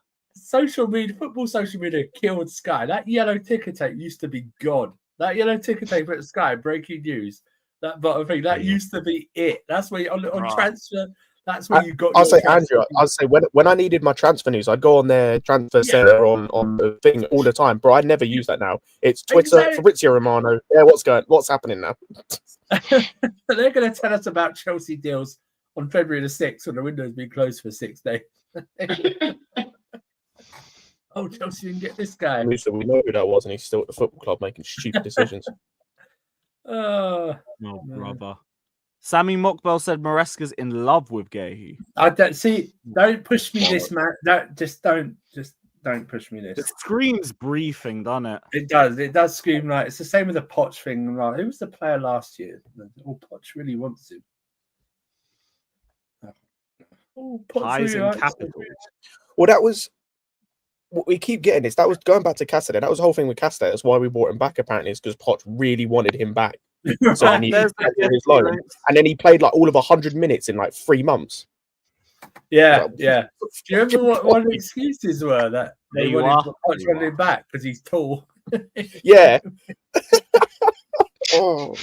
Football social media killed Sky. That yellow ticker tape used to be God. That yellow ticker tape at Sky, breaking news. That bottom thing, that used to be it. That's where on transfer. That's where you got. I'll say, Andrew. I'll say when I needed my transfer news, I'd go on their transfer center on the thing all the time, bro. I never use that now. It's Twitter, Fabrizio Romano. Yeah, what's happening now? They're going to tell us about Chelsea deals on February the 6th when the window's been closed for 6 days. Oh, Chelsea didn't get this guy. Lisa, we know who that was, and he's still at the football club making stupid decisions. Oh, brother. Sammy Mockbell said Maresca's in love with Guehi. I don't see. Don't push me this, man. Don't push me this. It screams briefing, doesn't it? It does. It does scream like it's the same with the Poch thing. Like, who was the player last year? Oh, Poch really wants him. Oh, Ties really and capital. Well, that was what we keep getting. That was going back to Cassidy. That was the whole thing with Cassidy. That's why we brought him back. Apparently, is because Poch really wanted him back. So then he There's cancelled his loan, and then he played like all of 100 minutes in like 3 months. Yeah, Like, yeah. Do you remember what the excuses were that There they you wanted are. Poch There you wanted him back because he's tall? Yeah. Oh.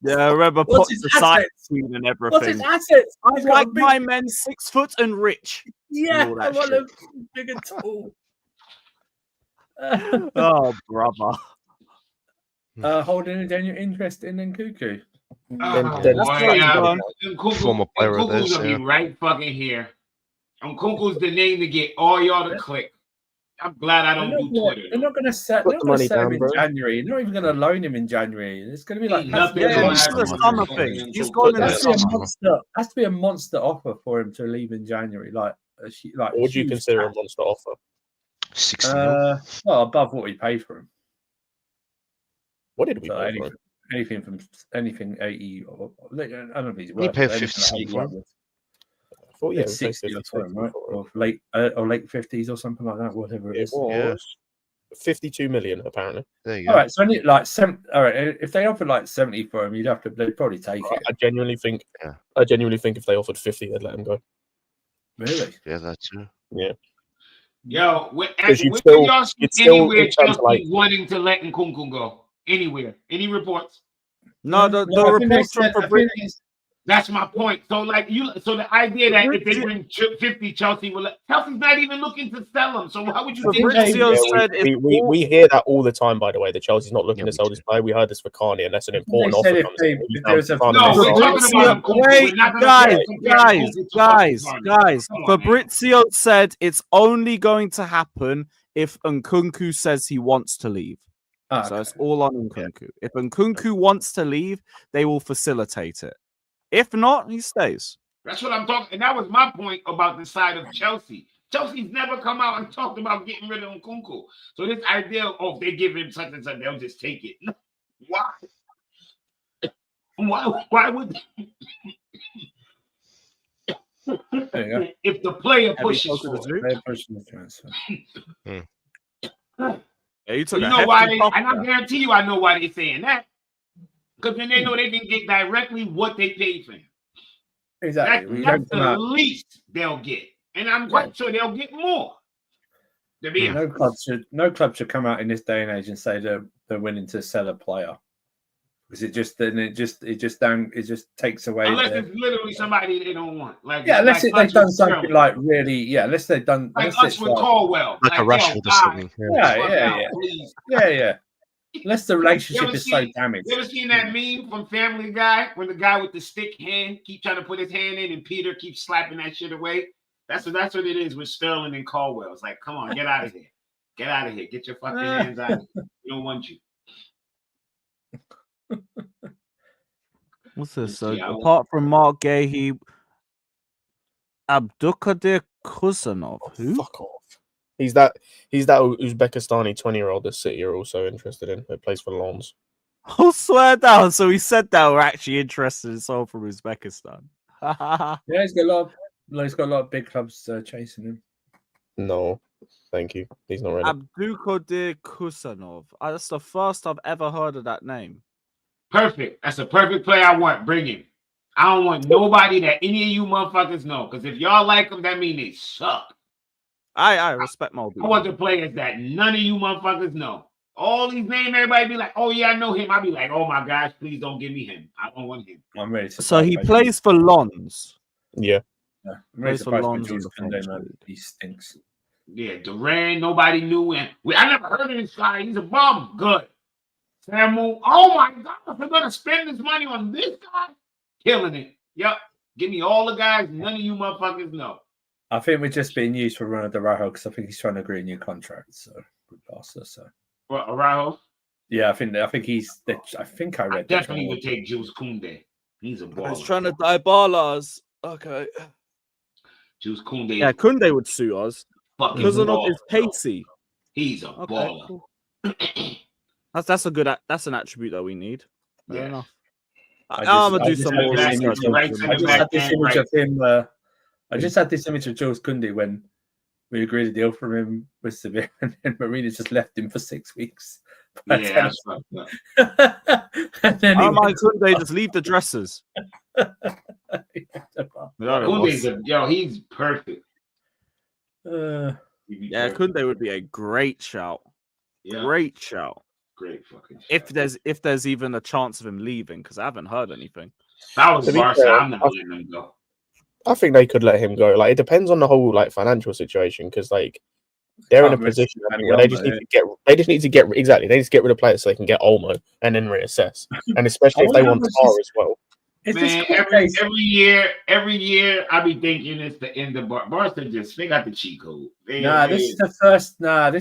Yeah, I remember What's Potts his the side assets? scene and What's his everything. assets? I He's got like a big- my men 6 foot and rich. Yeah, all I that want shit. him big and tall. Oh, brother. Holding any interest in Nkunku? Then Oh, that's boy, very yeah. good. Former player of Nkunku's this, gonna yeah. be right fucking here. Nkunku's the name to get all y'all to click. I'm glad I don't do Twitter. They're not going to sell. Put They're the not going money to sell him down, in bro. January. They're not even going to loan him in January. It's going to be like Ain't nothing Yeah, gonna this is happen a with summer Nkunku. thing. He's Nkunku. going in the has to be a summer. monster. Has to be a monster offer for him to leave in January. Like What would you huge consider a cash. monster offer? 60 mil. Well, above what we paid for him. What did we So pay for him? anything 80 or I don't know if he's We worth paid it, 50 anything something for him. upwards. I thought, yeah, It's we paid 60 or 50, something, right? for him. Or late 50s or something like that, whatever it It is. was 52 million, apparently. There you go. All right, so only like 7. All right, if they offered like 70 for him, they'd probably take it. I genuinely think if they offered 50, they'd let him go. Really? Yeah, that too. Yeah. Yo, where Because you'd where still- y'all see you'd still anywhere in terms of, Chelsea like- wanting to let Nkunku go? Anywhere? Any reports? No, the I think they reports from said- I Fabrizio. think That's my point. So the idea that if they bring 50, Chelsea will let Chelsea's not even looking to sell him. So how would you think? Fabrizio Yeah, said it's all- we hear that all the time, by the way, that Chelsea's not looking Yeah, to sell we this player. We heard this for Carney, unless an They important said offer if comes they- in. if there was a- No, we're talking about Nkunku. We're Wait, not gonna guys, compare guys, Nkunku to guys, Fofana. guys. Come on, man. Fabrizio said it's only going to happen if Nkunku says he wants to leave. So okay. it's all on Nkunku. If Nkunku wants to leave, they will facilitate it. If not, he stays. That's what I'm talking. And that was my point about the side of Chelsea. Chelsea's never come out and talked about getting rid of Nkunku. So this idea of if they give him such and such, they'll just take it. Why? Why would they? There you go. If the player Have you pushes talked to for the it? Zoom? They're pushing the transfer. Yeah, you took You a know why? hefty pop And I there. guarantee you, I know why they're saying that. Because then they know they can get directly what they paid for him. Exactly. We That's don't come the out. least they'll get, and I'm quite sure they'll get more. To be No club should come out in this day and age and say they're willing to sell a player. Because it just takes away. unless it's literally somebody they don't want. Unless like they've done us with something Sterling. like really, unless they've done like unless us it's with Caldwell. Like a yo, Rashford or guys, something. Yeah. please. yeah. Unless the relationship You ever is so seen- damaged. You ever seen that meme from Family Guy when the guy with the stick hand keep trying to put his hand in and Peter keeps slapping that shit away? That's what it is with Sterling and Caldwell. It's like, come on, get out of here. Get out of here. Get your fucking hands out of here. We don't want you. What's this? So Yeah, I apart from Marc Guehi, Abdulkadir Kusanov. Who? Fuck off. He's that Uzbekistani 20-year-old that City are also interested in. Who plays for Lens. I'll swear down. So he said that we're actually interested in someone from Uzbekistan. Yeah, he's got a lot of big clubs chasing him. No, thank you. He's not ready. Abdulkadir Kusanov. That's the first I've ever heard of that name. Perfect. That's a perfect player I want. Bring him. I don't want nobody that any of you motherfuckers know. Because if y'all like them, that means they suck. I respect my I want the players that none of you motherfuckers know. All these names, everybody be like, oh yeah, I know him. I'll be like, oh my gosh, please don't give me him. I don't want him. I'm ready. So he plays for Lons. Yeah. I'm ready plays to for price Lons Jules in the Koundé, French man. league. He stinks. Yeah, Duran, nobody knew him. I never heard of this guy. He's a bum. Good. Samuel, oh my God, we're gonna spend this money on this guy. Killing it. Yep. Give me all the guys none of you motherfuckers know. I think we're just being used for Ronald Araujo because I think he's trying to agree a new contract. So good passer. So What, Araujo? yeah, I think he's. I think I I read. definitely would take Jules Koundé. He's a baller. He's trying to Dybalas. Okay. Jules Koundé. Yeah, Koundé would suit us. fucking Kusanov baller, is bro. pacey. He's a Okay. baller. Cool. That's an attribute that we need. Fair Yeah. enough. I I'm just- gonna I do just some had more this research. image of- Right on to I the just back had this and image right. of him. I just had this image of Jules Koundé when we agreed a deal from him with Sevilla, and then Marina just left him for 6 weeks. Yeah, that's fucked up. And then I he don't mind went Kunde, just leave the dressers. He's perfect. Yeah, Kunde would be a great shout. Yeah. Great shout. Great fucking shout. If there's even a chance of him leaving, because I haven't heard anything. If I was To be Barca, fair, I'm not letting him go. I think they could let him go. Like, it depends on the whole like financial situation, because like they're in a position I think, where they just need to get. They just need to get exactly. They need to get rid of players so they can get Olmo and then reassess. And especially if they want Tar as well. Man, every year I be thinking it's the end of Barca. They got the cheat code. This is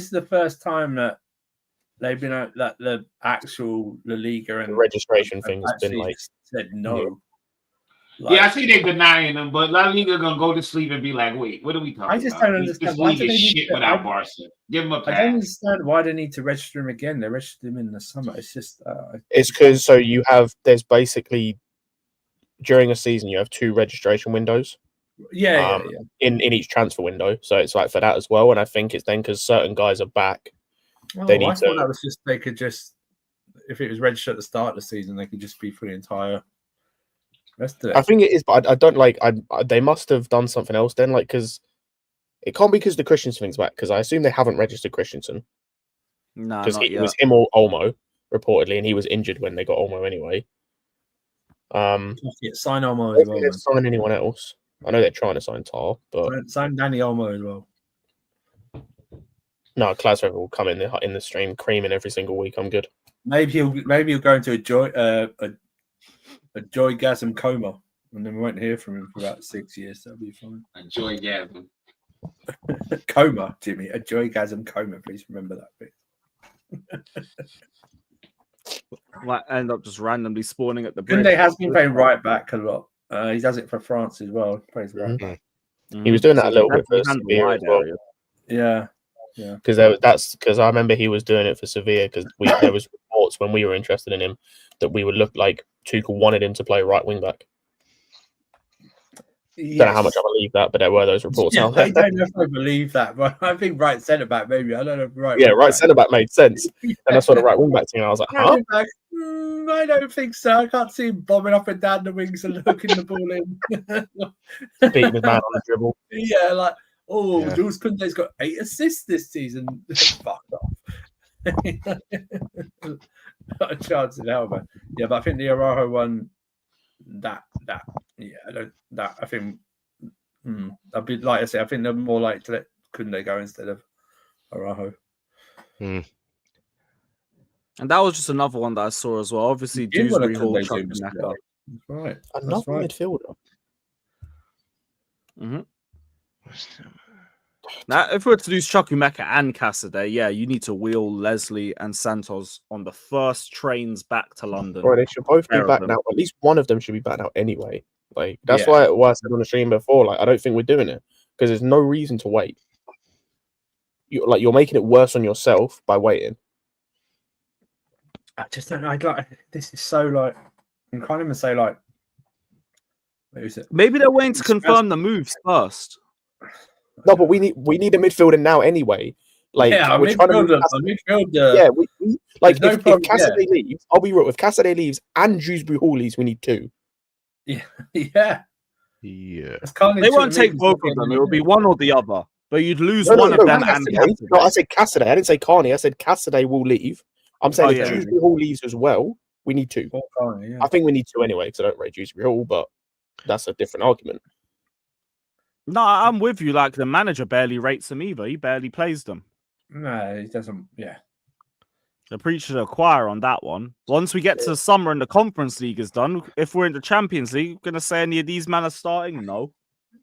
the first time that they've been out that the actual La Liga and the registration thing has been like said no. I see they denying them, but La Liga gonna go to sleep and be like, "Wait, what are we talking about?" I just don't understand why do they shit without Barca. Give them a pass. I don't understand why they need to register him again. They registered him in the summer. It's just it's because there's basically during a season you have 2 registration windows. In each transfer window, so it's like for that as well. And I think it's then because certain guys are back. They need to. That was just they could just if it was registered at the start of the season, they could just be for the entire rest of it. I think it is, but I don't like. They must have done something else then, like because it can't be because the Christensen thing's back. Because I assume they haven't registered Christensen. No, because it was him or Olmo reportedly, and he was injured when they got Olmo anyway. Sign Olmo as well. They've signed anyone else. I know they're trying to sign Tar, but sign Danny Olmo as well. No, Klasver will come in the stream creaming every single week. I'm good. Maybe he'll go into a joygasm coma, and then we won't hear from him for about 6 years. That'll be fine. A joygasm coma, Jimmy. A joygasm coma. Please remember that bit. Might end up just randomly spawning at the bridge. Kunde has been playing right back a lot. He does it for France as well. He plays right back. He was doing that a little bit for Sevilla as well. Yeah. Because because I remember he was doing it for Sevilla because there was reports when we were interested in him that we would look like Tuchel wanted him to play right wing back. Yes. Don't know how much I believe that, but there were those reports out there. I don't know if I believe that, but I think right centre back maybe. I don't know. Right centre back made sense, and I saw the right wing back team. And I was like, huh? I don't think so. I can't see him bombing up and down the wings and hooking the ball in, beating his man on the dribble. Yeah, like Jules Kunde's got 8 assists this season. Fuck off. Not a chance in hell, man. Yeah, but I think the Araujo one. I think I'd be like I say, I think they're more like to let Kunde go instead of Araujo. And that was just another one that I saw as well. Obviously, Dewsbury Hall, right? Another midfielder. Mm-hmm. Now, if we were to do Chukwuemeka and Cassidy, you need to wheel Leslie and Santos on the first trains back to London. Right, they should both be back now. At least one of them should be back now anyway. Like that's why I said on the stream before. Like I don't think we're doing it because there's no reason to wait. You're making it worse on yourself by waiting. I just don't know. This is so like I can't even say like. Maybe they're waiting to confirm the moves first. No, but we need a midfielder now anyway. Like we're trying to midfielder. Yeah, we like if Cassidy leaves, I'll be real. If Cassidy leaves and Dewsbury Hall leaves, we need 2. Yeah. They won't take both of them. It will be one or the other. But you'd lose one of them and Cassidy. No, I said Cassidy. I didn't say Carney. I said Cassidy will leave. I'm saying if Dewsbury Hall leaves as well, we need 2. I think we need 2 anyway because I don't rate Dewsbury Hall, but that's a different argument. No, I'm with you. Like the manager barely rates them either. He barely plays them. No, he doesn't. Yeah. The preacher to the choir on that one. Once we get to the summer and the Conference League is done, if we're in the Champions League, going to say any of these men are starting? No.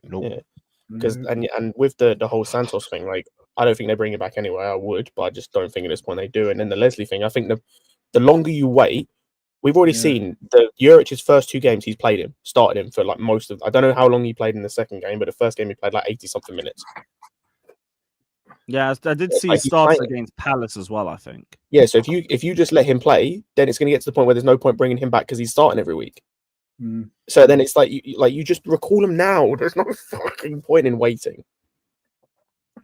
Nope. Because and with the whole Santos thing, like I don't think they bring it back anyway. I would, but I just don't think at this point they do. And then the Leslie thing, I think the longer you wait. We've already seen the Juric's first 2 games he's played started him for like most of. I don't know how long he played in the second game, but the first game he played like 80-something minutes. Yeah, I did see he started against Palace as well. I think. Yeah, so if you just let him play, then it's going to get to the point where there's no point bringing him back because he's starting every week. So then it's like you just recall him now. There's no fucking point in waiting. The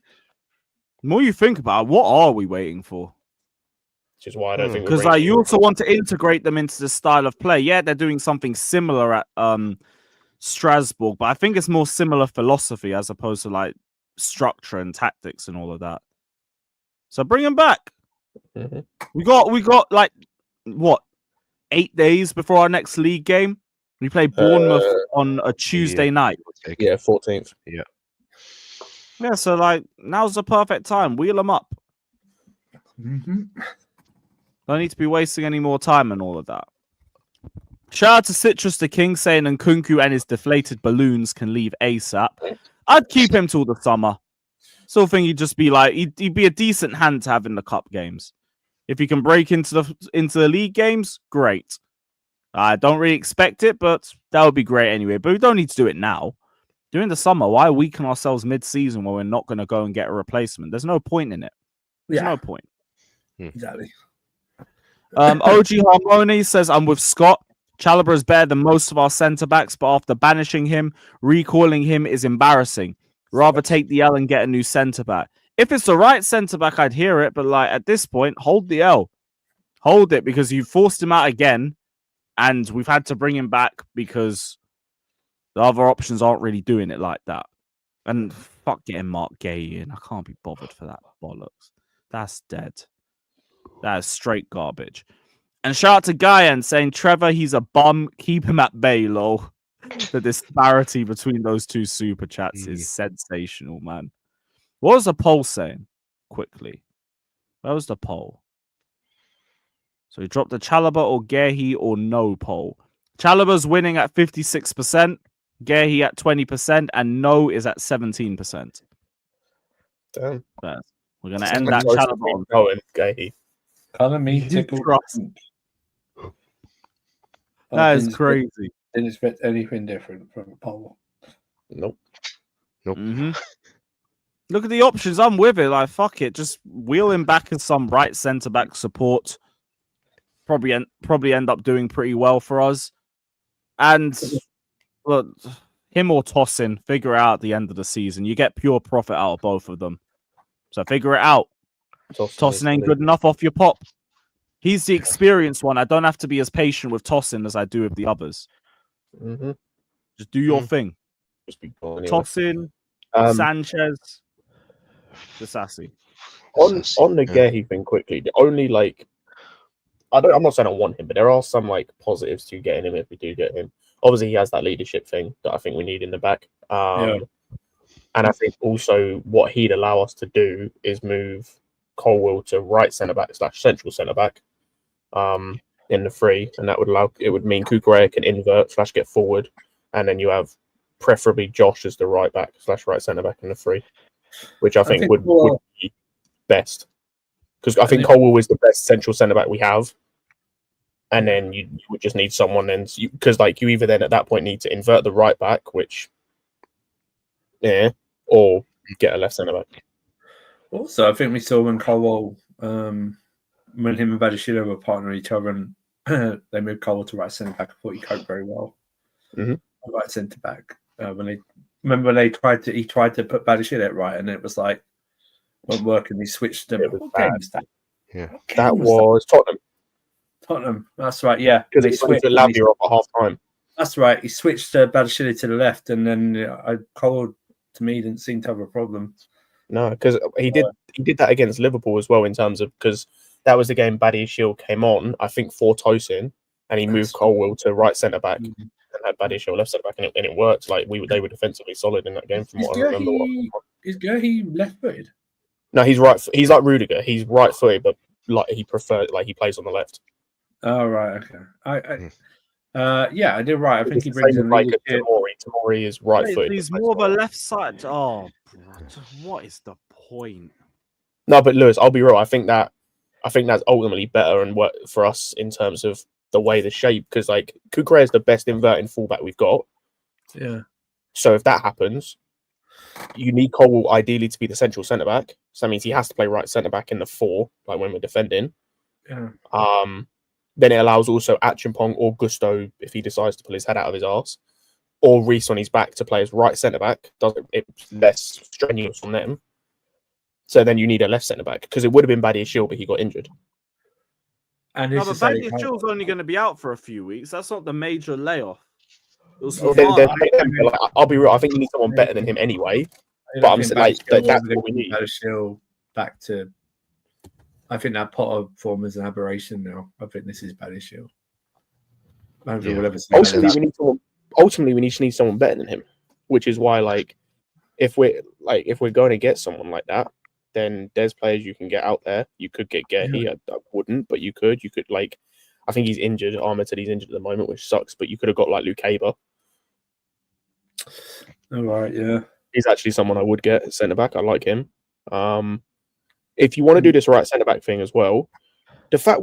more you think about it, what are we waiting for? which is why I don't think we're Because like you also want to integrate them into the style of play. Yeah, they're doing something similar at Strasbourg, but I think it's more similar philosophy as opposed to like structure and tactics and all of that. So bring them back. Mhm. We got like what 8 days before our next league game. We play Bournemouth on a Tuesday night. Yeah, 14th. Yeah. Yeah, so like now's the perfect time. Wheel them up. Don't need to be wasting any more time and all of that. Shout out to Citrus the King saying Nkunku and his deflated balloons can leave ASAP. I'd keep him till the summer. Still think he'd just be like he'd be a decent hand to have in the cup games. If he can break into the league games, great. I don't really expect it, but that would be great anyway. But we don't need to do it now. During the summer, why weaken ourselves mid-season when we're not going to go and get a replacement? There's no point in it. There's no point. Exactly. OG Harmony says, I'm with Scott. Chalobah is better than most of our centre-backs, but after banishing him, recalling him is embarrassing. Rather take the L and get a new centre-back. If it's the right centre-back, I'd hear it, but like at this point, hold the L. Hold it, because you forced him out again, and we've had to bring him back because the other options aren't really doing it like that. And fuck getting Marc Guehi in. I can't be bothered for that bollocks. That's dead. That is straight garbage. And shout out to Guyan saying, Trevor, he's a bum. Keep him at bay, lol. The disparity between those two super chats is sensational, man. What was the poll saying? Quickly. Where was the poll? So he dropped the Chalobah or Guehi or no poll. Chalobah's winning at 56%, Guehi at 20%, and no is at 17%. Damn. We're going to end that Chalobah on going, Guehi. Color me tickled. That is crazy. Didn't expect anything different from a poll. Nope. Mm-hmm. Look at the options. I'm with it. Like, fuck it. Just wheel him back as some right centre-back support. Probably end up doing pretty well for us. And look, him or Tosin, figure it out at the end of the season. You get pure profit out of both of them. So figure it out. Tosin ain't good enough off your pop. He's the experienced one. I don't have to be as patient with Tosin as I do with the others. Mm-hmm. Just do your thing. Just be cool anyway. Tosin, Sanchez, Disasi. On the Guehi thing quickly, the only like I'm not saying I want him, but there are some like positives to getting him if we do get him. Obviously, he has that leadership thing that I think we need in the back. And I think also what he'd allow us to do is move Colwill to right centre back / central centre back in the free, and that would mean Cucurella can invert / get forward, and then you have preferably Josh as the right back / right centre back in the free, which I think would be best, because I think Colwill is the best central centre back we have, and then you would just need someone then, because like you either then at that point need to invert the right back, which or get a left centre back. Also, I think we saw when Colwill, when him and Badashiro were partnering each other, and they moved Colwill to right centre back. I thought he coped very well. Mm-hmm. Right centre back. When they tried to put Badashiro at right, and it was like won't work, and he switched them. What game was that? Yeah, that was Tottenham. Tottenham. That's right. Yeah, because he switched to Lavia off at half time. That's right. He switched Badashiro to the left, and then Colwill to me didn't seem to have a problem. No, because he did that against Liverpool as well, in terms of, because that was the game Badiashile came on, I think, for Tosin, and he moved Colwill to right centre back and had Badiashile left centre back, and it worked. Like they were defensively solid in that game, from what I remember. Is Guehi left-footed? No, he's right. He's like Rudiger. He's right-footed, but like he plays on the left. Oh right, okay. Yeah, I did right. I think he brings in like Tamori. Tamori is right-footed. He's more of a left side. Oh, what is the point? No, but Lewis, I'll be real. I think that's ultimately better and work for us in terms of the way the shape, because like Cucurella is the best inverting fullback we've got. Yeah. So if that happens, you need Colwill ideally to be the central centre back. So that means he has to play right centre back in the 4, like when we're defending. Yeah. Then it allows also Achimpong or Gusto, if he decides to pull his head out of his arse, or Reece on his back to play as right centre back. It's less strenuous on them. So then you need a left centre back, because it would have been Badiashile, but he got injured. And No, this but is saying, Badiachuil's only going to be out for a few weeks. That's not the major layoff. It was Well, Fofana. like, I'll be real. I think you need someone better than him anyway. I But I'm think saying, like, Badiashile that's is what we need. Badiashile back to. I think that Potter form is an aberration now. I think this is Badiashile. Hopefully, we'll ever see Ultimately, better. we need someone. Ultimately, we need to need someone better than him, which is why, like, if we're going to get someone like that, then there's players you can get out there. You could get Guehi. I wouldn't, but you could. You could, like, I think he's injured. Armour said he's injured at the moment, which sucks. But you could have got like Lukeba. All right, yeah. He's actually someone I would get centre back. I like him. If you want to do this right centre back thing as well, the fact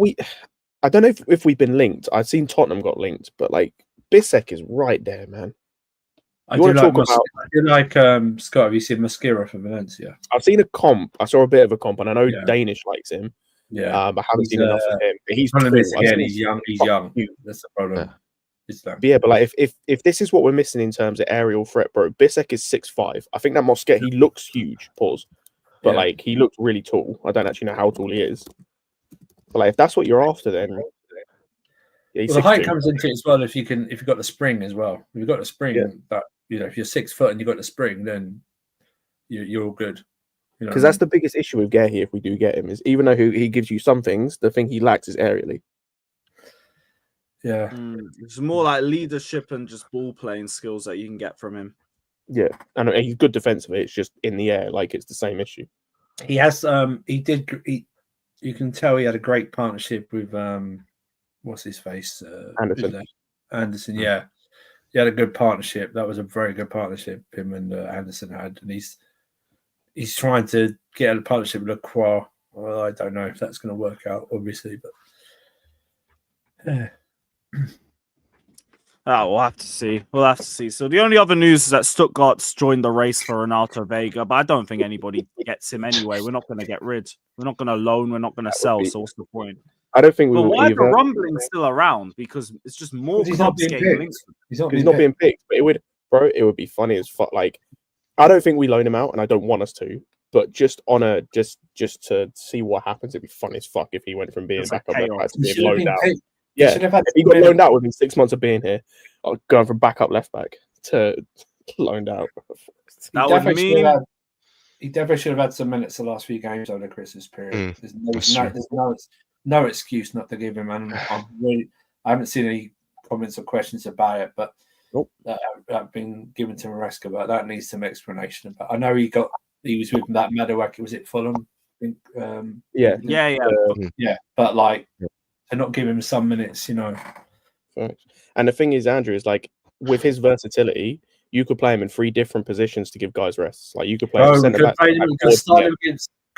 I don't know if we've been linked. I've seen Tottenham got linked, but like Bissek is right there, man. I do like Scott. Have you seen Mosquera for Valencia? I've seen a comp. I saw a bit of a comp, and I know Danish likes him. Yeah, I haven't seen enough of him. But he's tall. Again, he's young. He's young. That's the problem. Yeah, but like if this is what we're missing in terms of aerial threat, bro, Bissek is 6'5". I think that Mosquera, he looks huge. Pause. But like he looks really tall. I don't actually know how tall he is. But like if that's what you're after, then the height comes into it as well. If you've got the spring as well. If you've got the spring, but if you're 6 foot and you've got the spring, then you're all good. Because that's the biggest issue with Guehi if we do get him, is even though he gives you some things, the thing he lacks is aerially. Yeah. It's more like leadership and just ball playing skills that you can get from him. Yeah. And he's good defensively. It's just in the air, like it's the same issue. He has you can tell he had a great partnership with what's his face? Anderson, yeah. He had a good partnership. That was a very good partnership him and Anderson had, and he's trying to get a partnership with Lacroix. Well, I don't know if that's going to work out, obviously, but we'll have to see. We'll have to see. So the only other news is that Stuttgart's joined the race for Renato Vega, but I don't think anybody gets him anyway. We're not going to get rid. We're not going to loan. We're not going to sell. So what's the point? I don't think we will why either. are the rumblings still around? Because it's just more clubs getting linked. He's not being picked. But it would be funny as fuck. Like, I don't think we loan him out, and I don't want us to. But just to see what happens, it'd be fun as fuck if he went from being backup left back to being loaned out. Yeah, if he got loaned out within 6 months of being here, I'll go from backup left back to loaned out. That would mean he definitely should have had some minutes the last few games over the Christmas period. There's no excuse not to give him. And I haven't seen any comments or questions about it, but I've been given to Maresca, but that needs some explanation about. I know he was with that Madawaki. Was it Fulham? I think, yeah. But like, to not give him some minutes, And the thing is, Andrew, is like with his versatility, you could play him in 3 different positions to give guys rests. Like you could play him centre back. Could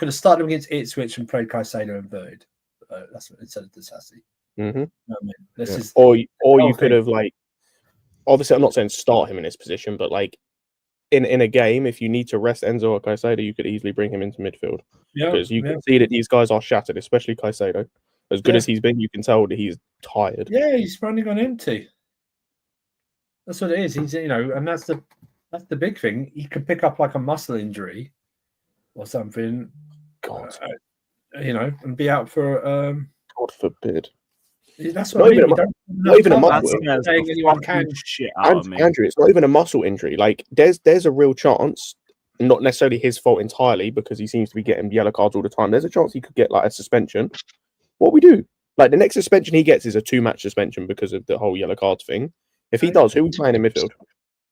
have started him against Ipswich and played Caicedo in third. That's what instead of Disassi. Or you could have like. Obviously, I'm not saying start him in his position, but like in a game, if you need to rest Enzo or Caicedo, you could easily bring him into midfield. Because you can see that these guys are shattered, especially Caicedo. As good as he's been, you can tell that he's tired. Yeah, he's running on empty. That's what it is. He's and that's the big thing. He could pick up like a muscle injury or something. God, and be out for. God forbid. That's what not even a muscle. Andrew, it's not even a muscle injury. Like there's a real chance, not necessarily his fault entirely, because he seems to be getting yellow cards all the time. There's a chance he could get like a suspension. What we do? Like the next suspension he gets is a 2-match suspension because of the whole yellow cards thing. If he does, who are we playing in midfield?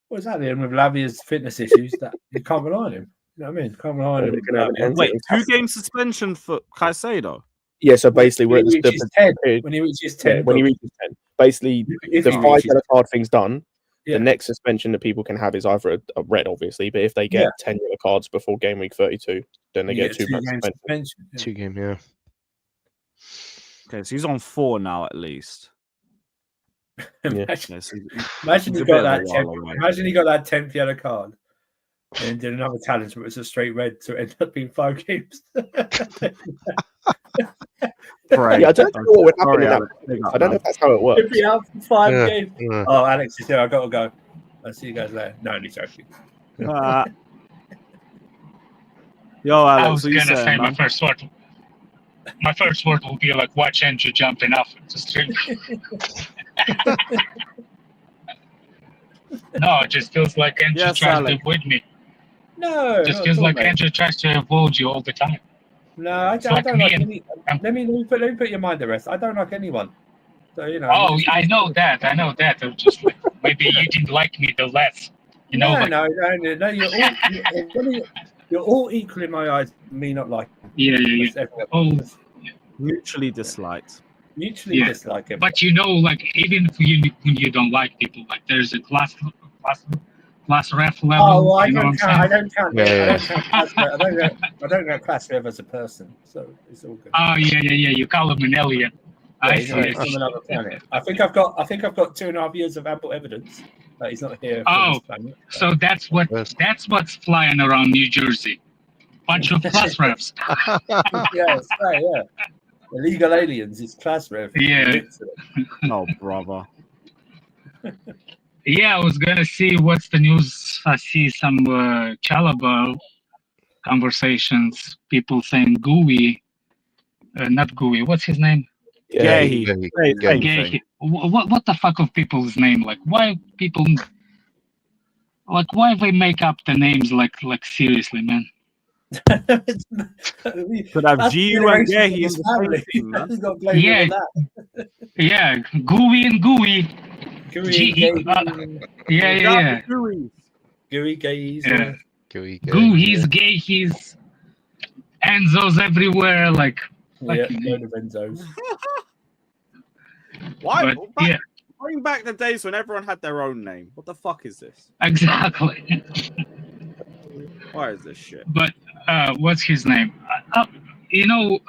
What is that then with Lavia's fitness issues that you can't rely on him? You know what I mean? Can't rely on him. Wait, 2-game suspension for Caicedo? Yeah, so basically when he reaches 10. When he reaches 10. Basically, the 5 yellow card thing's done. The next suspension that people can have is either a red, obviously, but if they get 10 yellow cards before game week 32, then they get a 2-match suspension. 2 game, yeah. Okay, so he's on 4 now at least. Imagine he got that 10th yellow card and did another challenge, but it was a straight red, so it ended up being 5 games. I don't know what would happen in that. I don't know if that's how it works. He'd be out for 5 games. Yeah. Oh, Alex is here. I gotta go. I'll see you guys later. No, only joking. Yo, Alex, I was gonna say my first word. my first word will be like, watch Andrew jumping off the stream. No, it just feels like Andrew Yes, tries Alec. to avoid me. No, It just not feels at all, like mate. Andrew tries to avoid you all the time. No, I It's like don't me like and- any. Let me put your mind at rest. I don't like anyone. So you know. Oh, I know that. I'm just like, maybe you didn't like me the less. You know, No, like, no. You're all equal in my eyes. Me not liking. yeah. Oh, Mutually disliked. Mutually Yeah. dislike him. but you know, like, even if when you don't like people, like, there's a class ref level. Oh, well, I you know don't what count. I'm I saying? don't count. Yeah. I don't know class Rev as a person, so it's all good. Oh yeah. You call him an alien. I he's, see. not, he's from another planet. I think I've got 2.5 years of ample evidence that he's not here. From this planet. So that's what's flying around New Jersey. Bunch of class refs. Yes, yeah. Illegal aliens is class Rev. Yeah. Oh, brother. Yeah, I was gonna see what's the news. I see some Chalobah conversations. People saying Guehi, not Guehi. What's his name? Guehi. Guehi. What the fuck of people's name? Like, why people? Like, why they make up the names? Like seriously, man. Could have Giu and Guehi in the same team, man. Yeah, Guehi and Guehi. Yeah. Guehi, Gays. Yeah. Guehi's gay. He's Enzo's everywhere. Like, Yeah, load of Enzos. Why? But, Bring back the days when everyone had their own name. What the fuck is this? Exactly. Why is this shit? But what's his name? You know,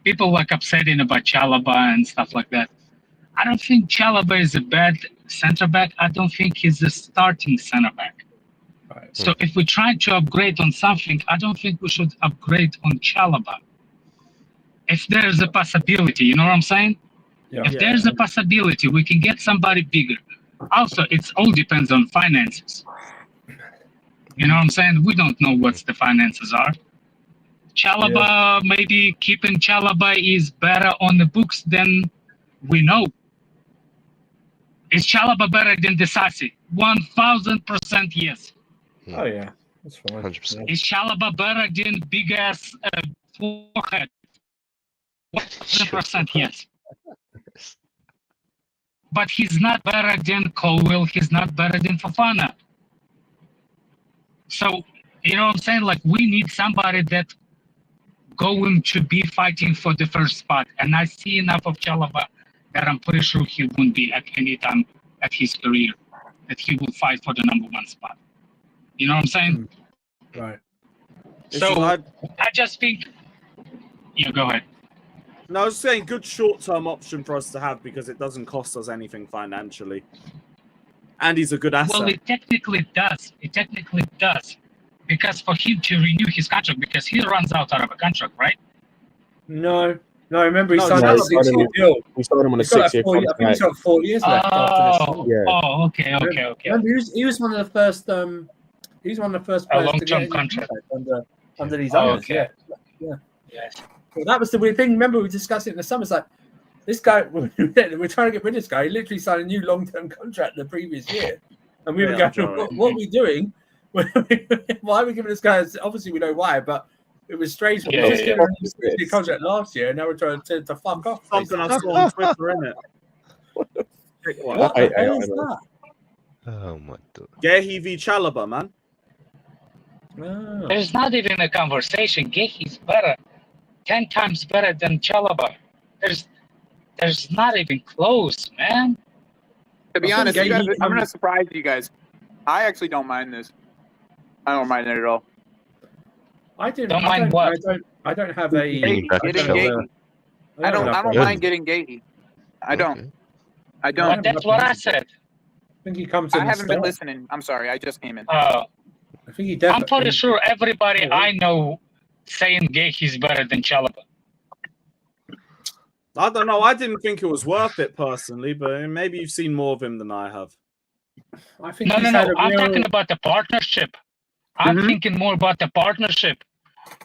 people like upsetting about Chalobah and stuff like that. I don't think Chalobah is a bad center back. I don't think he's a starting center back. Right. So if we try to upgrade on something, I don't think we should upgrade on Chalobah. If there's a possibility, you know what I'm saying? Yeah. If there's a possibility, we can get somebody bigger. Also, it all depends on finances. You know what I'm saying? We don't know what the finances are. Chalobah, maybe keeping Chalobah is better on the books than we know. Is Chalobah better than Disasi? 1000% yes. Oh yeah, that's fine. 100%. Is Chalobah better than big ass forehead? 100% yes. But he's not better than Colwell. He's not better than Fofana. So, you know what I'm saying? Like, we need somebody that going to be fighting for the first spot. And I see enough of Chalobah that I'm pretty sure he won't be at any time at his career, that he will fight for the number one spot. You know what I'm saying? Right. So, I just think... Yeah, go ahead. No, I was saying good short-term option for us to have because it doesn't cost us anything financially. And he's a good asset. Well, it technically does. Because for him to renew his contract, because he runs out of a contract, right? No, remember he No, signed no, a he 6-year deal. We signed him on a He's got 6-year 4 years- I think he's contract. got 4 years left after this. Yeah. Okay. Remember, he was one of the first. He was one of the first A players to get long-term any contract. under these Oh, owners. okay. Yeah. Yes. Well, that was the weird thing. Remember, we discussed it in the summer. It's like this guy. We're trying to get rid of this guy. He literally signed a new long-term contract the previous year, and we were Yeah, going, "What are we doing? Why are we giving this guy?" Obviously, we know why, but it was strange. We Yeah, just yeah, gave him a 6-year contract last year, and now we're trying to fuck off. Something I saw on Twitter, innit? What the hell is that? Oh my god. Guehi v Chalobah, man. Oh. There's not even a conversation. Guehi's better. 10 times better than Chalobah. There's not even close, man. To be I honest, think you guys, Guehi- I'm gonna surprise you guys. I actually don't mind this. I don't mind it at all. I didn't. Don't mind what? I don't have a. Getting Guehi. I don't mind getting Guehi. I don't. I don't. But that's what I said. I think he comes. I haven't been listening. I'm sorry. I just came in. I think he definitely. I'm pretty sure everybody I know saying Guehi's better than Chalobah. I don't know. I didn't think it was worth it personally, but maybe you've seen more of him than I have. I think No. I'm talking about the partnership. I'm thinking more about the partnership.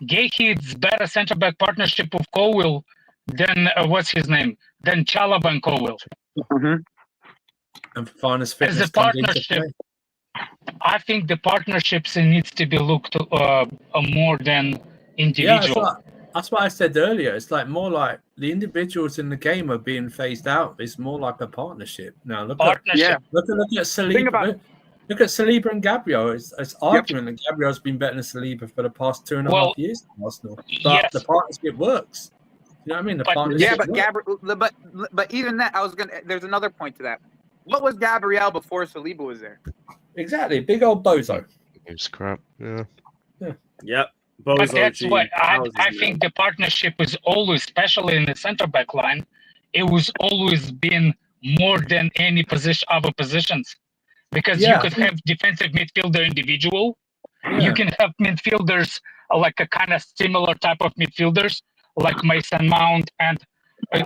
Guehi is better centre back partnership with Colwill than what's his name? Than Chalobah and Colwill. And Fofana's As fitness a comes into partnership, play. I think the partnerships needs to be looked more than individual. That's what I said earlier. It's like more like the individuals in the game are being phased out. It's more like a partnership now. Look at Saliba. Look at Saliba and Gabriel. It's argument that Gabriel's been better than Saliba for the past 2.5 years in Arsenal. But the partnership works. You know what I mean? The partnership works. But even that, there's another point to that. What was Gabriel before Saliba was there? Exactly, big old bozo. It was crap. Yeah. Yep. But that's why I think the partnership is always, especially in the center back line, it was always been more than any other positions. Because you could have defensive midfielder individual. You can have midfielders like a kind of similar type of midfielders, like Mason Mount and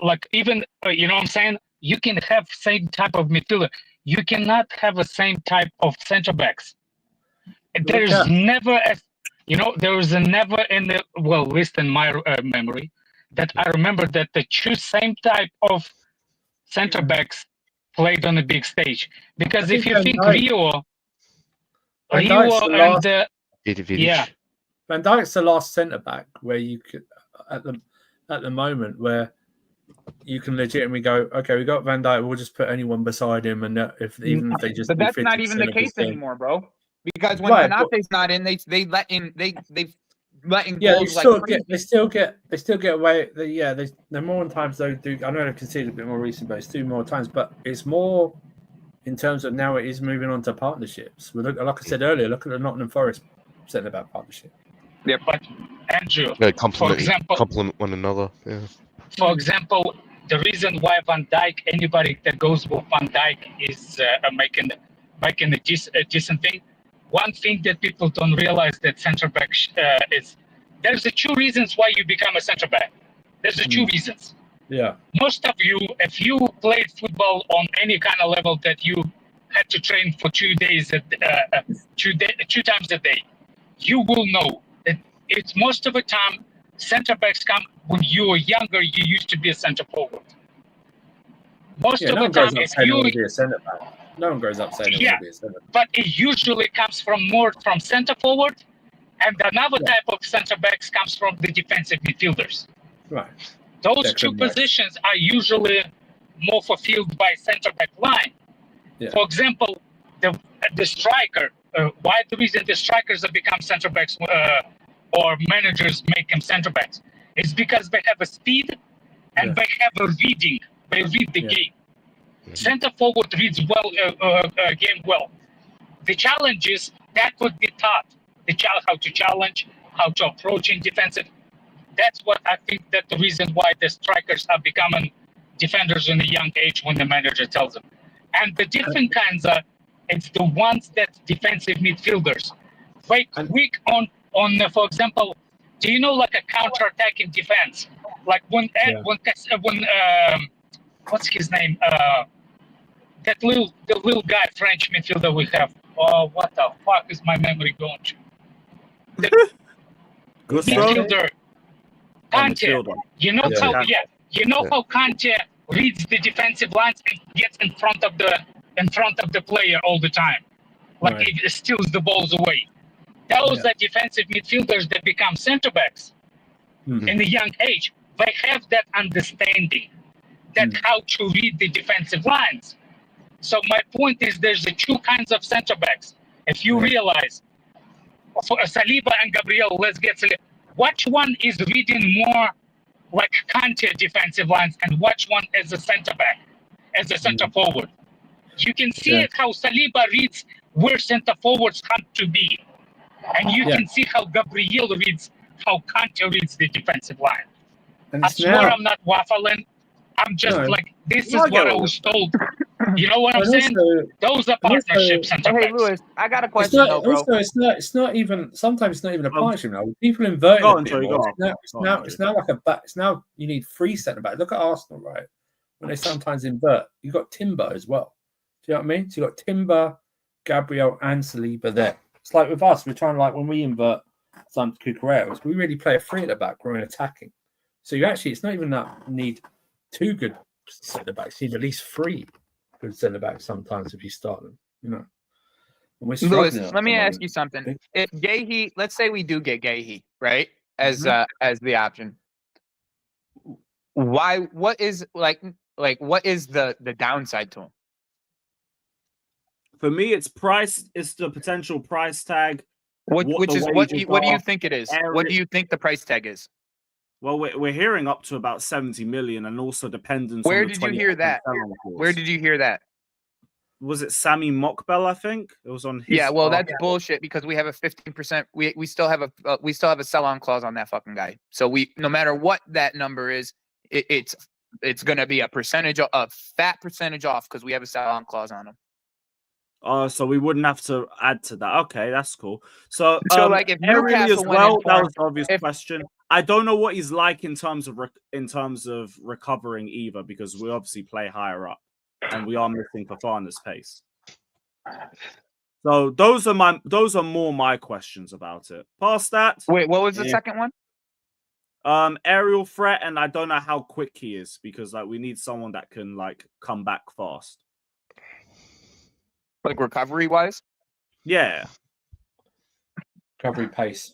like even, you know what I'm saying? You can have same type of midfielder. You cannot have the same type of center backs. There's never there was never in the, well, at least in my memory, that I remember that the two same type of center backs played on the big stage. Because if you think Rio Van Dijk's the last centre back where you could at the moment where you can legitimately go, okay, we got Van Dijk, we'll just put anyone beside him, and even if they just. But that's not even the case anymore, bro. Because when Konate's not in, they let in goals they still get away. They're more times though. I know they've conceded a bit more recently, but it's 2 more times. But it's more in terms of now it is moving on to partnerships. Like I said earlier, look at the Nottingham Forest centre back partnership. Yeah, but Andrew, complement one another. Yeah. For example, the reason why Van Dijk, anybody that goes with Van Dijk is making a decent thing. One thing that people don't realize that center back there's the 2 reasons why you become a center back. There's the 2 reasons. Yeah. Most of you, if you played football on any kind of level that you had to train for 2 days, 2 times a day, you will know that it's most of the time center backs come when you were younger. You used to be a center forward. Most of the time, if you be a center back. No one grows up saying it will be a center back. But it usually comes from center forward, and another type of center backs comes from the defensive midfielders. Right. Those 2 positions are usually more fulfilled by center back line. Yeah. For example, the striker. Why the reason the strikers have become center backs or managers make them center backs? It's because they have a speed and they have a reading. They read the game. Center forward reads game well. The challenge is that could be taught. How to challenge, how to approach in defensive. That's what I think that the reason why the strikers are becoming defenders in a young age when the manager tells them. And the different kinds are, it's the ones that defensive midfielders. Very quick on for example, do you know like a counter-attacking defense? Like when what's his name? The little guy, French midfielder we have. Oh, what the fuck is my memory going to? The midfielder. Kante. You know how Kante reads the defensive lines and gets in front of the player all the time. Like he steals the balls away. Those are defensive midfielders that become center backs in a young age. They have that understanding that how to read the defensive lines. So my point is there's the 2 kinds of center backs. If you realize for Saliba and Gabriel, let's get Saliba. Which one is reading more like Kante defensive lines and which one is a center back, as a center forward? You can see it how Saliba reads where center forwards have to be. And you can see how Gabriel reads, how Kante reads the defensive line. And I swear I'm not waffling. I'm just this is what I was told. You know what I'm saying? Those are partnerships. Hey, Lewis, I got a question though, bro. It's not even. Sometimes it's not even a partnership now. People invert it. It's now like a back. It's now you need 3 centre backs. Look at Arsenal, right? When they sometimes invert, you got Timber as well. Do you know what I mean? So you got Timber, Gabriel, and Saliba there. It's like with us. We're trying to when we invert, some Cucurella, we really play a three at the back. We're attacking. So you actually, it's not even that need two good centre backs. You need at least three good centre backs sometimes if you start them. You know. And we're Lewis, struggling let me ask you something. If Guehi, let's say we do get Guehi, right, as the option, why? What is what is the downside to him? For me, it's price. It's the potential price tag. What do you think it is? What do you think the price tag is? Well, we're hearing up to about 70 million, and also dependence. Where on the did you hear that? Where did you hear that? Was it Sammy Mockbell? I think it was on his. Yeah, well, that's bullshit because we have a 15%. We still have a sell-on clause on that fucking guy. So no matter what that number is, it's going to be a fat percentage off because we have a sell-on clause on him. So we wouldn't have to add to that. Okay, that's cool. So like if Newcastle as well, went in that was the obvious question. I don't know what he's like in terms of recovering either, because we obviously play higher up, and we are missing Fofana's pace. So those are more my questions about it. Past that. Wait, what was the second one? Aerial threat, and I don't know how quick he is, because we need someone that can come back fast. Like recovery wise? Yeah. Recovery pace.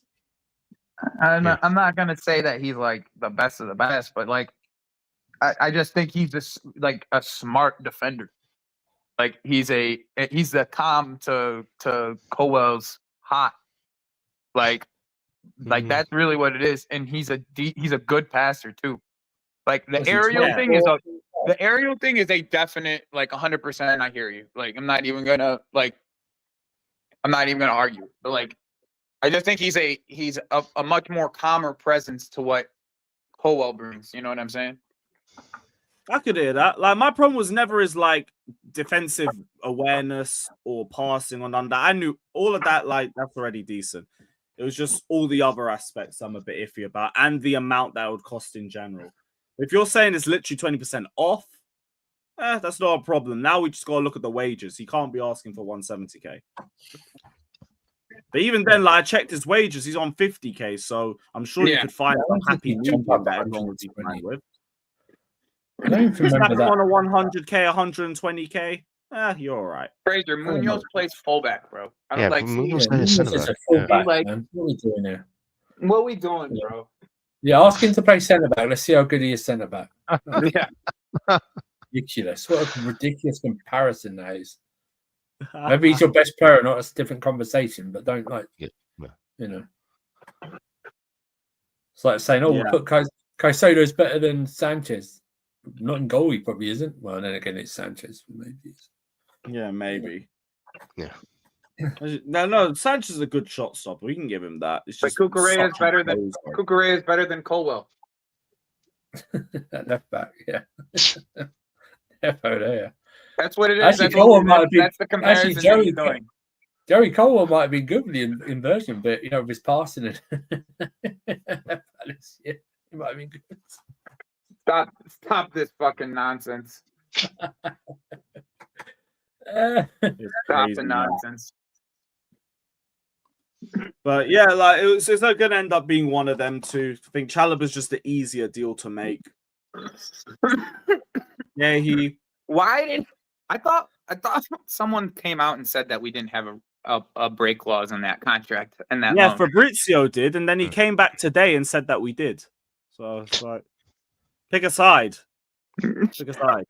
I'm not gonna say that he's like the best of the best, but I just think he's a smart defender. Like he's the calm to Colwell's hot. Like that's really what it is, and he's a good passer too. Like the aerial thing is a definite 100%. I hear you. I'm not even gonna argue. But I just think he's a much more calmer presence to what Colwell brings. You know what I'm saying? I could hear that. My problem was never his defensive awareness or passing on under. I knew all of that. That's already decent. It was just all the other aspects I'm a bit iffy about, and the amount that would cost in general. If you're saying it's literally 20% off, that's not a problem. Now we just got to look at the wages. He can't be asking for 170k. But even then, I checked his wages. He's on 50k, so I'm sure you could find a happy medium that everyone would be fine with. I don't even remember that. On a 100k, 120k, you're all right. Fraser, Munoz plays fullback, bro. I don't Munoz is a fullback, man. What are we doing here? What are we doing, bro? Yeah, ask him to play centre back. Let's see how good he is centre back. Yeah. Ridiculous. What a ridiculous comparison that is. Maybe he's your best player, not a different conversation, but don't you know. It's like saying, we'll put Caicedo is better than Sanchez. Not in goal, he probably isn't. Well, then again, it's Sanchez. Maybe. Yeah, maybe. Yeah. No, Sanchez is a good shot stopper. We can give him that. It's just Cucurella is better than Colwell. That left back, yeah. There. That's what it is. Actually, Colwell might have been. That's the comparison. Actually, Jerry Colwell might have been good with the inversion bit, with his passing it. Yeah, he might have been good. Stop this fucking nonsense. Stop the nonsense. But yeah, it's not going to end up being one of them two. I think Chalobah's just the easier deal to make. Yeah, I thought someone came out and said that we didn't have a break clause in that contract and that. Yeah, loan. Fabrizio did, and then he came back today and said that we did. So it's pick a side. Pick a side.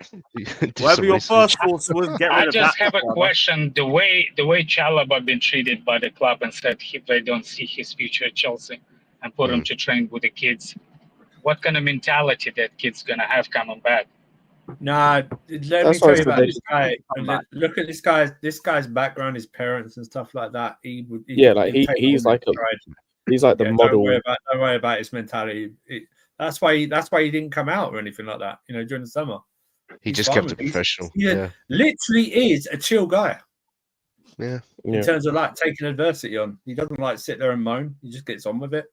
Whatever your first course was, get rid of that. I just have a question. The way Chalobah been treated by the club and said they don't see his future at Chelsea and put him to train with the kids. What kind of mentality that kid's gonna have coming back? Nah, let me tell you about this guy. Look at this guy's background, his parents and stuff like that. He's like the model. Don't worry about his mentality. That's why he didn't come out or anything like that. During the summer, he just kept it professional. He literally is a chill guy. Yeah. In terms of taking adversity on, he doesn't sit there and moan. He just gets on with it.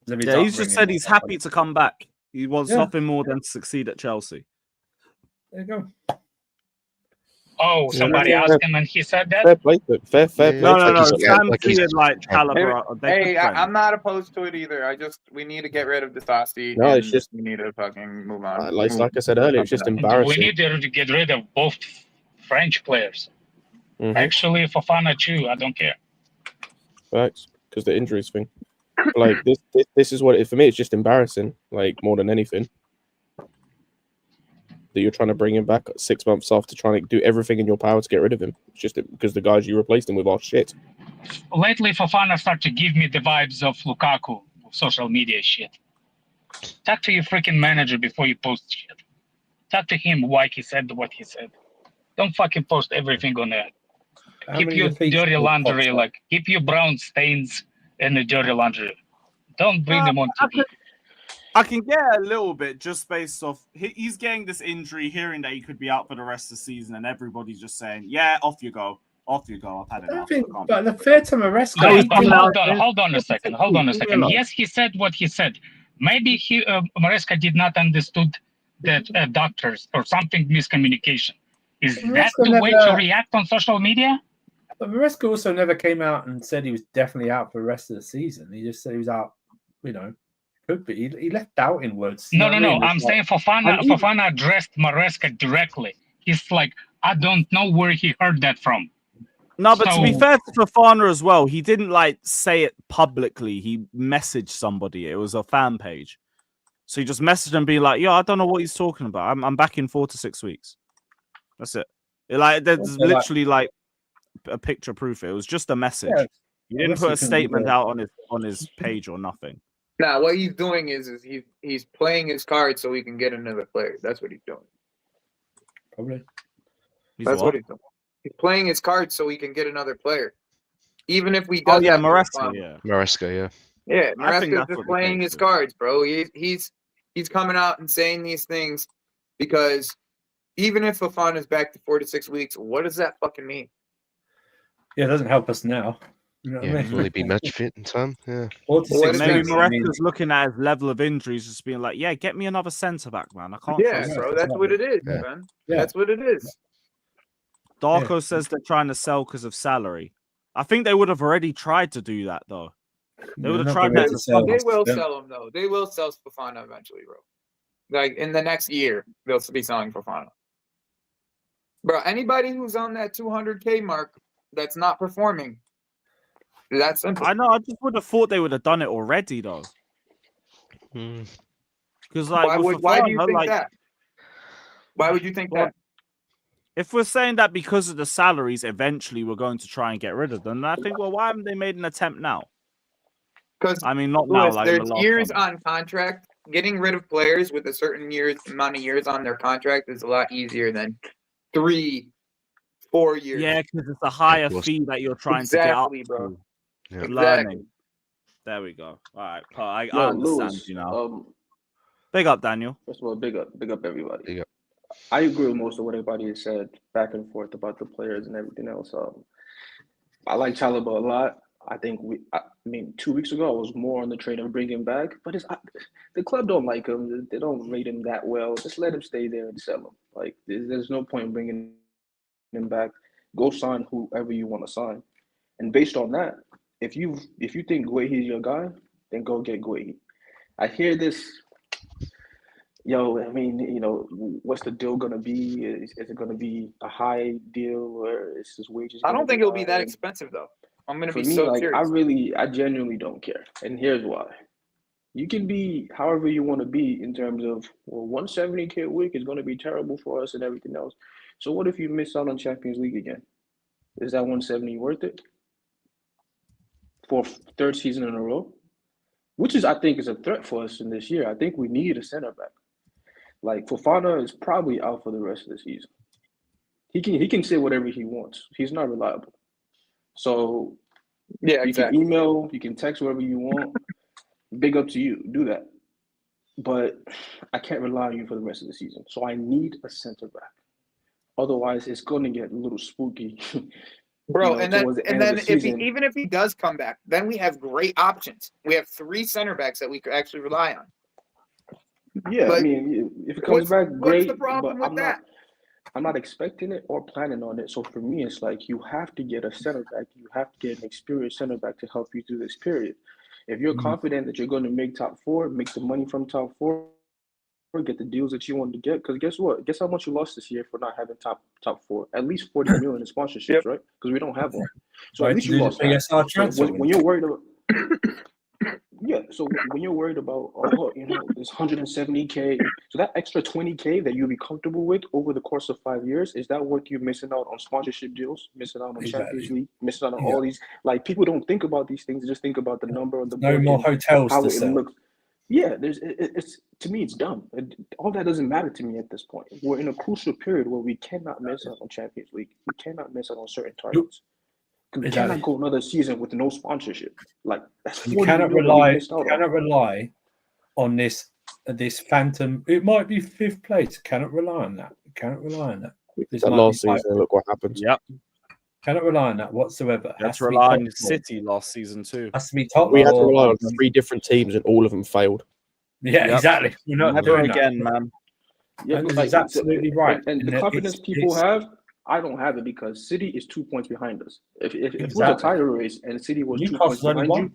Yeah, he's just said he's happy to come back. He wants nothing more than to succeed at Chelsea. There you go. Oh, somebody Yeah. asked him and he said that? Fair play. Fair play. No, Like no. he's- yeah, Sam like he's tweeted like trying. Chalobah. They're Hey, good friends. I'm not opposed to it either. We need to get rid of Disasi. No, it's just- we need to fucking move on. Like I said earlier, it's just We embarrassing. need to get rid of both French players. Mhm. Actually, Fofana too. I don't care. Facts, because the injuries thing. Like this is what for me. It's just embarrassing. Like more than anything, that you're trying to bring him back 6 months after trying to do everything in your power to get rid of him. It's just because the guys you replaced him with are shit. Lately, Fofana started to give me the vibes of Lukaku, social media shit. Talk to your freaking manager before you post shit. Talk to him why he said what he said. Don't fucking post everything on there. Keep your dirty laundry, like keep your brown stains in the dirty laundry. Don't bring them on TV. I can get a little bit just based off he's getting this injury, hearing that he could be out for the rest of the season, and everybody's just saying, "Yeah, off you go, off you go." I've had I enough. think, I can't but be- the fair to Maresca, Hold on a second. Yes, he said what he said. Maybe Maresca did not understood that doctors or something miscommunication. Is that Maresca the way to never- react on social media? But Maresca also never came out and said he was definitely out for the rest of the season. He just said he was out, could be. He left doubting words. No. You know what I mean? I'm It's saying like- Fofana addressed Maresca directly. He's like, I don't know where he heard that from. No, but to be So- fair to Fofana as well, he didn't like say it publicly. He messaged somebody. It was a fan page. So he just messaged him being like, "Yo, I don't know what he's talking about. I'm back in 4 to 6 weeks." That's it. There's Also, literally like a picture proof. It was just a message. Yeah, He didn't unless put you a can statement do out on his page or nothing. Nah, what he's doing is he's playing his card so he can get another player. That's what he's doing. Probably. That's what he's doing. He's playing his cards so he can get another player. Even if we Oh does yeah, have Maresca, yeah. Maresca, yeah. Yeah, I think Maresca's that's just what the playing case his is. cards, bro. He's coming out and saying these things because even if Fofana's back to 4 to 6 weeks, what does that fucking mean? Yeah, it doesn't help us now. You know what I Yeah, mean? will he be match fit in time? Yeah. 4 to What 6 does Maybe that weeks, I mean, Maresca's looking at his level of injuries, just being like, "Yeah, get me another centre back, man. I can't." Yeah, trust bro, it." that's what it is, Yeah. man. Yeah. That's what it is. Darko says they're trying to sell because of salary. I think they would have already tried to do that though. They would have not tried gonna that be in able the to sell They us. will Yeah. sell him though. They will sell Fofana eventually, bro. Like in the next year, they'll be selling Fofana. Bro, anybody who's on that 200K mark that's not performing, that's simple. I know. I just would have thought they would have done it already though. Hmm. Because like, Why do you Fofana, think like, that? Why would you think Well, that? if we're saying that because of the salaries, eventually we're going to try and get rid of them, then I think, well, why haven't they made an attempt now? Because I mean, not now. Like in the there's last years summer. on contract. Getting rid of players with a certain amount of years on their contract is a lot easier than 3, 4 years. Yeah, because it's a higher course. fee that you're trying Exactly, to get bro. up to. Yeah. Exactly. Learning. There we go. All right, Paul, I understand Lewis, you now. Big up, Daniel. first of all, big up everybody. Big up. I agree with most of what everybody has said back and forth about the players and everything else. I like Chalobah a lot. I think 2 weeks ago I was more on the train of bringing him back, but the club don't like him. They don't rate him that well. Just let him stay there and sell him. Like there's no point in bringing him back. Go sign whoever you want to sign, and based on that, if you think Guehi is your guy, then go get Guehi. I hear this. What's the deal gonna be? Is it gonna be a high deal or is his wages? I don't think it'll be high? that expensive though. I'm gonna For be me, so like serious. I genuinely don't care, and here's why. You can be however you want to be in terms of 170K a week is going to be terrible for us and everything else. So what if you miss out on Champions League again? Is that 170 worth it for third season in a row? Which I think is a threat for us in this year. I think we need a center back. Like Fofana is probably out for the rest of the season. He can say whatever he wants. He's not reliable. So Yeah, you can email, you can text whatever you want. Big up to you. Do that. But I can't rely on you for the rest of the season. So I need a center back. Otherwise, it's going to get a little spooky. Bro, and then even if he does come back, then we have great options. We have 3 center backs that we could actually rely on. Yeah, But I mean, if it comes back, great. What's the problem but with that? I'm not expecting it or planning on it. So for me, it's like you have to get a center back. You have to get an experienced center back to help you through this period. If you're confident that you're going to make top four, make the money from top four, get the deals that you want to get. Because guess what? Guess how much you lost this year for not having top four? At least 40 million in sponsorships, right? Because we don't have one. So at least you lost that. So when you're worried about so when you're worried about, this 170K, so that extra 20K that you'll be comfortable with over the course of 5 years, is that worth you missing out on sponsorship deals, missing out on Champions League, missing out on all these? Like, people don't think about these things; they just think about the number on the board. No more hotels how to it sell. looks. Yeah, it's to me, it's dumb. All that doesn't matter to me at this point. We're in a crucial period where we cannot miss out on Champions League. We cannot miss out on certain targets. We cannot go another season with no sponsorship. Like, that's 40 you cannot million rely. we missed out on. Rely on this phantom. It might be 5th place. Cannot rely on that. Cannot rely on that. This That might last be season, look what happened. Yep. Cannot rely on that whatsoever. You had to rely on City last season too. Has to be top. We had to rely on 3 different teams, and all of them failed. Yeah, Yep. exactly. We're not Never doing again, that. man. Yeah, And but this is absolutely right. And the confidence people have, I don't have it, because City is 2 points behind us. If it was a title race and City was 2 points behind you,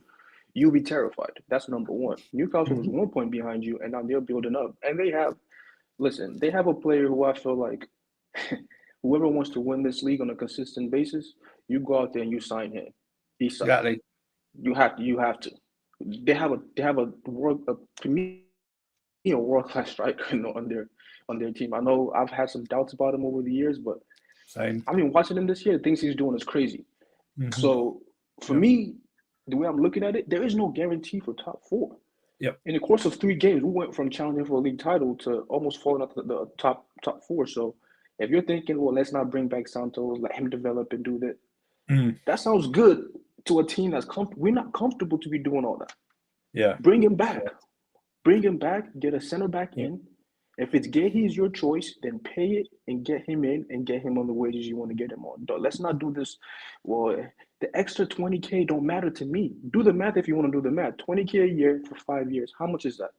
you'll be terrified. That's number one. Newcastle was 1 point behind you, and now they're building up. And they have a player who I feel like whoever wants to win this league on a consistent basis, you go out there and you sign him. Exactly. You have to. They have a world-class striker on their team. I know I've had some doubts about him over the years, but same. I mean, watching him this year, the things he's doing is crazy. So for me, the way I'm looking at it, there is no guarantee for top 4. Yep. In the course of 3 games, we went from challenging for a league title to almost falling out the top 4. So if you're thinking, well, let's not bring back Santos, let him develop and do that, that sounds good to a team that's we're not comfortable to be doing all that. Yeah. Bring him back. Bring him back. Get a center back in. If it's Guehi is your choice, then pay it and get him in and get him on the wages you want to get him on. Let's not do this. Well, the extra 20K don't matter to me. Do the math if you want to do the math. 20K a year for 5 years. How much is that?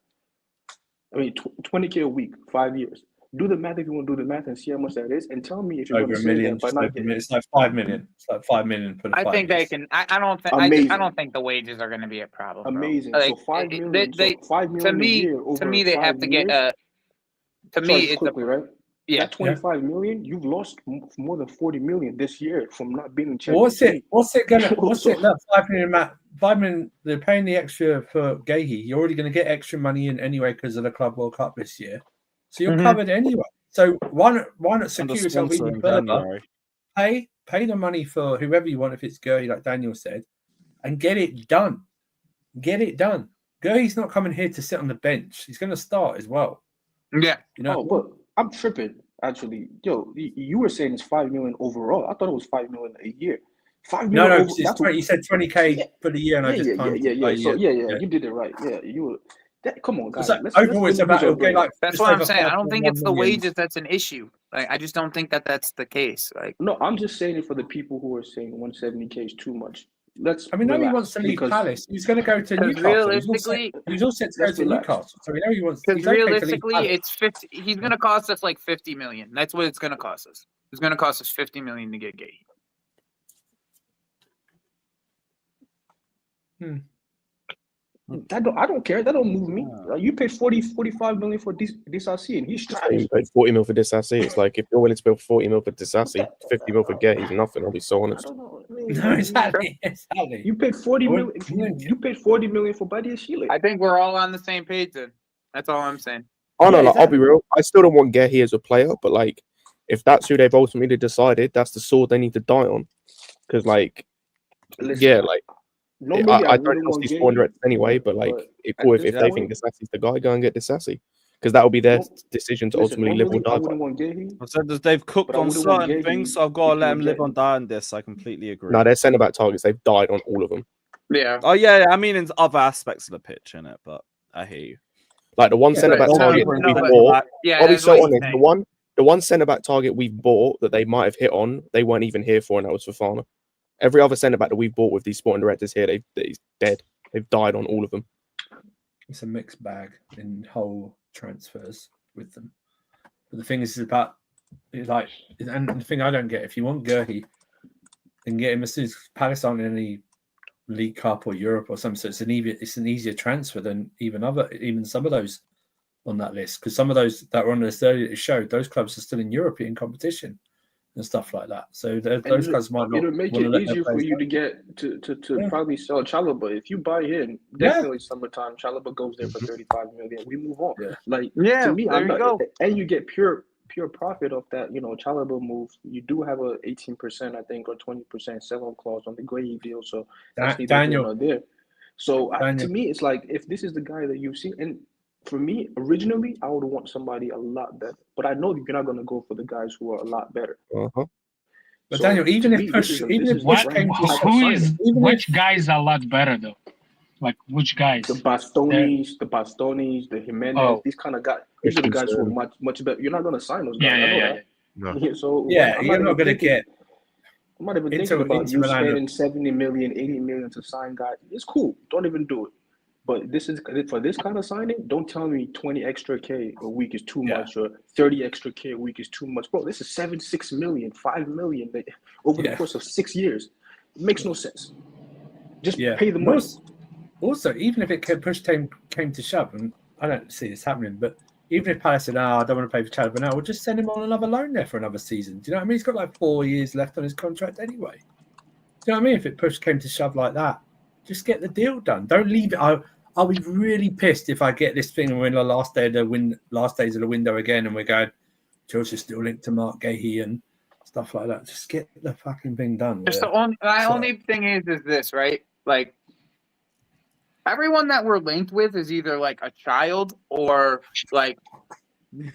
I mean, 20K a week, 5 years. Do the math if you want to do the math and see how much that is, and tell me if you're going to say that by not getting. It's like 5 million. It's like 5 million for the 5 I think years. they can. I don't think. I don't think the wages are going to be a problem. Amazing. Bro. So 5 million. $5 million to me, a year over to me, they 5 have to get. years. To me, it's quickly, right? Yeah. That 25 million, you've lost more than 40 million this year from not being in Champions League. What's it gonna? What's it? Look, 5 million, Matt. 5 million. They're paying the extra for Guehi. You're already going to get extra money in anyway because of the Club World Cup this year, so you're covered anyway. So why not secure yourself even further? Pay the money for whoever you want if it's Guehi, like Daniel said, and get it done. Get it done. Guehi's not coming here to sit on the bench. He's going to start as well. Yeah. You know. Oh, but I'm tripping. Actually, you were saying it's 5 million overall. I thought it was 5 million a year. 5 million. No. It's 20, you said 20K for the year, and I just So you did it right. Yeah, you were. Come on, guys. Overall, it's about that's what I'm saying. I don't think it's the wages that's an issue. Like, I just don't think that that's the case. Like, no, I'm just saying it for the people who are saying 170K is too much. I mean, no, he wants to leave Palace. He's going to go to Newcastle. Realistically, he's all set to go to Newcastle. So we know he wants. Because realistically, it's 50. He's going to cost us like 50 million. That's what it's going to cost us. It's going to cost us 50 million to get Guehi. I don't care. That don't move me. You paid 45 million for Disasi, and he's trying. You paid 40 mil for Disasi. It's like if you're willing to pay 40 mil for Disasi, 50 mil for Guehi is nothing. I'll be so honest. No, exactly. You paid 40 million. You paid 40 million for Badiashile. I think we're all on the same page then. That's all I'm saying. Oh no, I'll be real. I still don't want Guehi as a player, but like, if that's who they've ultimately decided, that's the sword they need to die on. Because I don't trust these spawn directors anyway, but like, if they think Disasi's the guy, go and get Disasi. Because that will be their decision to ultimately live or die by. I said that they've cooked on certain things, so I've got to let them live on die on this. I completely agree. No, their centre back targets, they've died on all of them. Yeah. Oh, yeah. I mean, in other aspects of the pitch, innit? But I hear you. Like the one centre back target we bought, I'll be so honest, the one centre back target we bought that they might have hit on, they weren't even here for, and that was Fofana. Every other centre back that we've bought with these sporting directors here, he's dead. They've died on all of them. It's a mixed bag in whole transfers with them. But the thing is about Like, and the thing I don't get, if you want Guehi, then get him as soon as Palace aren't in any League Cup or Europe or something. So it's an easier transfer than even some of those on that list, because some of those that were on the list earlier showed those clubs are still in European competition and stuff like that. So those guys might not. It'll make it easier for you to get to probably sell Chalobah. If you buy him, definitely summertime. Chalobah goes there for 35 million. We move on. Like to me, I'm not, and you get pure profit off that. You know, Chalobah move. You do have a 18%, I think, or 20% sell-on clause on the Guehi deal. So that's neither here nor there. So to me, it's like if this is the guy that you've seen, and for me, originally, I would want somebody a lot better. But I know you're not going to go for the guys who are a lot better. But So, Daniel, to me, which guys are a lot better though? Like which guys? The Bastonis, the Jimenez, these kind of guys. These are the guys who are much better. You're not going to sign those guys. I know that. So you're not going to get. I'm not even thinking about you spending 70 million, 80 million to sign guys. It's cool. Don't even do it. But this is for this kind of signing. Don't tell me 20 extra K a week is too much or 30 extra K a week is too much, bro. This is 6 million, 5 million over the course of 6 years. It makes no sense. Just pay the money. Also, even if it came to shove, and I don't see this happening, but even if Palace said, I don't want to pay for Chalobah now, we'll just send him on another loan there for another season. Do you know what I mean? He's got like 4 years left on his contract anyway. Do you know what I mean? If it came to shove like that, just get the deal done. Don't leave it. I'll be really pissed if I get this thing and we're in the last days of the window again and we're going, Chelsea's still linked to Marc Guehi and stuff like that. Just get the fucking thing done. Just my only thing is this, right? Like, everyone that we're linked with is either like a child or like, you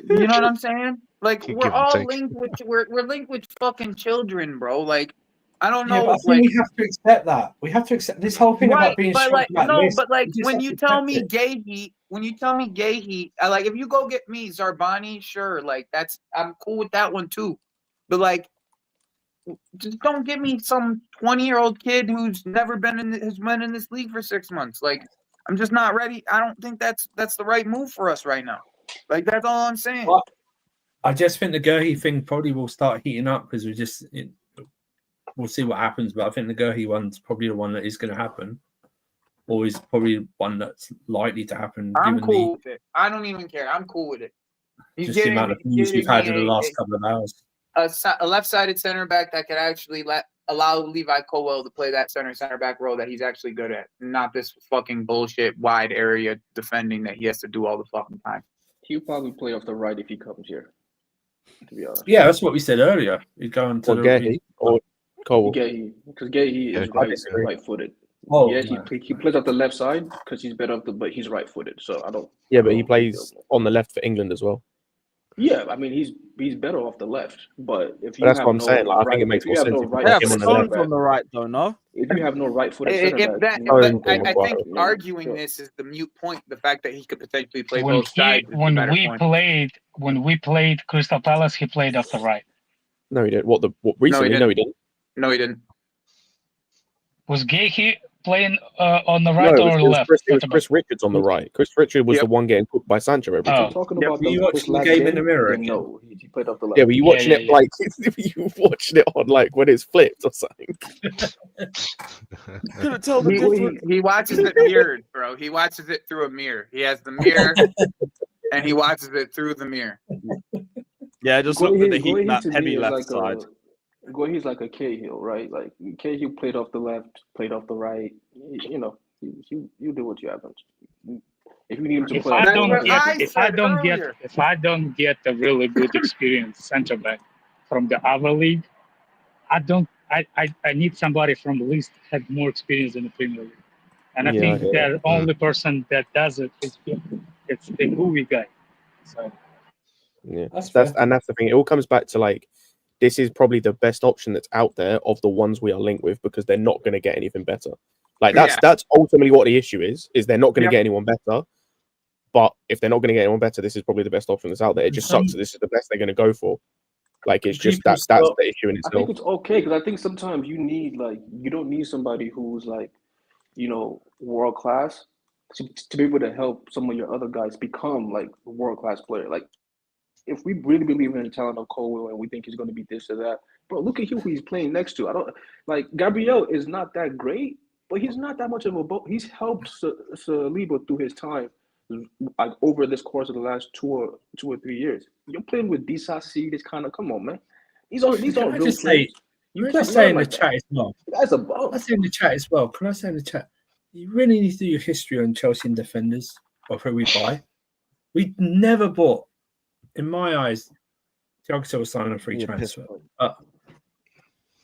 know what I'm saying? Like, we're all linked with we're linked with fucking children, bro. Like, I don't know. But I think we have to accept that. We have to accept this whole thing about being but shocked about this. But like when you tell me Guehi, like if you go get me Zarbani, sure, like I'm cool with that one too. But like, just don't give me some 20-year-old kid who's never been in this league for 6 months. Like, I'm just not ready. I don't think that's the right move for us right now. Like, that's all I'm saying. Well, I just think the Guehi thing probably will start heating up because we'll see what happens, but I think the Guehi one's probably the one that is going to happen, or is probably one that's likely to happen. I'm cool with it. I don't even care. I'm cool with it. Just the amount of news we've had in the last couple of hours. A left-sided center back that could actually allow Levi Colwell to play that center back role that he's actually good at, not this fucking bullshit wide area defending that he has to do all the fucking time. He'll probably play off the right if he comes here, to be honest. Yeah, that's what we said earlier. He's going to Guehi or Cole. Guehi, because Guehi is right-footed. Oh, he plays off the left side because he's better but he's right-footed. So I don't. Yeah, but he plays on the left for England as well. Yeah, I mean he's better off the left, but if you that's what I'm saying. Like, I think it makes more sense. On the right, though, no. If you have no right-footed I think arguing this is the mute point. The fact that he could potentially play both sides. When we played Crystal Palace, he played off the right. No, he didn't. What recently? No, he didn't. No, he didn't. Was Guehi playing on the right or left? It was Chris Richards on the right. Chris Richards was the one getting cooked by Sancho every time. Talking about were you watching the game in the mirror? No, he played off the left. Yeah, were you watching it like you watching it on like when it's flipped or something? Couldn't tell the difference. He watches it mirrored, bro. He watches it through a mirror. He has the mirror, and he watches it through the mirror. Yeah, just look at the heat map, heavy left side. Guehi's like a Cahill, right? Like Cahill played off the left, played off the right. You know, you do what you happen. If you need him to play, if I don't get a really good experienced center back from the other league, I need somebody from the least had more experience in the Premier League. And I think the only person that does it is it's the Guehi guy. So that's the thing. It all comes back to like, this is probably the best option that's out there of the ones we are linked with because they're not going to get anything better. Like that's ultimately what the issue is they're not going to get anyone better. But if they're not going to get anyone better, this is probably the best option that's out there. It just sucks that this is the best they're going to go for. Like it's just that's the issue in itself. I think it's okay because I think sometimes you don't need somebody who's like, you know, world class to be able to help some of your other guys become like a world class player. Like if we really believe in the talent of Colwell and we think he's going to be this or that, bro, look at who he's playing next to. I don't like Gabriel is not that great, but he's not that much of a. He's helped Saliba through his time, like over this course of the last 2 or 3 years. You're playing with Disasi, this kind of come on, man. These are real just players. You can say in the chat as well. That's a ball. I say in the chat as well. Can I say in the chat? You really need to do your history on Chelsea defenders of who we buy. We never bought, in my eyes, Thiago Silva signed a free transfer.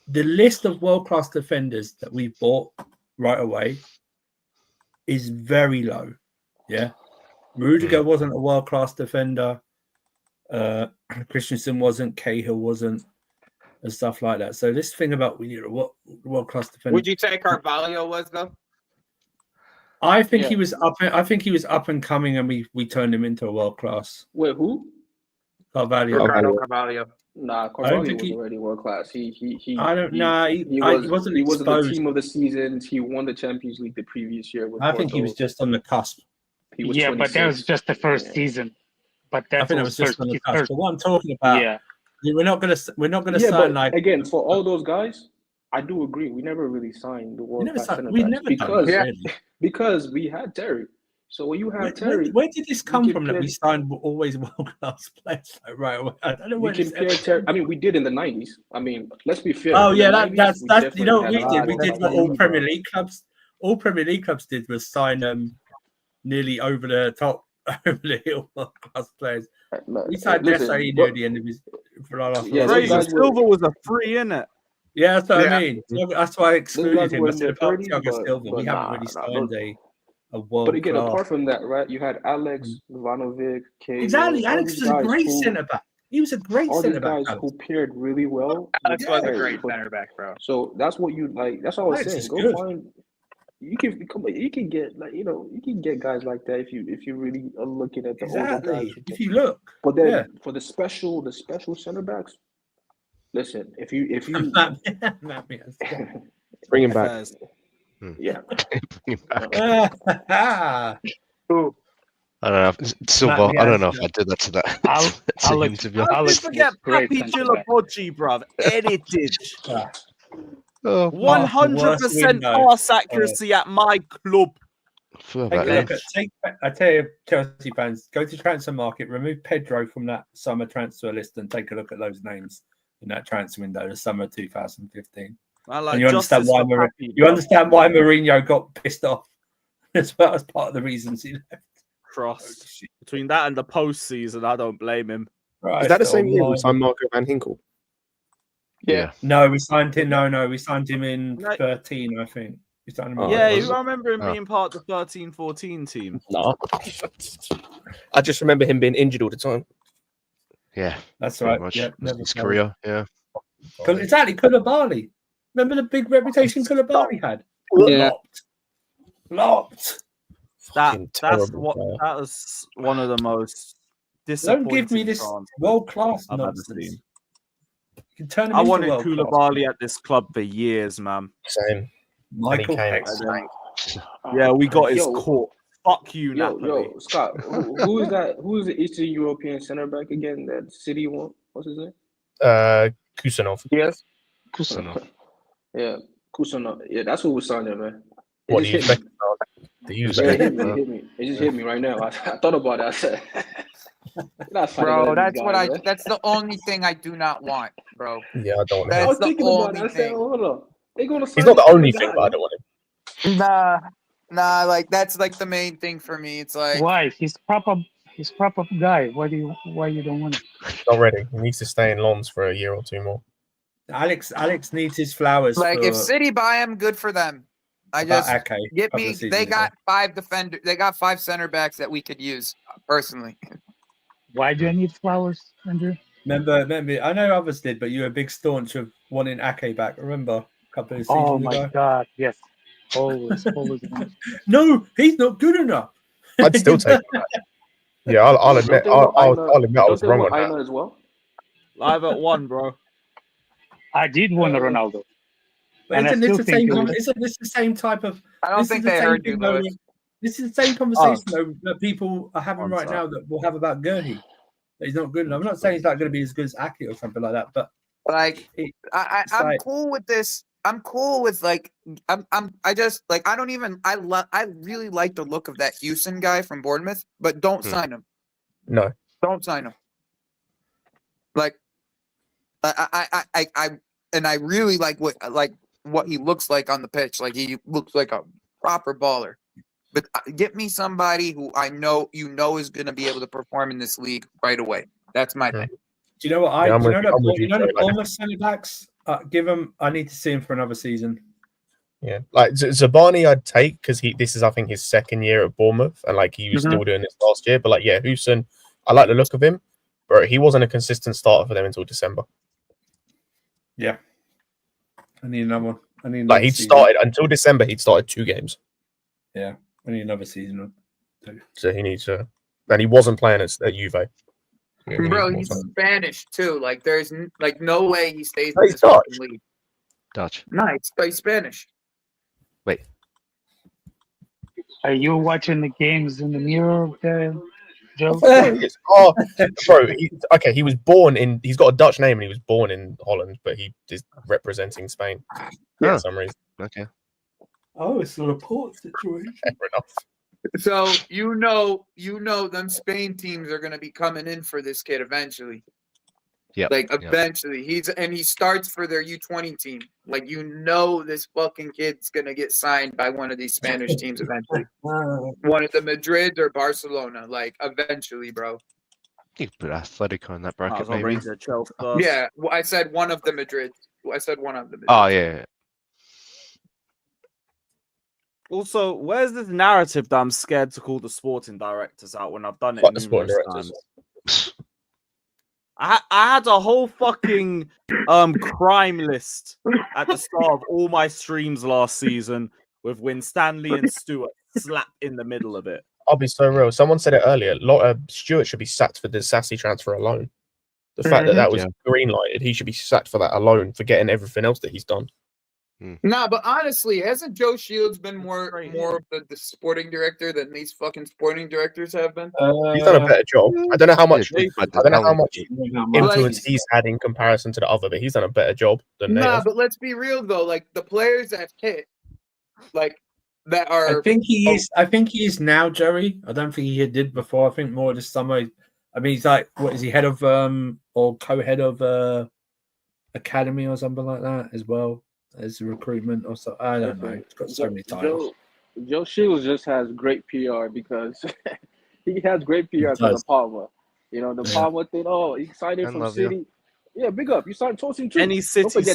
The list of world-class defenders that we bought right away is very low. Yeah. Rudiger wasn't a world-class defender. Christensen wasn't. Cahill wasn't. And stuff like that. So this thing about we need a world-class defender. Would you say Carvalho was though? I think he was up. I think he was up and coming, and we turned him into a world-class. Wait, who? Carvalho. Carvalho. Nah, Carvalho was already world-class. He I don't know. He wasn't. He wasn't the team of the season. He won the Champions League the previous year. With I think he was just on the cusp. He was but that was just the first season. But I think it was just on the cusp. But what I'm talking about, we're not gonna sign like again for all those guys. I do agree. We never really signed the world-class center backs because we had Terry. So when you have Terry, where did this come from that we signed always world-class players like, right away? I don't know where this Terry. I mean, we did in the 90s. I mean, let's be fair. Oh yeah, that's you know what we did. We did what all Premier League clubs. All Premier League clubs did was sign nearly over the top, over the hill world-class players. We signed Desai near the end of his. Silva was a free, innit? Yeah, that's what I mean. That's why I excluded him. I said about Thiago Silva, we haven't really signed a world. But again, apart from that, right? You had Alex, Ivanovic, Kane. Exactly, Alex was a great centre back. He was a great centre back. All these guys who paired really well. Alex was a great centre back, bro. So that's what you like. That's all I was saying. Go find. You can get like you can get guys like that if you really are looking at the older guys. If you look, but then for the special center backs, listen. If you bring him back, yeah. Bring him back. I don't know, Silva. I don't know if I did that to that. I'll forget Papi Gilabodji, bruv. Edited. 100% pass accuracy at my club. I tell you, Chelsea fans, go to transfer market, remove Pedro from that summer transfer list, and take a look at those names in that transfer window, the summer 2015. And you understand why Mourinho got pissed off as well as part of the reasons he left. Cross between that and the postseason, I don't blame him. Right, is that the same year we signed Marco van Hinkel? Yeah. No, we signed him. No, we signed him in 13, I think. We signed him I remember him being part of the 13-14 team. No. I just remember him being injured all the time. Yeah. That's right. Yeah, his career, Exactly, Koulibaly. Remember the big reputation Koulibaly had? Yeah. Locked. That was one of the most disappointing. Don't give me this world-class nonsense. I wanted Koulibaly at this club for years, man. Same. Michael Yeah, we got his court. Fuck you, Napoli. Yo, Scott, who is that? Who is the Eastern European center back again that City won? What's his name? Kusanov. Yes. Kusanov. Yeah, Kusanov. Yeah, that's who was signed there, man. What do you expect? It hit me. It just hit me right now. I thought about that. I said, bro, that's the only thing I do not want, bro. Yeah, I don't want him. I was thinking about it. I said, hold on. He's not the only thing, but I don't want him. Nah, like that's like the main thing for me. It's like why? He's proper guy. Why you don't want him? Not ready. He needs to stay in Lons for a year or two more. Alex needs his flowers. Like if City buy him, good for them. I just get me. They got 5 defenders. They got 5 center backs that we could use personally. Why do I need flowers, Andrew? Remember, I know others did, but you were a big staunch of wanting Ake back. Remember a couple of seasons ago? Oh my God, yes. Always. No, he's not good enough. I'd still take him. Yeah, I'll admit. I'll admit I was wrong on that. As well. Live at 1, bro. I did want Ronaldo. But isn't this the same type of? I don't think they heard you, Lewis. This is the same conversation though, that people are having right now that we'll have about Guehi. He's not good enough. I'm not saying he's not going to be as good as Aki or something like that, but like I'm like- cool with this. I'm cool with like I just like I really like the look of that Houston guy from Bournemouth, but don't sign him. No. Don't sign him. Like I really like what he looks like on the pitch. Like he looks like a proper baller. But get me somebody who I know is going to be able to perform in this league right away. That's my thing. Do you know what I? Yeah, do you know Joe, the Bournemouth centre backs? Give him. I need to see him for another season. Yeah, like Zabani, I'd take because this is I think his second year at Bournemouth, and like he was still doing this last year. But like, yeah, Houston, I like the look of him, but he wasn't a consistent starter for them until December. Yeah, I need another one. I need like he'd season. started until December. He'd started 2 games. Yeah, I need another season. So he needs to, and he wasn't playing at Juve. Yeah, Bro, he's Spanish too. Like, there's like no way he stays in He's this Dutch. fucking league. Dutch. No, he's Spanish. Wait. Are you watching the games in the mirror there, Joe? Oh, bro. He was born in. He's got a Dutch name, and he was born in Holland, but he is representing Spain for some reason. Okay. Oh, it's a report situation. Fair enough. So you know, them Spain teams are gonna be coming in for this kid eventually. Yeah. Like eventually, he starts for their U20 team. Like this fucking kid's gonna get signed by one of these Spanish teams eventually. One of the Madrid or Barcelona. Like eventually, bro. You could put Atletico in that bracket, I'll maybe. bring the Chelsea first. Yeah, well, I said one of the Madrid. Oh yeah. Also, where's this narrative that I'm scared to call the sporting directors out when I've done it Fuck the sporting numerous directors. times? I had a whole fucking crime list at the start of all my streams last season with Winstanley and Stewart slap in the middle of it. I'll be so real. Someone said it earlier. Stewart should be sacked for the Sassy transfer alone. The fact that was green lighted, he should be sacked for that alone, forgetting everything else that he's done. Nah, but honestly, hasn't Joe Shields been more of the sporting director than these fucking sporting directors have been? He's done a better job. I don't know how much. Influence he's had in comparison to the other, but he's done a better job than they have. But let's be real though. Like the players that hit, like that are. I think he is. I think he is now, Joey. I don't think he did before. I think more this summer. I mean, he's like, what is he, head of or co-head of academy or something like that as well as recruitment or so. I don't know. He's got so many titles. Joe Shields just has great PR because he has great PR because of Palmer. You know, the Palmer thing. Oh, he signed it from City. Yeah, big up. You signed Tosin too. Any City